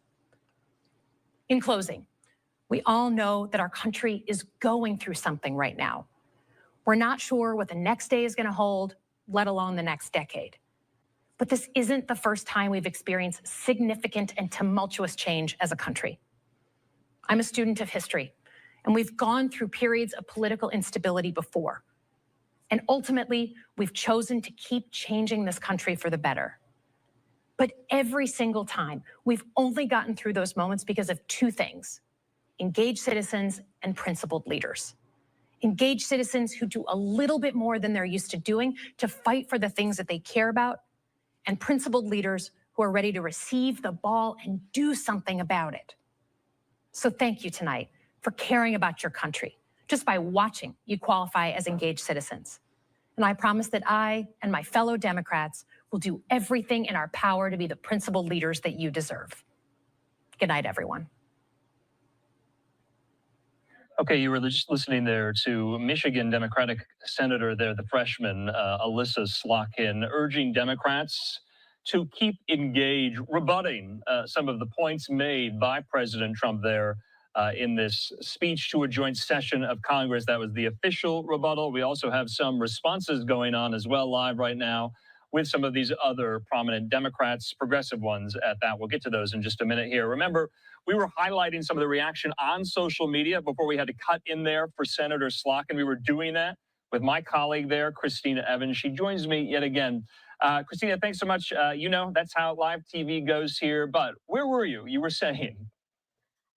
In closing, we all know that our country is going through something right now. We're not sure what the next day is going to hold, let alone the next decade. But this isn't the first time we've experienced significant and tumultuous change as a country. I'm a student of history, and we've gone through periods of political instability before. And ultimately, we've chosen to keep changing this country for the better. But every single time, we've only gotten through those moments because of two things: engaged citizens and principled leaders. Engaged citizens who do a little bit more than they're used to doing to fight for the things that they care about, and principled leaders who are ready to receive the ball and do something about it. So thank you tonight for caring about your country. Just by watching, you qualify as engaged citizens. And I promise that I and my fellow Democrats will do everything in our power to be the principled leaders that you deserve. Good night, everyone. Okay, you were just listening there to Michigan Democratic Senator there, the freshman, Alyssa Slotkin, urging Democrats to keep engaged, rebutting some of the points made by President Trump there in this speech to a joint session of Congress. That was the official rebuttal. We also have some responses going on as well live right now with some of these other prominent Democrats, progressive ones at that. We'll get to those in just a minute here. Remember, we were highlighting some of the reaction on social media before we had to cut in there for Senator Slotkin. We were doing that with my colleague there, Christina Evans. She joins me yet again. Christina, thanks so much. You know, that's how live TV goes here. But where were you? You were saying.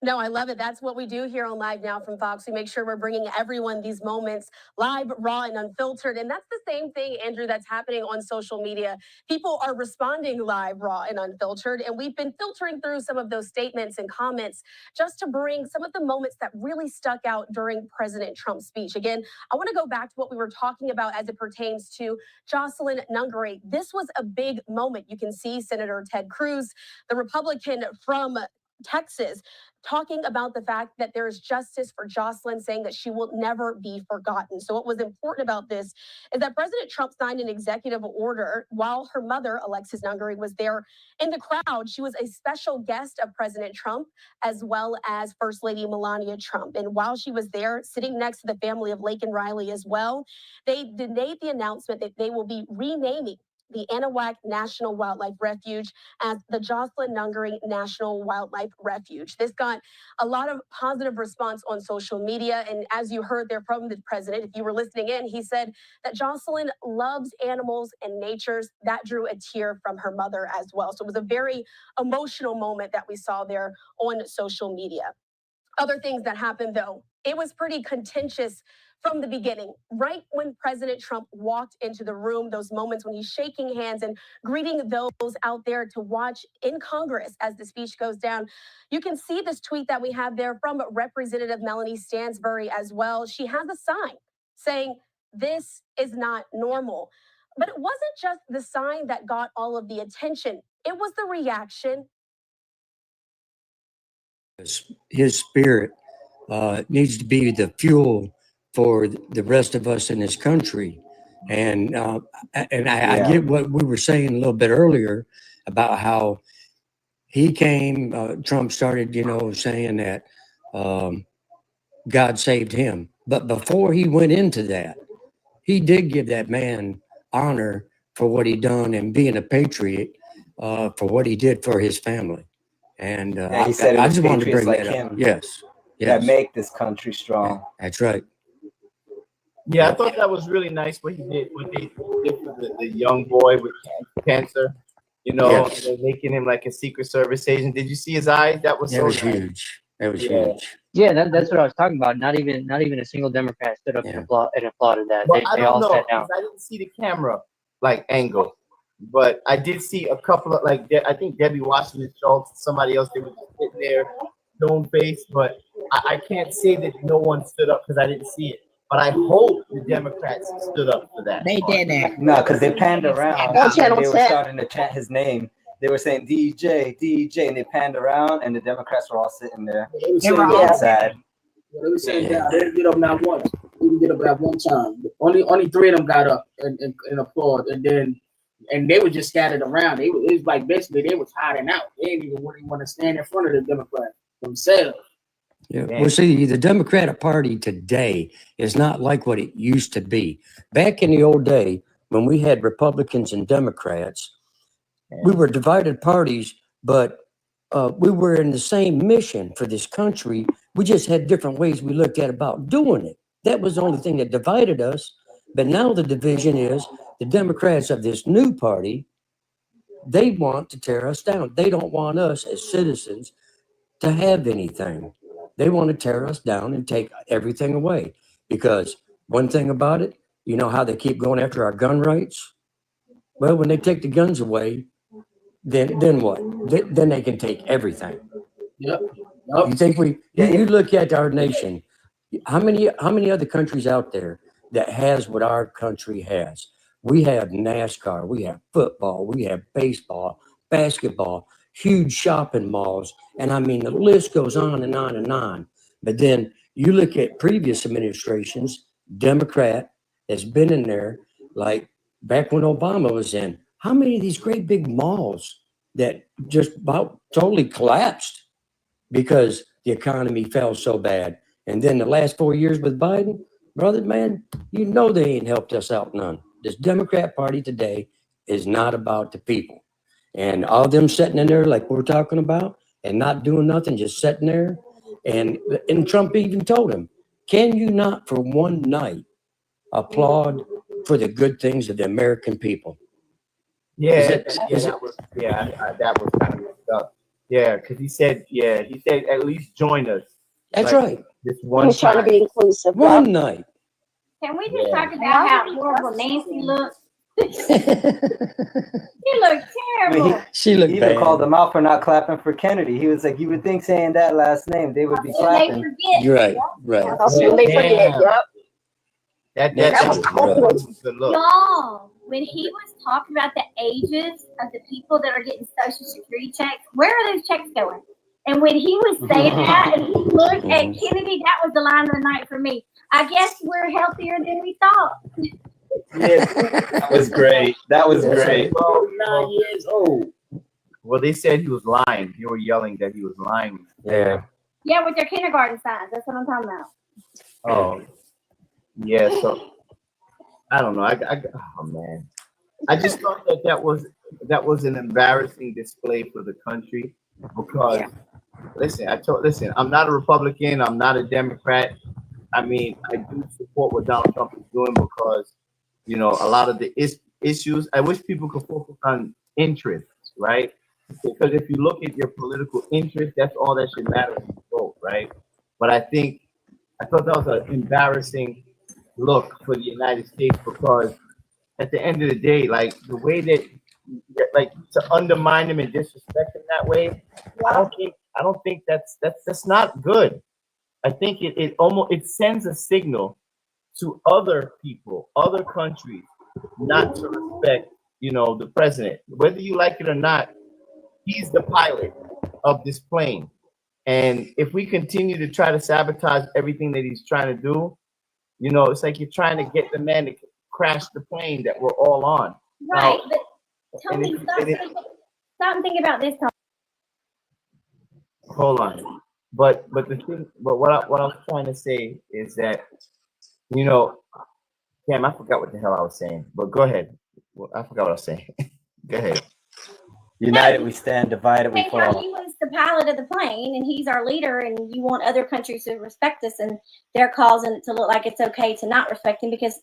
No, I love it. That's what we do here on Live Now from Fox. We make sure we're bringing everyone these moments live, raw, and unfiltered. And that's the same thing, Andrew, that's happening on social media. People are responding live, raw, and unfiltered. And we've been filtering through some of those statements and comments just to bring some of the moments that really stuck out during President Trump's speech. Again, I want to go back to what we were talking about as it pertains to Jocelyn Nungaray. This was a big moment. You can see Senator Ted Cruz, the Republican from Texas, talking about the fact that there is justice for Jocelyn, saying that she will never be forgotten. So what was important about this is that President Trump signed an executive order while her mother, Alexis Nungaray, was there in the crowd. She was a special guest of President Trump, as well as First Lady Melania Trump. And while she was there, sitting next to the family of Laken Riley as well, they made the announcement that they will be renaming the Anahuac National Wildlife Refuge as the Jocelyn Nungaray National Wildlife Refuge. This got a lot of positive response on social media. And as you heard there from the president, if you were listening in, he said that Jocelyn loves animals and nature. That drew a tear from her mother as well. So it was a very emotional moment that we saw there on social media. Other things that happened, though, it was pretty contentious from the beginning. Right when President Trump walked into the room, those moments when he's shaking hands and greeting those out there to watch in Congress as the speech goes down, you can see this tweet that we have there from Representative Melanie Stansbury as well. She has a sign saying, "This is not normal." But it wasn't just the sign that got all of the attention. It was the reaction. His spirit needs to be the fuel for the rest of us in this country. And I get what we were saying a little bit earlier about how he came, Trump started, saying that God saved him. But before he went into that, he did give that man honor for what he done and being a patriot for what he did for his family. And he said I just wanted to bring like that him up. Yes. that make this country strong. That's right. Yeah, I thought that was really nice what he did, what they did for the young boy with cancer. Yes. They're making him like a Secret Service agent. Did you see his eyes? That was That so was nice. huge. That was huge. Yeah, that's what I was talking about. Not even a single Democrat stood up and applauded that. But I They don't all know, sat down. 'cause I didn't see the camera angle, but I did see a couple of I think Debbie Washington Schultz, somebody else, they were just sitting there, stone face. But I can't say that no one stood up because I didn't see it. But I hope the Democrats stood up for that. They didn't. No, because they panned around On and Channel they were 10. starting to chant his name. they were saying DJ, DJ, and they panned around, and the Democrats were all sitting there. They were saying, Sad. They were saying that they didn't get up not once. We didn't get up that one time. Only three of them got up and applaud, and they were just scattered around. It was like basically they was hiding out. They didn't even really want to stand in front of the Democrats themselves. Yeah. Well, see, the Democratic Party today is not like what it used to be. Back in the old day, when we had Republicans and Democrats, we were divided parties, but we were in the same mission for this country. We just had different ways we looked at about doing it. That was the only thing that divided us. But now the division is the Democrats of this new party, they want to tear us down. They don't want us as citizens to have anything. They want to tear us down and take everything away. Because one thing about it, you know how they keep going after our gun rights? Well, when they take the guns away, then what? Then they can take everything. Yep. You think you look at our nation, how many other countries out there that has what our country has? We have NASCAR, we have football, we have baseball, basketball, huge shopping malls, and I mean the list goes on and on and on. But then you look at previous administrations, Democrat has been in there, like back when Obama was in. How many of these great big malls that just about totally collapsed because the economy fell so bad? And then the last 4 years with Biden, brother, man, you know they ain't helped us out none. This Democrat Party today is not about the people. And all them sitting in there like we're talking about and not doing nothing, just sitting there. And Trump even told him, can you not for one night applaud for the good things of the American people? That was kind of messed up. Yeah, because he said at least join us. That's right. Just He one was trying to time. be inclusive. One night. Can we just talk about how horrible Nancy looks? She looked terrible. She looked He even bad. called them out for not clapping for Kennedy. He was like, you would think saying that last name, they would be They clapping. forget. You're right, right. Also, they forget. Yep. That was Right. good look. Y'all, when he was talking about the ages of the people that are getting Social Security checks, where are those checks going? And when he was saying that and he looked at Kennedy, that was the line of the night for me. I guess we're healthier than we thought. That was great. That was great. 9 years old. Well, they said he was lying. You were yelling that he was lying. Yeah. Yeah, with their kindergarten signs. That's what I'm talking about. Oh, yeah. So I don't know. Oh man, I just thought that was an embarrassing display for the country because listen, I'm not a Republican. I'm not a Democrat. I mean, I do support what Donald Trump is doing because, you know, a lot of the issues, I wish people could focus on interests, right? Because if you look at your political interest, that's all that should matter when you vote, right? But I thought that was an embarrassing look for the United States because at the end of the day, like the way that, like to undermine him and disrespect him that way, I don't think that's not good. I think it sends a signal to other people, other countries, not to respect, you know, the president. Whether you like it or not, he's the pilot of this plane. And if we continue to try to sabotage everything that he's trying to do, you know, it's like you're trying to get the man to crash the plane that we're all on. Right, Now, but Tony, stop and think about this, Tony. hold on. But what I was trying to say is that, you know, damn, I forgot what the hell I was saying. But go ahead. Well, I forgot what I was saying. Go ahead. United we stand, divided we Think how fall. he was the pilot of the plane and he's our leader, and you want other countries to respect us, and they're causing it to look like it's okay to not respect him because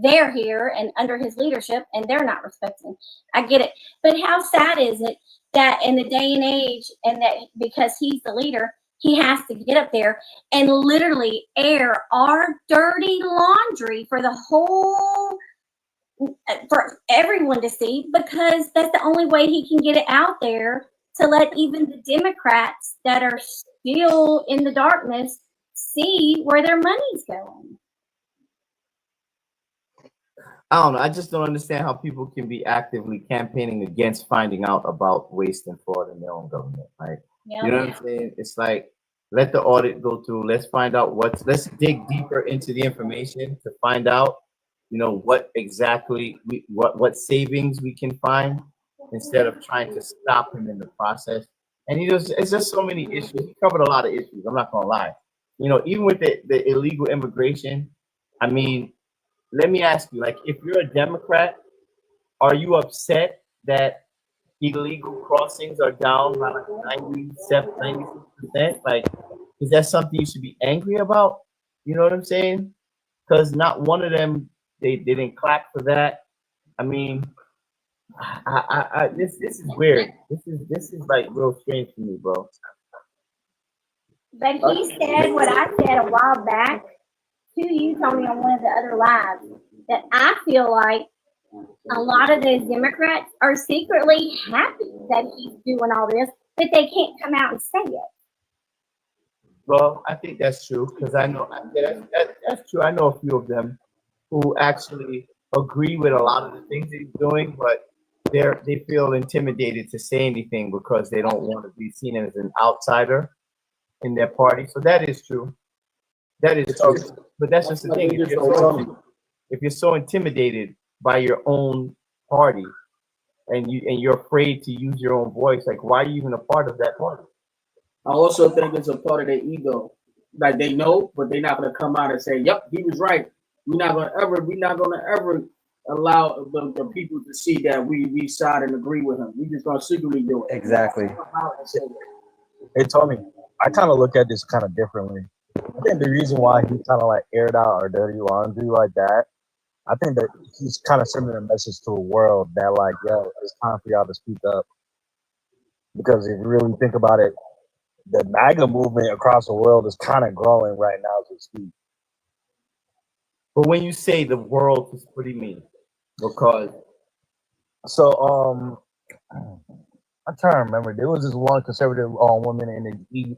they're here and under his leadership and they're not respecting him. I get it. But how sad is it that in the day and age, and that because he's the leader, he has to get up there and literally air our dirty laundry for the whole, for everyone to see, because that's the only way he can get it out there to let even the Democrats that are still in the darkness see where their money's going. I don't know. I just don't understand how people can be actively campaigning against finding out about waste and fraud in their own government. Like, you know what I'm saying? It's like, let the audit go through. Let's find out let's dig deeper into the information to find out, what exactly what savings we can find instead of trying to stop him in the process. And it's just so many issues. He covered a lot of issues. I'm not gonna lie. Even with the illegal immigration, I mean, let me ask you, like, if you're a Democrat, are you upset that illegal crossings are down by like 96%? Like, is that something you should be angry about? You know what I'm saying? Because not one of them, they didn't clap for that. I mean, this is weird. This is like real strange for me, bro. But he said what I said a while back to you, Tony, on one of the other lives, that I feel like a lot of those Democrats are secretly happy that he's doing all this, but they can't come out and say it. Well, I think that's true because I know that's true. I know a few of them who actually agree with a lot of the things he's doing, but they feel intimidated to say anything because they don't want to be seen as an outsider in their party. So that is true. That is true. But that's just the thing. If you're so intimidated by your own party and you're afraid to use your own voice, like, why are you even a part of that party? I also think it's a part of their ego. Like, they know, but they're not gonna come out and say, "Yep, he was right." We're not gonna ever allow the people to see that we side and agree with him. We just gonna secretly do it. Exactly. Hey Tony, I kind of look at this kind of differently. I think the reason why he kind of like aired out our dirty laundry like that, I think that he's kind of sending a message to the world that, like, yo, it's time for y'all to speak up. Because if you really think about it, the MAGA movement across the world is kind of growing right now as we speak. But when you say the world, what do you mean? Because I'm trying to remember. There was this one conservative woman in the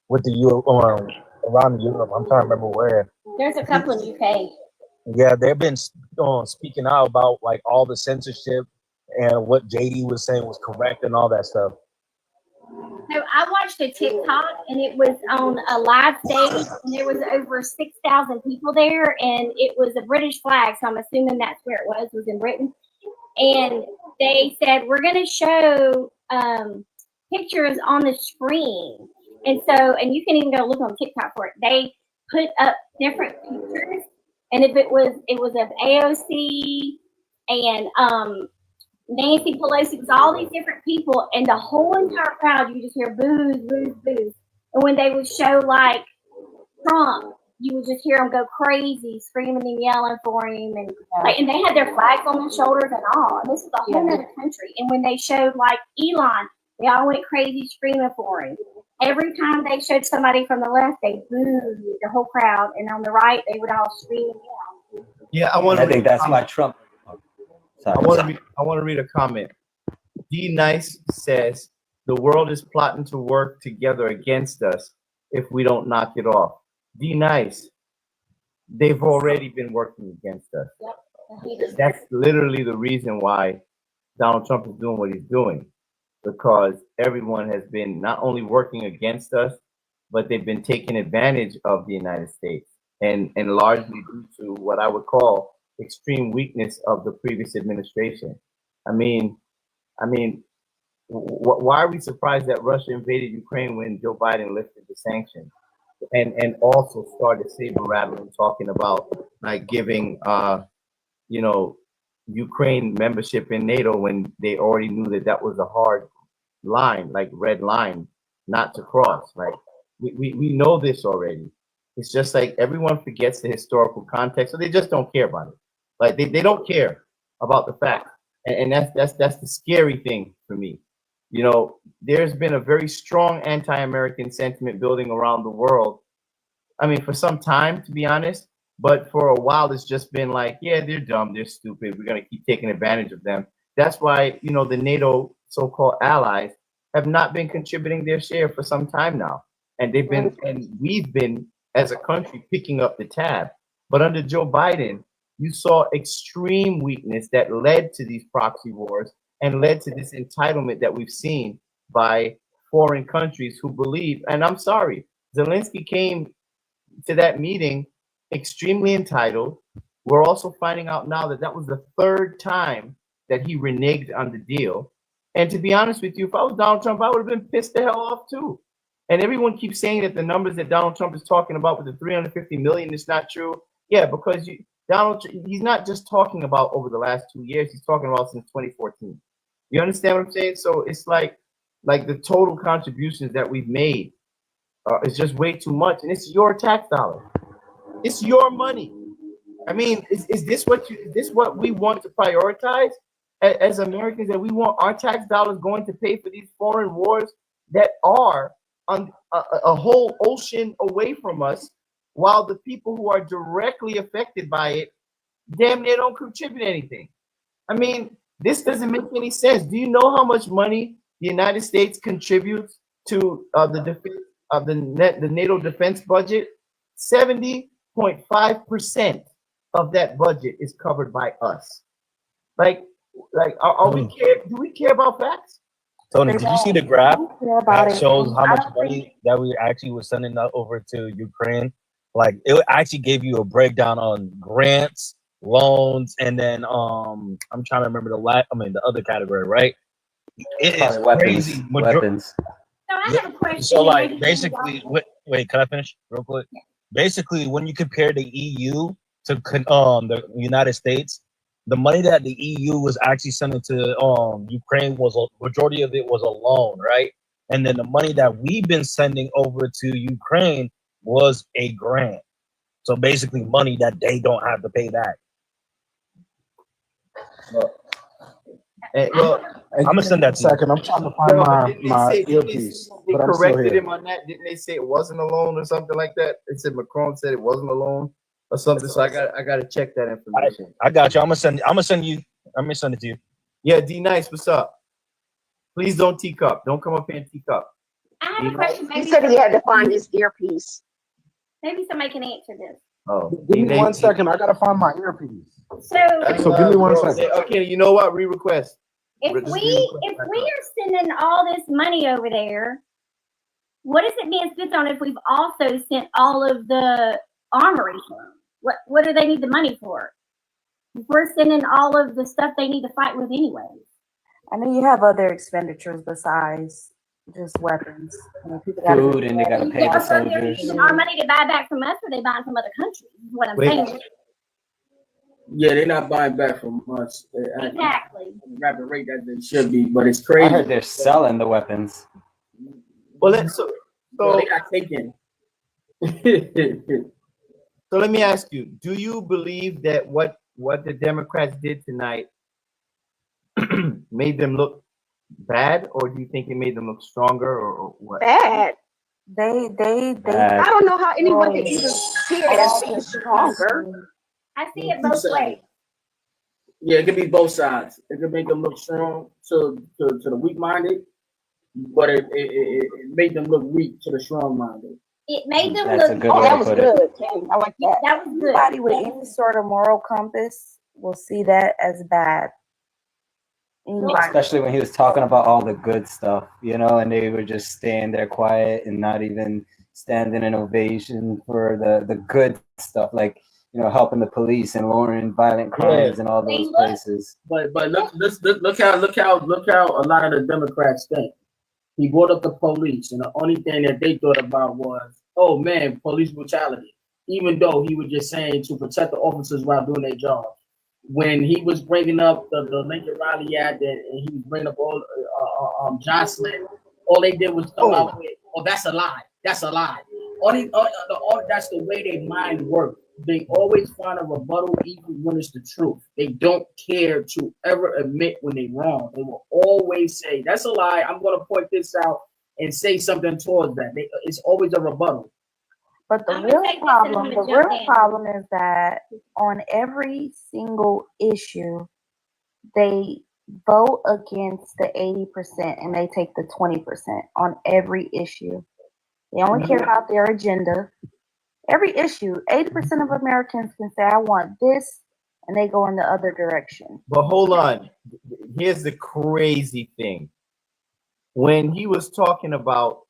with the around Europe. I'm trying to remember where. There's a couple in UK. Yeah, they've been speaking out about like all the censorship and what JD was saying was correct and all that stuff. So I watched a TikTok and it was on a live stage and there was over 6,000 people there and it was a British flag. So I'm assuming that's where it was in Britain. And they said, we're going to show pictures on the screen. And and you can even go look on TikTok for it. They put up different pictures. And if it was of AOC and Nancy Pelosi, it was all these different people, and the whole entire crowd, you just hear boos, boos, boos. And when they would show like Trump, you would just hear them go crazy, screaming and yelling for him, and they had their flags on their shoulders and all. And this was a whole other country. And when they showed like Elon, they all went crazy screaming for him. Every time they showed somebody from the left, they booed the whole crowd, and on the right, they would all scream and yell. Yeah, I think that's why Trump. I want to read a comment. D Nice says the world is plotting to work together against us if we don't knock it off. D Nice, they've already been working against us. Yep. That's literally the reason why Donald Trump is doing what he's doing, because everyone has been not only working against us, but they've been taking advantage of the United States, and largely due to what I would call extreme weakness of the previous administration. I mean, why are we surprised that Russia invaded Ukraine when Joe Biden lifted the sanctions, and also started saber rattling, talking about like giving Ukraine membership in NATO when they already knew that was a hard line, like red line, not to cross. Like we know this already. It's just like everyone forgets the historical context, so they just don't care about it. Like they don't care about the facts, and that's the scary thing for me. There's been a very strong anti-American sentiment building around the world. I mean, for some time, to be honest, but for a while, it's just been like, yeah, they're dumb, they're stupid. We're gonna keep taking advantage of them. That's why the NATO so-called allies have not been contributing their share for some time now, and we've been as a country picking up the tab. But under Joe Biden, you saw extreme weakness that led to these proxy wars and led to this entitlement that we've seen by foreign countries who believe, and I'm sorry, Zelensky came to that meeting extremely entitled. We're also finding out now that that was the third time that he reneged on the deal. And to be honest with you, if I was Donald Trump, I would have been pissed the hell off too. And everyone keeps saying that the numbers that Donald Trump is talking about with the 350 million is not true. Yeah, because he's not just talking about over the last 2 years. He's talking about since 2014. You understand what I'm saying? So it's like the total contributions that we've made is just way too much, and it's your tax dollar. It's your money. I mean, is this what we want to prioritize as Americans? That we want our tax dollars going to pay for these foreign wars that are on a whole ocean away from us, while the people who are directly affected by it, damn near don't contribute anything. I mean, this doesn't make any sense. Do you know how much money the United States contributes to the NATO defense budget? 70.5% of that budget is covered by us. Like, are we care? Do we care about facts? Tony, did you see the graph that shows how I much don't think- money that we actually were sending out over to Ukraine? Like, it actually gave you a breakdown on grants, loans, and then I'm trying to remember the other category, right? It is Probably weapons. crazy. Weapons. So I have a question. So, like, maybe basically, wait, can I finish real quick? Basically, when you compare the EU to the United States, the money that the EU was actually sending to Ukraine was a majority of it was a loan, right? And then the money that we've been sending over to Ukraine was a grant. So basically, money that they don't have to pay back. Well, I'm gonna send that to you. Second, I'm trying to find my earpiece, They but I'm still corrected here. him on that. Didn't they say it wasn't a loan or something like that? They said Macron said it wasn't a loan or something. So I got to check that information. I got you. I'm gonna send it to you. Yeah, D Nice, what's up? Please don't teacup. Don't come up here and teacup. I have a question. He Maybe said he had to find his earpiece. maybe somebody can answer this. Oh, Give me 1 second. I gotta find my earpiece. So So give me 1 second. Okay, you know what? Re-request. if we are sending all this money over there, what is it being spent on if we've also sent all of the armory for them? What do they need the money for? If we're sending all of the stuff they need to fight with anyway. I mean, you have other expenditures besides just weapons. You know, people gotta Food, and they gotta pay the So they're soldiers. using our money to buy back from us, or they buying from other countries? Is what I'm Wait. saying. Yeah, they're not buying back from us at Exactly. the rapid rate that they should be, but it's I crazy. heard they're selling the weapons. Well, So they got taken. So let me ask you: do you believe that what the Democrats did tonight made them look bad, or do you think it made them look stronger, or what? Bad. They I don't know how anyone can even see it as being stronger. I see it both ways. Yeah, it could be both sides. It could make them look strong to the weak-minded, but it made them look weak to the strong-minded. It made them That's a look. good Oh, way that to was put it. good, King. I like that. That was good. Anybody with any sort of moral compass will see that as bad. Anybody. Especially when he was talking about all the good stuff, and they were just staying there quiet and not even standing in ovation for the good stuff, like helping the police and lowering violent crimes and all those places. But look how a lot of the Democrats think. He brought up the police, and the only thing that they thought about was, oh man, police brutality. Even though he was just saying to protect the officers while doing their job. When he was bringing up the Lincoln Riley Act and he was bringing up all Jocelyn, all they did was come out with, "Oh, that's a lie. That's a lie." That's the way their mind works. They always find a rebuttal, even when it's the truth. They don't care to ever admit when they're wrong. They will always say, "That's a lie. I'm going to point this out and say something towards that." It's always a rebuttal. But the I'm real gonna take this and problem, I'm the gonna real jump in. problem is that on every single issue, they vote against the 80% and they take the 20% on every issue. They only care about their agenda. Every issue, 80% of Americans can say, I want this and they go in the other direction. But hold on. Here's the crazy thing. When he was talking about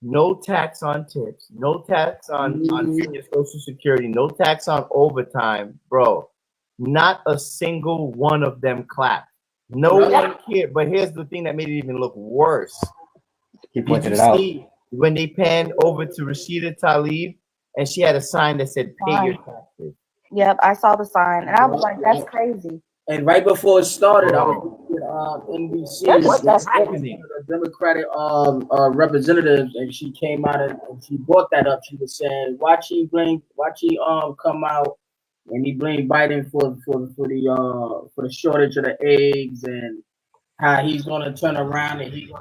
no tax on tips, no tax on senior social security, no tax on overtime, bro, not a single one of them clapped. No one cared. But here's the thing that made it even look worse. He Did pointed you it out. see when they panned over to Rashida Tlaib and she had a sign that said pay your taxes? Yep, I saw the sign, and I was like, "That's crazy." And right before it started, I was with NBC. What's happening? The Democratic representative, and she came out and she brought that up. She was saying, watch he come out and he blamed Biden for the shortage of the eggs and how he's gonna turn around and he's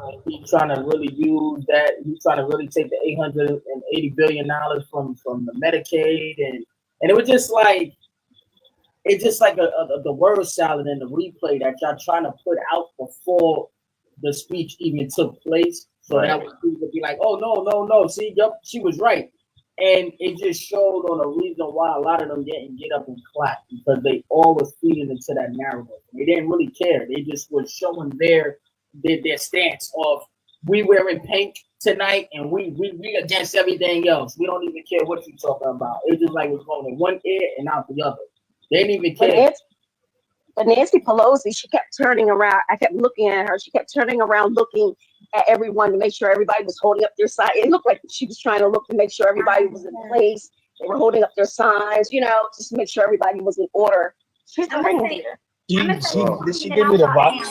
trying to really use that. He's trying to really take the $880 billion from the Medicaid and it was just like. It's just like the word salad and the replay that y'all trying to put out before the speech even took place. So that was people would be like, oh, no. See, yep, she was right. And it just showed on a reason why a lot of them didn't get up and clap because they all was feeding into that narrative. They didn't really care. They just were showing their stance of we wearing pink tonight and we against everything else. We don't even care what you're talking about. It's just like it's going in one ear and out the other. They didn't even care. But Nancy Pelosi, she kept turning around. I kept looking at her. She kept turning around, looking at everyone to make sure everybody was holding up their sign. It looked like she was trying to look to make sure everybody was in place. They were holding up their signs, just to make sure everybody was in order. She's the ringleader. Did she give me the box?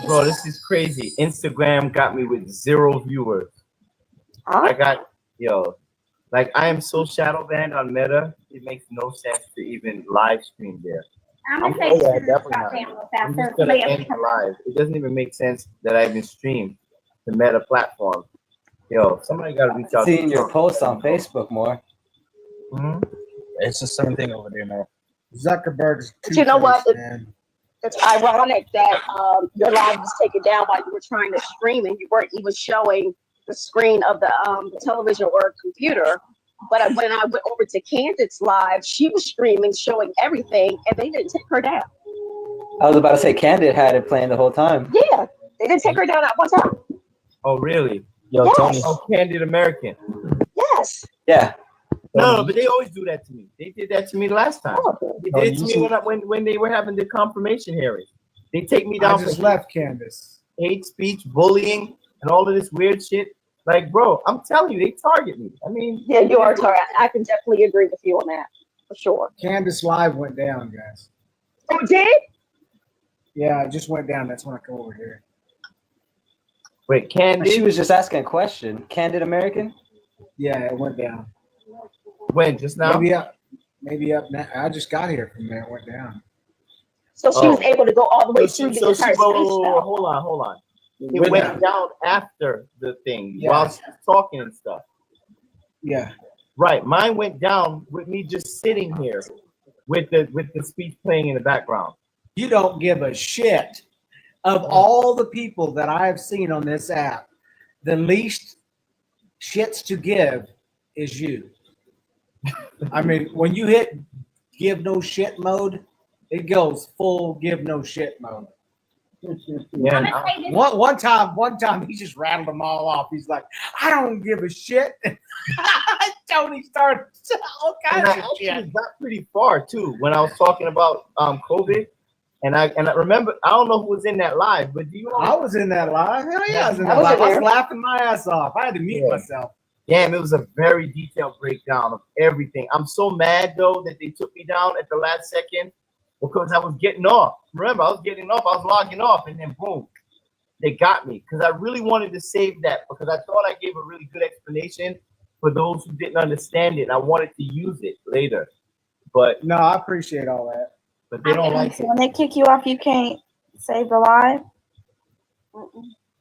Bro, this is crazy. Instagram got me with 0 viewers. I got, I am so shadow banned on Meta, it makes no sense to even live stream there. I'm just gonna end the live. It doesn't even make sense that I even stream the Meta platform. Somebody gotta reach out. Seeing your posts on Facebook more. It's the same thing over there, man. Zuckerberg's. But you know what? It's ironic that your live was taken down while you were trying to stream and you weren't even showing the screen of the television or computer. But when I went over to Candace's live, she was streaming, showing everything, and they didn't take her down. I was about to say Candid had it playing the whole time. Yeah, they didn't take her down at one time. Oh, really? Yes. Tony. Oh, Candid American. Yes. Yeah. No, but they always do that to me. They did that to me last time. They did it to me when they were having the confirmation hearing. They take me down. I just left Candace. Hate speech, bullying, and all of this weird shit. Like, bro, I'm telling you, they target me. I mean, yeah, you are target. I can definitely agree with you on that for sure. Candace live went down, guys. Oh, it did? Yeah, it just went down. That's when I come over here. Wait, Candid? She was just asking a question. Candid American? Yeah, it went down. When? Just now? Maybe up now. I just got here from there. It went down. So she was able to go all the way through the entire speech. Hold on. It went down after the thing while she was talking and stuff. Yeah. Right. Mine went down with me just sitting here with the speech playing in the background. You don't give a shit. Of all the people that I have seen on this app, the least shits to give is you. I mean, when you hit give no shit mode, it goes full give no shit mode. Yeah. One time he just rattled them all off. He's like, I don't give a shit. Tony started all kinds of shit. I got pretty far too when I was talking about COVID. And I remember, I don't know who was in that live, but do you know? I was in that live. Hell yeah, I was in that live. I was laughing my ass off. I had to mute myself. Damn, it was a very detailed breakdown of everything. I'm so mad though that they took me down at the last second because I was getting off. Remember, I was getting off, I was logging off, and then boom, they got me. Because I really wanted to save that because I thought I gave a really good explanation for those who didn't understand it. And I wanted to use it later. But no, I appreciate all that. But they don't like it. When they kick you off, you can't save the live.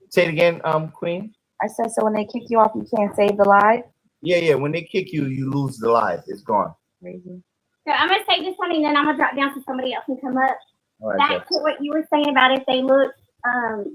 Say it again, Queen. I said, so when they kick you off, you can't save the live. Yeah. When they kick you, you lose the live. It's gone. Crazy. So I'm gonna say this one, and then I'm gonna drop down so somebody else can come up. All right, Back to what you were saying about if they look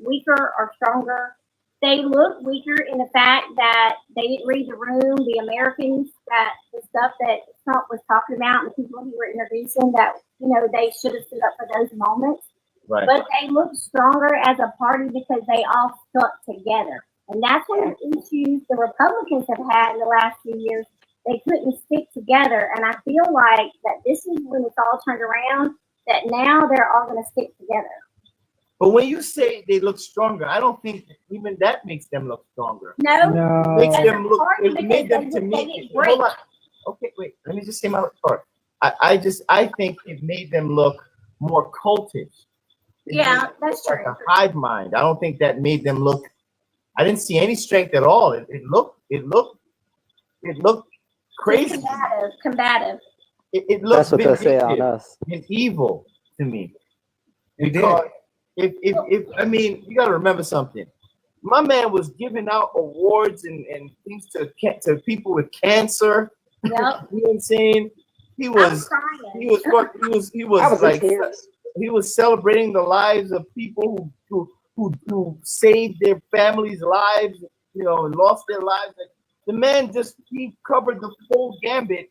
weaker or stronger. they look weaker in the fact that they didn't read the room, the Americans, that the stuff that Trump was talking about and people he were introducing that, you know, they should have stood up for those moments. Right. But they look stronger as a party because they all stuck together. And that's one of the issues the Republicans have had in the last few years. They couldn't stick together. And I feel like that this is when it's all turned around, that now they're all going to stick together. But when you say they look stronger, I don't think even that makes them look stronger. No. It makes As them a look. party It made them because to they me. get great. Hold on. Okay, wait. Let me just say my part. I think it made them look more cultish. It Yeah, made them that's look true. like a hive mind. I don't think that made them look. I didn't see any strength at all. It looked crazy. Combative. It looked That's what they'll say on vindictive us. and evil to me. It did. Because if I mean, you got to remember something. My man was giving out awards and things to people with cancer. Yep. You know what I'm saying? He I was was crying. he was I was in like tears. he was celebrating the lives of people who saved their families' lives, you know, and lost their lives. The man he covered the full gambit,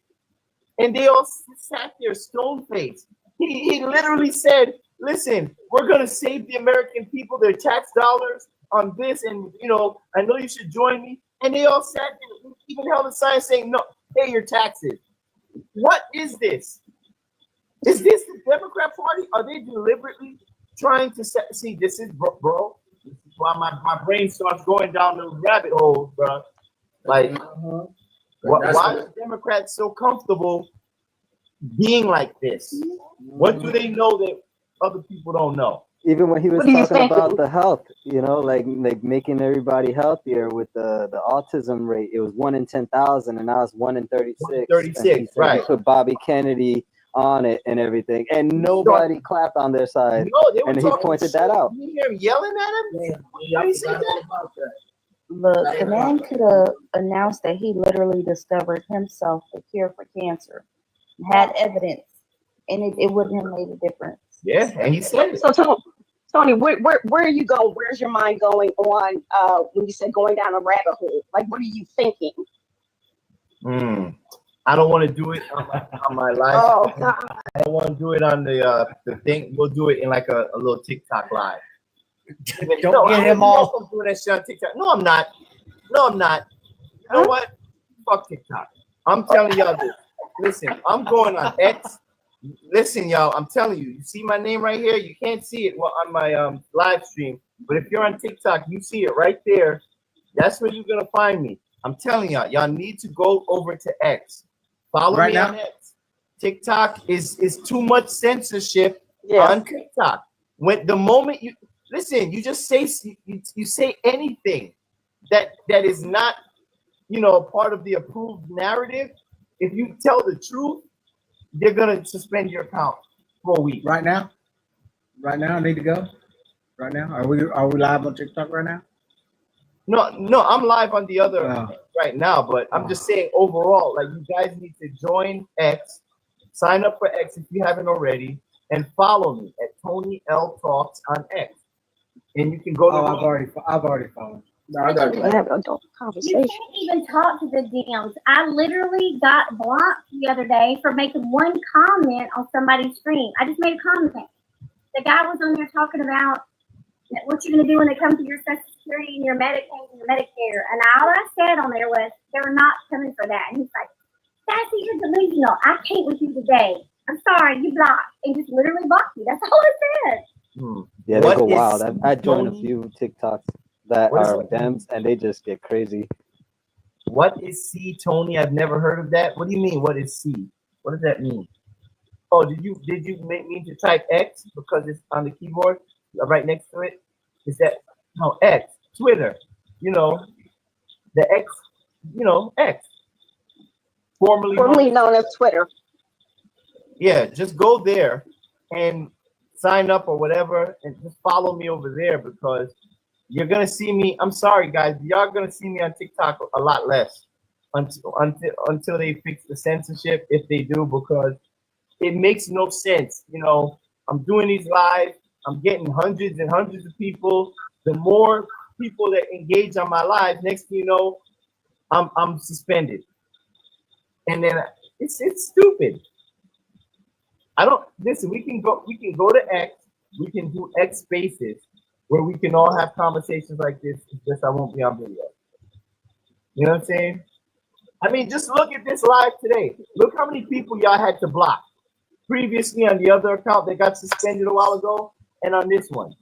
and they all sat there stone faced. He literally said, "Listen, we're gonna save the American people their tax dollars on this, and you know, I know you should join me." And they all sat there, even held a sign saying, "No, pay your taxes." What is this? Is this the Democrat Party? Are they deliberately trying to see? This is bro. This is why my brain starts going down those rabbit holes, bro. Like, why are Democrats so comfortable being like this? What do they know that other people don't know? Even when he was What do you talking think? about the health, you know, like making everybody healthier with the autism rate, it was 1 in 10,000, and now it's 1 in 36. 36, And he said right. He put Bobby Kennedy on it and everything, and nobody clapped on their side. No, they were and he talking pointed shit. that out. You hear him yelling at him? Why he said that? Look, the man could have announced that he literally discovered himself the cure for cancer, had evidence, and it wouldn't have made a difference. Yeah, and he said it. So Tony, where are you going? Where's your mind going on when you said going down a rabbit hole? Like, what are you thinking? I don't want to do it on my live. Oh, God. I don't want to do it on the thing. We'll do it in like a little TikTok live. Don't get him all. I'm doing that shit on TikTok. No, I'm not. No, I'm not. You know what? Fuck TikTok. I'm telling y'all this. Listen, I'm going on X. Listen, y'all, I'm telling you. You see my name right here? You can't see it on my live stream. But if you're on TikTok, you see it right there. That's where you're going to find me. I'm telling y'all, y'all need to go over to X. Follow Right me now? on X. TikTok is too much censorship on TikTok. When the moment you listen, you just say you say anything that is not, you know, part of the approved narrative. If you tell the truth, they're gonna suspend your account for a week. Right now? Right now, I need to go. Right now, are we live on TikTok right now? No, I'm live on the other Oh. right now, but I'm just saying overall, like you guys need to join X, sign up for X if you haven't already, and follow me at Tony L Talks on X. And you can go to I've already followed. No, I got You it. can't even talk to the DMs. I literally got blocked the other day for making one comment on somebody's stream. I just made a comment. The guy was on there talking about what you're going to do when it comes to your Social Security and your Medicaid and your Medicare. And all I said on there was, they're not coming for that. And he's like, Sassy, you're delusional. I can't with you today. I'm sorry, you blocked. And just literally blocked me. That's all I said. Yeah, they What go is wild. I joined a Tony? few TikToks that What is are what? Dems, and they just get crazy. What is C, Tony? I've never heard of that. What do you mean? What is C? What does that mean? Oh, did you make me to type X because it's on the keyboard right next to it? Is that no X? Twitter, you know, the X, you know, X, formerly known as Twitter. Yeah, just go there and sign up or whatever, and just follow me over there because you're gonna see me. I'm sorry, guys, y'all gonna see me on TikTok a lot less until they fix the censorship, if they do, because it makes no sense. You know, I'm doing these live. I'm getting hundreds and hundreds of people. The more people that engage on my live. Next thing you know, I'm suspended. And then it's stupid. I don't listen. We can go to X. We can do X Spaces where we can all have conversations like this. It's just I won't be on video. You know what I'm saying? I mean, just look at this live today. Look how many people y'all had to block previously on the other account that got suspended a while ago, and on this one.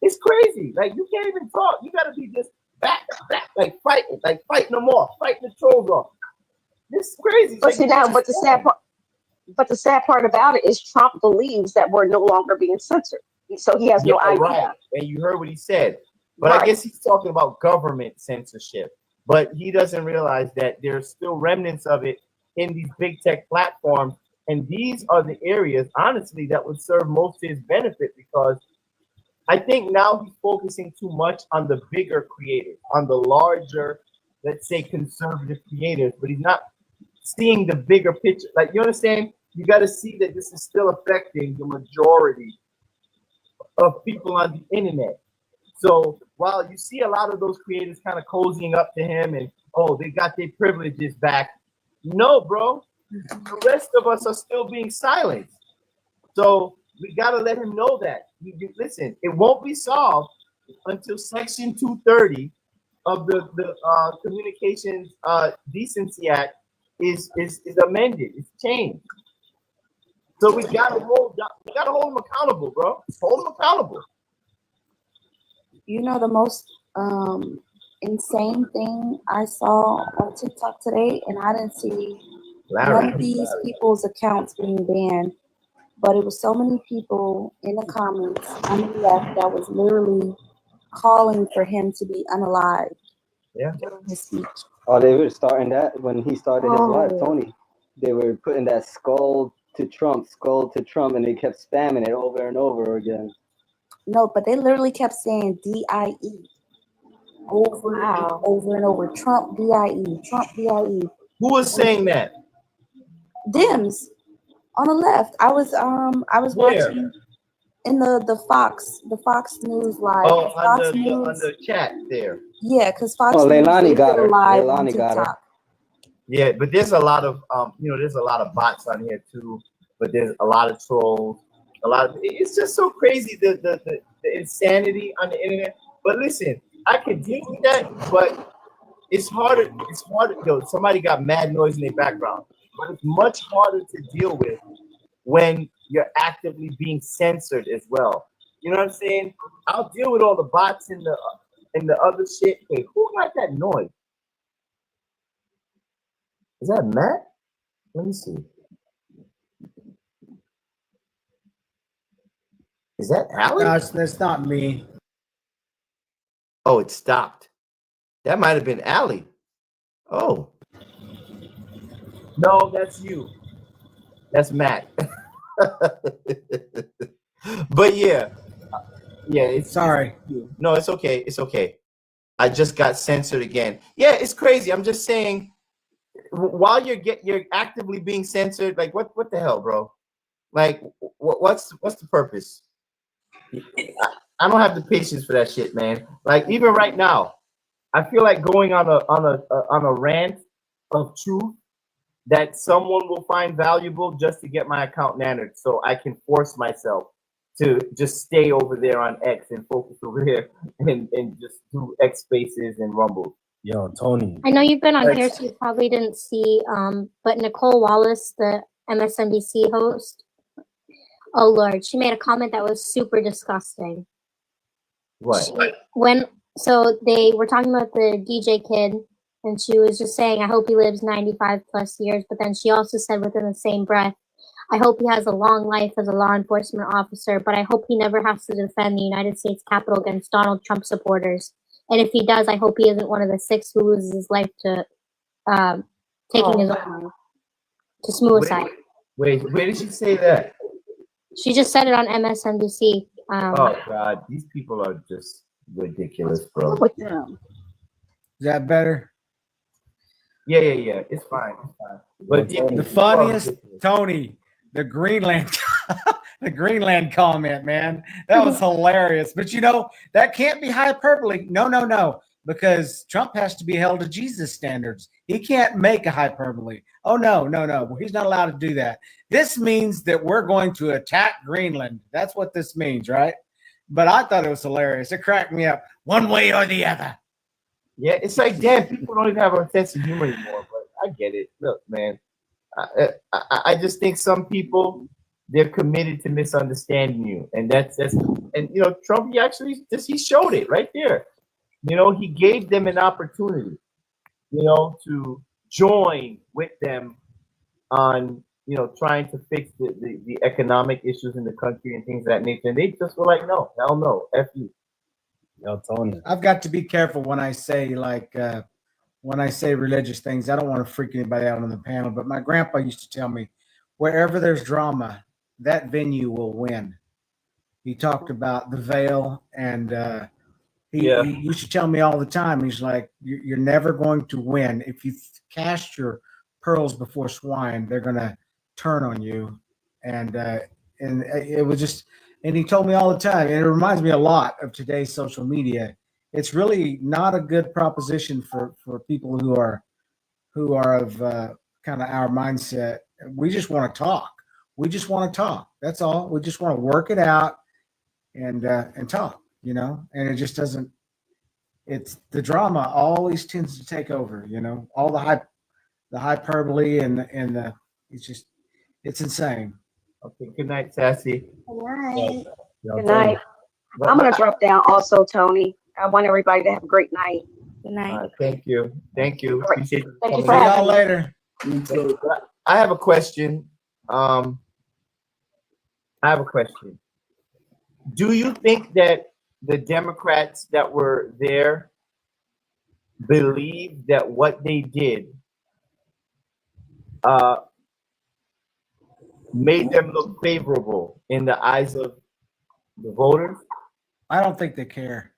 It's crazy. Like you can't even talk. You gotta be just back, like fight no more, fight the trolls off. This is crazy. But see now, but the sad part about it is Trump believes that we're no longer being censored, so he has no idea. Right. And you heard what he said, but I guess he's talking about government censorship. But he doesn't realize that there's still remnants of it in these big tech platforms, and these are the areas, honestly, that would serve most to his benefit, because I think now he's focusing too much on the bigger creators, on the larger, let's say, conservative creators, but he's not seeing the bigger picture. Like, you understand? You got to see that this is still affecting the majority of people on the internet. So while you see a lot of those creators kind of cozying up to him and, oh, they got their privileges back. No, bro. The rest of us are still being silenced. So we got to let him know that. Listen, it won't be solved until Section 230 of the Communications Decency Act is amended. It's changed. So we gotta hold him accountable, bro. Hold him accountable. You know, the most insane thing I saw on TikTok today, and I didn't see none of these people's accounts being banned, but it was so many people in the comments on the left that was literally calling for him to be unalived during his speech. Oh, they were starting that when he started his live, Tony. They were putting that skull to Trump, and they kept spamming it over and over again. No, but they literally kept saying D-I-E over and over. Trump D-I-E, Trump D-I-E. Who was saying that? Dims on the left. I was watching in the Fox News live. Oh, Fox on News. the chat there. Yeah, because Fox News Leilani got her. live on Leilani got her. TikTok. Yeah, but there's a lot of there's a lot of bots on here too. But there's a lot of trolls. It's just so crazy the insanity on the internet. But listen, I can deal with that, but it's harder. It's harder. Yo, somebody got mad noise in their background, but it's much harder to deal with when you're actively being censored as well. You know what I'm saying? I'll deal with all the bots and the other shit. Wait, who got that noise? Is that Matt? Let me see. Is that Allie? No, that's not me. Oh, it stopped. That might have been Allie. Oh. No, that's you. That's Matt. But yeah. It's sorry. No, it's okay. It's okay. I just got censored again. Yeah, it's crazy. I'm just saying, while you're actively being censored, like what the hell, bro? Like what's the purpose? I don't have the patience for that shit, man. Like even right now, I feel like going on a rant of truth that someone will find valuable just to get my account nannered, so I can force myself to just stay over there on X and focus over here and just do X Spaces and Rumble. Yo, Tony. I know you've been on here, so you probably didn't see, but Nicole Wallace, the MSNBC host, oh Lord, she made a comment that was super disgusting. What? So they were talking about the DJ kid, and she was just saying, I hope he lives 95 plus years, but then she also said within the same breath, I hope he has a long life as a law enforcement officer, but I hope he never has to defend the United States Capitol against Donald Trump supporters. And if he does, I hope he isn't one of the 6 who loses his life to taking his own life, to suicide. Wait, where did she say that? She just said it on MSNBC. Oh God, these people are just ridiculous, bro. Is that better? Yeah. It's fine. But the funniest, Tony, the Green Lantern. The Greenland comment, man. That was hilarious. But you know, that can't be hyperbole. No. Because Trump has to be held to Jesus standards. He can't make a hyperbole. Oh, no. He's not allowed to do that. This means that we're going to attack Greenland. That's what this means, right? But I thought it was hilarious. It cracked me up one way or the other. Yeah, it's like, damn, people don't even have a sense of humor anymore. But I get it. Look, man, I just think some people, they're committed to misunderstanding you, and that's and you know, Trump, he showed it right there. You know, he gave them an opportunity, you know, to join with them on, you know, trying to fix the economic issues in the country and things of that nature. And they just were like, no, hell no, F you. Yo, Tony. I've got to be careful when I say religious things. I don't want to freak anybody out on the panel, but my grandpa used to tell me, wherever there's drama, that venue will win. He talked about the veil, and he used to tell me all the time. He's like, you're never going to win. If you cast your pearls before swine, they're going to turn on you. And it was just, and he told me all the time, and it reminds me a lot of today's social media. It's really not a good proposition for people who are of kind of our mindset. We just want to talk. That's all. We just want to work it out and talk, you know, and it just doesn't, it's the drama always tends to take over, you know, all the hyperbole and it's insane. Okay, good night, Sassy. Good night. Good night. I'm gonna drop down also, Tony. I want everybody to have a great night. Good night. Thank you. Appreciate you. Thank you coming for in. having me. later. I have a question. Do you think that the Democrats that were there believe that what they did made them look favorable in the eyes of the voters? I don't think they care.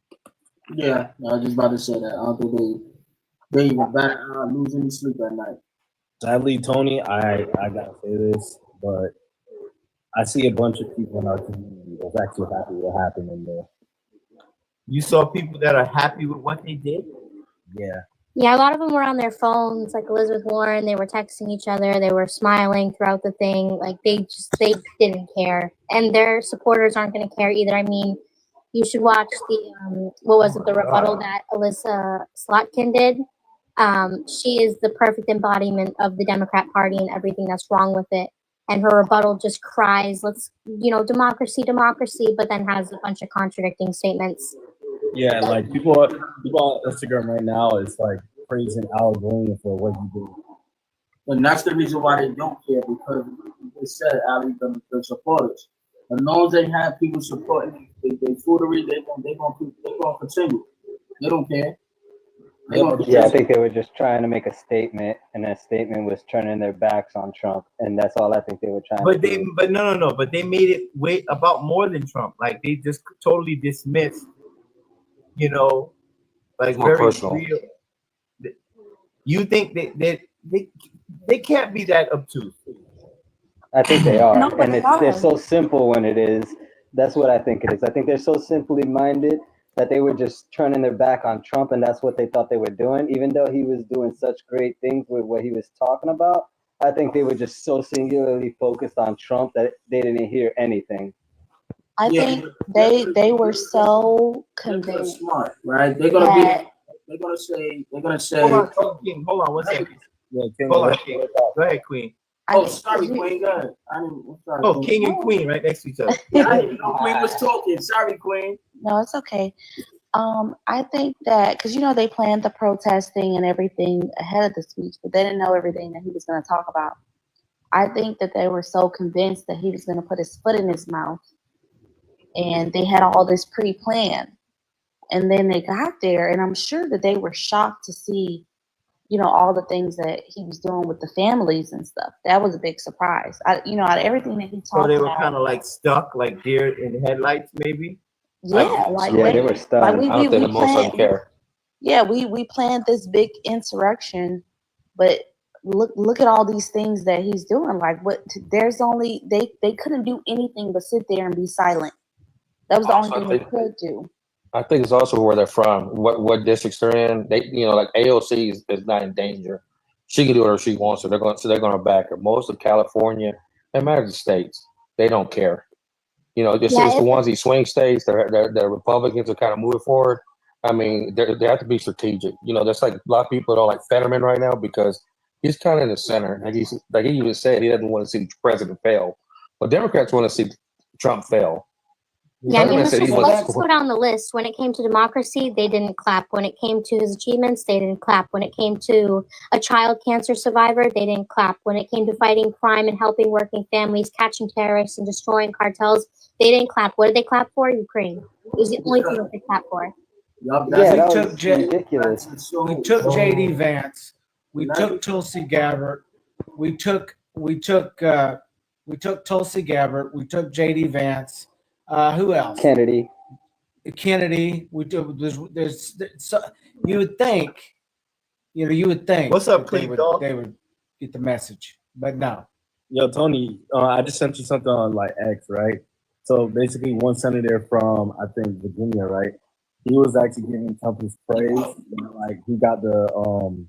Yeah, I was just about to say that. I don't think they even lose any sleep at night. Sadly, Tony, I gotta say this, but I see a bunch of people in our community that's actually happy with what happened in there. You saw people that are happy with what they did? Yeah. Yeah, a lot of them were on their phones, like Elizabeth Warren. They were texting each other. They were smiling throughout the thing. Like they didn't care, and their supporters aren't going to care either. I mean, you should watch the rebuttal that Alyssa Slotkin did. She is the perfect embodiment of the Democrat Party and everything that's wrong with it. And her rebuttal just cries, let's, democracy, but then has a bunch of contradicting statements. Yeah, like people on Instagram right now is like praising Al Green for what he did. And that's the reason why they don't care, because they said Ali, the supporters. As long as they have people supporting their foolery, they're gonna continue. They don't care. Yeah, I think they were just trying to make a statement, and that statement was turning their backs on Trump, and that's all I think they were trying to do. But no. But they made it way about more than Trump. Like they just totally dismissed, like More very personal. real. You think they can't be that obtuse? I think they are, No, but and they they're are. so simple when it is. That's what I think it is. I think they're so simply minded that they were just turning their back on Trump, and that's what they thought they were doing. Even though he was doing such great things with what he was talking about, I think they were just so singularly focused on Trump that they didn't hear anything. I think they were so convinced. Smart, right? They're gonna say. Hold on, one second. Hold on, King. Go ahead, Queen. Oh, sorry, Queen. Go ahead. I'm sorry. Oh, King and Queen right next to each other. I didn't know Queen was talking. Sorry, Queen. No, it's okay. I think that because they planned the protesting and everything ahead of the speech, but they didn't know everything that he was going to talk about. I think that they were so convinced that he was going to put his foot in his mouth, and they had all this pre-planned. And then they got there, and I'm sure that they were shocked to see, all the things that he was doing with the families and stuff. That was a big surprise. Out of everything that he talked about. So they were kind of like stuck, like deer in headlights, maybe. Yeah, they were stunned. we I don't think most of them care. Yeah, we planned this big insurrection, but look at all these things that he's doing. Like what? There's only they couldn't do anything but sit there and be silent. That was the only thing they could do. I think it's also where they're from, what districts they're in. They, like AOC is not in danger. She can do whatever she wants, so they're going to back her. Most of California, and matter of the states, they don't care. It's the ones, these swing states, the Republicans are kind of moving forward. I mean, they have to be strategic. There's like a lot of people don't like Fetterman right now because he's kind of in the center. Like he even said, he doesn't want to see the president fail. But Democrats want to see Trump fail. Yeah, let's go down the list. When it came to democracy, they didn't clap. When it came to his achievements, they didn't clap. When it came to a child cancer survivor, they didn't clap. When it came to fighting crime and helping working families, catching terrorists and destroying cartels, they didn't clap. What did they clap for? Ukraine. It was the only thing that they clapped for. Yep, ridiculous. We took JD Vance. We took Tulsi Gabbard. We took Tulsi Gabbard. We took JD Vance. Who else? Kennedy. We do. There's so, you would think. What's up, they would get the message, but no. Yo, Tony, I just sent you something on like X, right? So basically, one senator from I think Virginia, right? He was actually giving Trump his praise. Like he got the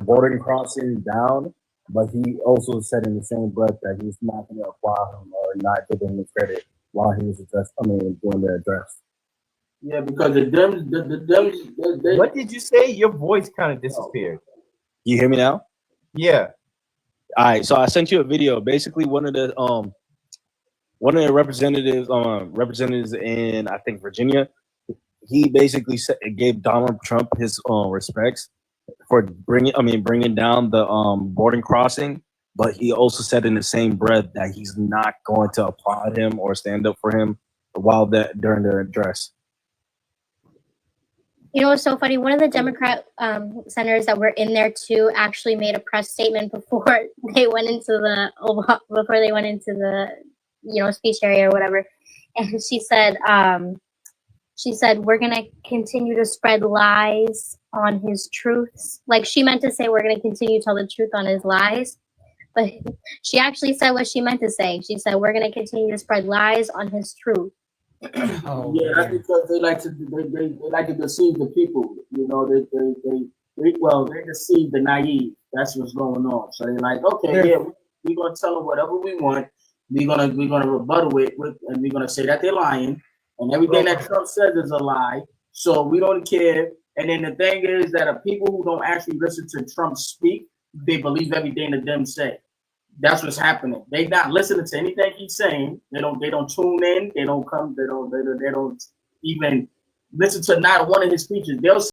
bordering crossing down, but he also said in the same breath that he's not going to apply him or not give him the credit while he was doing the address. Yeah, because the Dems. What did you say? Your voice kind of disappeared. You hear me now? Yeah. All right. So I sent you a video. Basically, one of the representatives in I think Virginia, he basically gave Donald Trump his respects for bringing down the boarding crossing. But he also said in the same breath that he's not going to applaud him or stand up for him during the address. You know what's so funny? One of the Democrat senators that were in there too actually made a press statement before they went into the speech area or whatever, and she said we're gonna continue to spread lies on his truths. Like she meant to say we're gonna continue to tell the truth on his lies. But she actually said what she meant to say. She said, "We're going to continue to spread lies on his truth." That's because they like to deceive the people. They deceive the naive. That's what's going on. So they're like, okay, we're going to tell them whatever we want. We're gonna rebuttal it and we're gonna say that they're lying, and everything that Trump says is a lie. So we don't care. And then the thing is that people who don't actually listen to Trump speak, they believe everything that them say. That's what's happening. They not listening to anything he's saying. They don't tune in. They don't come. They don't even listen to not one of his speeches. They'll